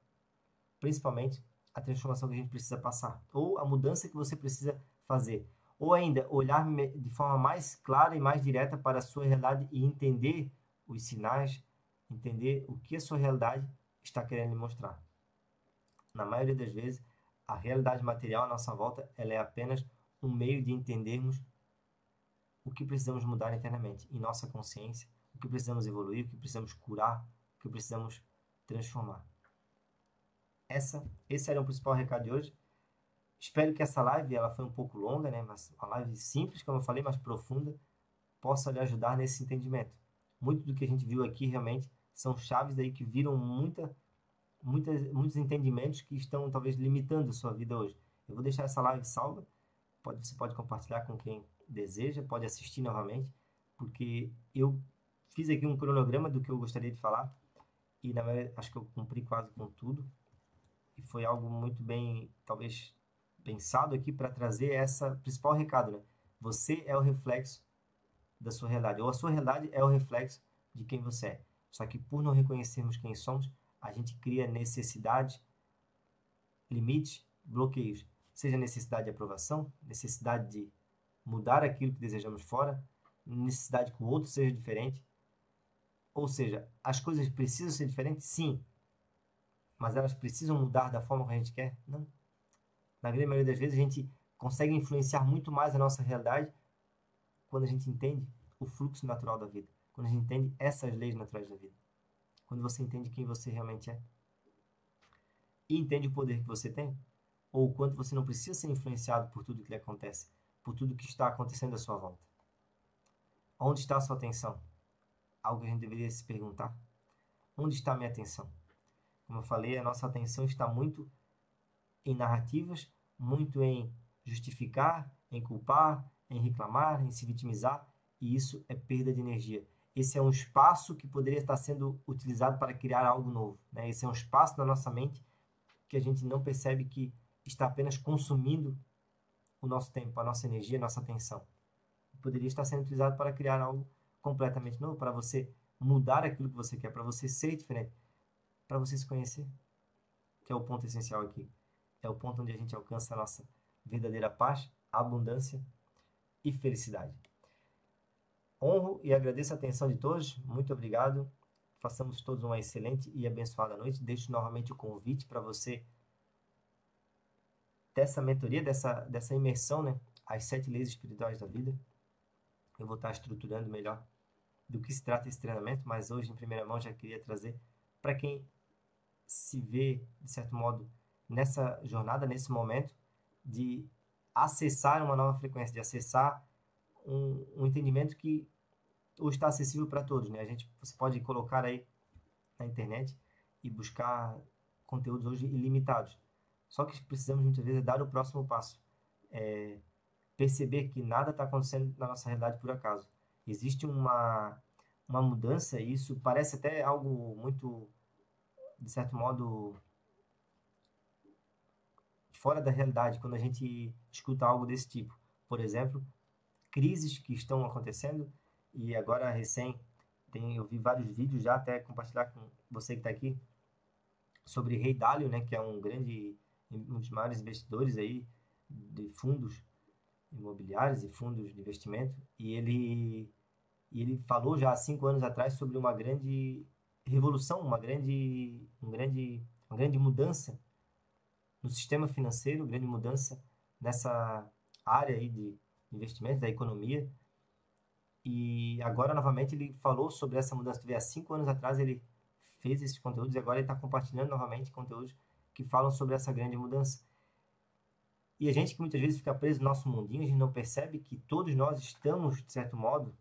principalmente a transformação que a gente precisa passar, ou a mudança que você precisa fazer, ou ainda olhar de forma mais clara e mais direta para a sua realidade e entender os sinais, entender o que a sua realidade está querendo lhe mostrar. Na maioria das vezes, a realidade material à nossa volta, ela é apenas um meio de entendermos o que precisamos mudar internamente, em nossa consciência, o que precisamos evoluir, o que precisamos curar, o que precisamos transformar. Esse era o principal recado de hoje. Espero que essa live, ela foi um pouco longa, né? Mas uma live simples, como eu falei, mas profunda, possa lhe ajudar nesse entendimento. Muito do que a gente viu aqui realmente são chaves aí que viram muitos entendimentos que estão talvez limitando a sua vida hoje. Eu vou deixar essa live salva. Você pode compartilhar com quem deseja, pode assistir novamente, porque eu fiz aqui um cronograma do que eu gostaria de falar e na verdade acho que eu cumpri quase com tudo. E foi algo muito bem, talvez, pensado aqui para trazer essa principal recado, né? Você é o reflexo da sua realidade, ou a sua realidade é o reflexo de quem você é. Só que por não reconhecermos quem somos, a gente cria necessidades, limites, bloqueios. Seja necessidade de aprovação, necessidade de mudar aquilo que desejamos fora, necessidade que o outro seja diferente. Ou seja, as coisas precisam ser diferentes? Sim. Mas elas precisam mudar da forma que a gente quer? Não. Na grande maioria das vezes, a gente consegue influenciar muito mais a nossa realidade quando a gente entende o fluxo natural da vida, quando a gente entende essas leis naturais da vida, quando você entende quem você realmente é e entende o poder que você tem, ou o quanto você não precisa ser influenciado por tudo que lhe acontece, por tudo que está acontecendo à sua volta. Onde está a sua atenção? Algo que a gente deveria se perguntar. Onde está a minha atenção? Como eu falei, a nossa atenção está muito em narrativas, muito em justificar, em culpar, em reclamar, em se vitimizar, e isso é perda de energia. Esse é um espaço que poderia estar sendo utilizado para criar algo novo, né? Esse é um espaço na nossa mente que a gente não percebe que está apenas consumindo o nosso tempo, a nossa energia, a nossa atenção. Poderia estar sendo utilizado para criar algo completamente novo, para você mudar aquilo que você quer, para você ser diferente, para você se conhecer, que é o ponto essencial aqui. É o ponto onde a gente alcança a nossa verdadeira paz, abundância e felicidade. Honro e agradeço a atenção de todos. Muito obrigado. Façamos todos uma excelente e abençoada noite. Deixo novamente o convite para você dessa mentoria, dessa imersão, né? As 7 leis espirituais da vida. Eu vou estar estruturando melhor do que se trata esse treinamento, mas hoje, em primeira mão, já queria trazer para quem se vê, de certo modo, nessa jornada, nesse momento, de acessar uma nova frequência, de acessar um entendimento que hoje está acessível para todos, né? Você pode colocar aí na internet e buscar conteúdos hoje ilimitados. Só que precisamos muitas vezes dar o próximo passo, perceber que nada está acontecendo na nossa realidade por acaso. Existe uma mudança e isso parece até algo muito, de certo modo, fora da realidade quando a gente escuta algo desse tipo. Por exemplo, crises que estão acontecendo e agora eu vi vários vídeos já, até compartilhar com você que está aqui, sobre Rei Dalio, né, que é um dos maiores investidores aí de fundos imobiliários e fundos de investimento, e ele falou já há 5 anos atrás sobre uma grande revolução, uma grande mudança no sistema financeiro, grande mudança nessa área aí de investimento, da economia. E agora, novamente, ele falou sobre essa mudança. Há 5 anos atrás ele fez esses conteúdos e agora ele está compartilhando novamente conteúdos que falam sobre essa grande mudança. E a gente que muitas vezes fica preso no nosso mundinho, a gente não percebe que todos nós estamos, de certo modo,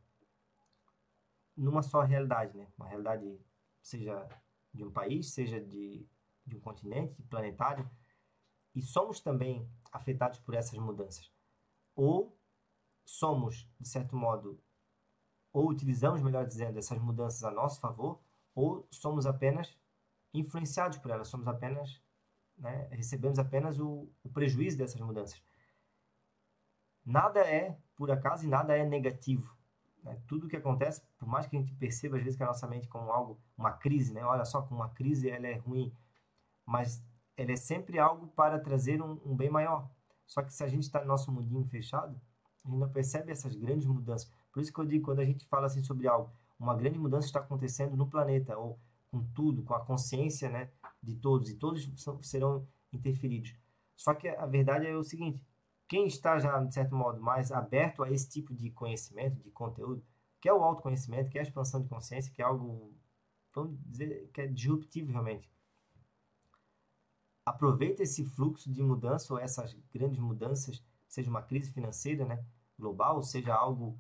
numa só realidade, né? Uma realidade, seja de um país, seja de um continente, planetário, e somos também afetados por essas mudanças. Ou somos, de certo modo, ou utilizamos, melhor dizendo, essas mudanças a nosso favor, ou somos apenas influenciados por elas, somos apenas, né, recebemos apenas o prejuízo dessas mudanças. Nada é por acaso e nada é negativo. Né? Tudo que acontece, por mais que a gente perceba às vezes que a nossa mente como algo, uma crise, né? Olha só, como uma crise ela é ruim, mas ela é sempre algo para trazer um bem maior. Só que se a gente está no nosso mundinho fechado, a gente não percebe essas grandes mudanças. Por isso que eu digo, quando a gente fala assim sobre algo, uma grande mudança está acontecendo no planeta, ou com tudo, com a consciência, né, de todos, e todos serão interferidos. Só que a verdade é o seguinte, quem está já, de certo modo, mais aberto a esse tipo de conhecimento, de conteúdo, que é o autoconhecimento, que é a expansão de consciência, que é algo, vamos dizer, que é disruptivo realmente. Aproveita esse fluxo de mudança ou essas grandes mudanças, seja uma crise financeira, né, global, seja algo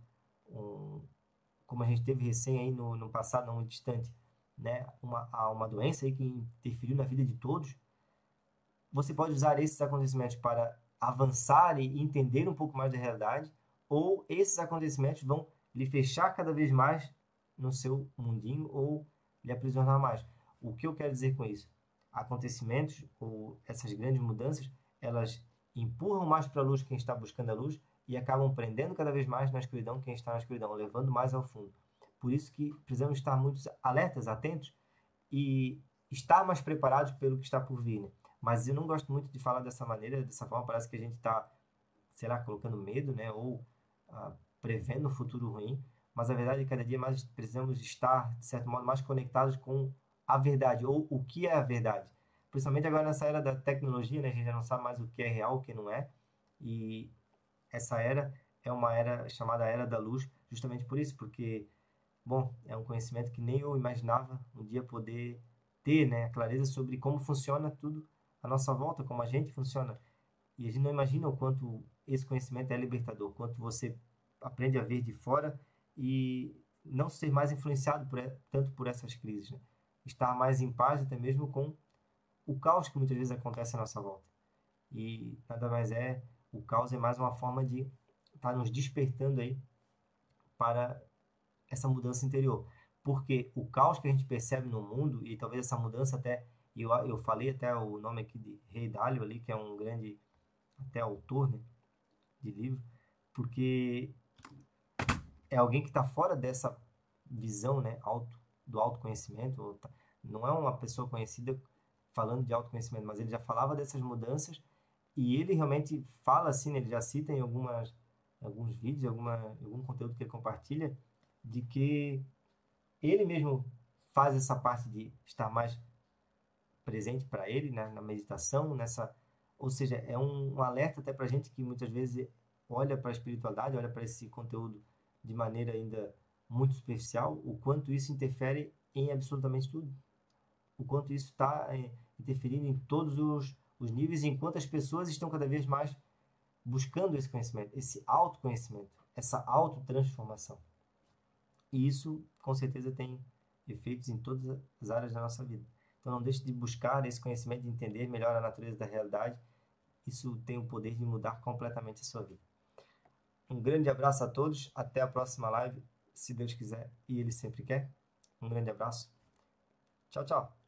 como a gente teve recém aí no passado, não muito distante, né, uma doença aí que interferiu na vida de todos. Você pode usar esses acontecimentos para avançar e entender um pouco mais da realidade, ou esses acontecimentos vão lhe fechar cada vez mais no seu mundinho ou lhe aprisionar mais. O que eu quero dizer com isso? Acontecimentos ou essas grandes mudanças, elas empurram mais para a luz quem está buscando a luz e acabam prendendo cada vez mais na escuridão quem está na escuridão, levando mais ao fundo. Por isso que precisamos estar muito alertas, atentos e estar mais preparados pelo que está por vir, né? Mas eu não gosto muito de falar dessa maneira, dessa forma, parece que a gente está, sei lá, colocando medo, né? Ou prevendo um futuro ruim. Mas a verdade é que cada dia mais precisamos estar, de certo modo, mais conectados com a verdade, ou o que é a verdade. Principalmente agora nessa era da tecnologia, né? A gente já não sabe mais o que é real, o que não é. E essa era é uma era chamada Era da Luz, justamente por isso, porque, bom, é um conhecimento que nem eu imaginava um dia poder ter, né? A clareza sobre como funciona tudo à nossa volta, como a gente funciona. E a gente não imagina o quanto esse conhecimento é libertador, quanto você aprende a ver de fora e não ser mais influenciado tanto por essas crises, né? Estar mais em paz até mesmo com o caos que muitas vezes acontece à nossa volta. E nada mais o caos é mais uma forma de estar nos despertando aí para essa mudança interior. Porque o caos que a gente percebe no mundo, e talvez essa mudança até E eu falei até o nome aqui de Ray Dalio ali, que é um grande até autor, né, de livro, porque é alguém que está fora dessa visão, né, do autoconhecimento. Não é uma pessoa conhecida falando de autoconhecimento, mas ele já falava dessas mudanças e ele realmente fala assim, né, ele já cita em alguns vídeos, algum conteúdo que ele compartilha, de que ele mesmo faz essa parte de estar mais presente para ele, né, na meditação, ou seja, é um alerta até para a gente que muitas vezes olha para a espiritualidade, olha para esse conteúdo de maneira ainda muito superficial, o quanto isso interfere em absolutamente tudo, o quanto isso está interferindo em todos os níveis, enquanto as pessoas estão cada vez mais buscando esse conhecimento, esse autoconhecimento, essa autotransformação. E isso, com certeza, tem efeitos em todas as áreas da nossa vida. Então, não deixe de buscar esse conhecimento, de entender melhor a natureza da realidade. Isso tem o poder de mudar completamente a sua vida. Um grande abraço a todos. Até a próxima live, se Deus quiser e Ele sempre quer. Um grande abraço. Tchau, tchau.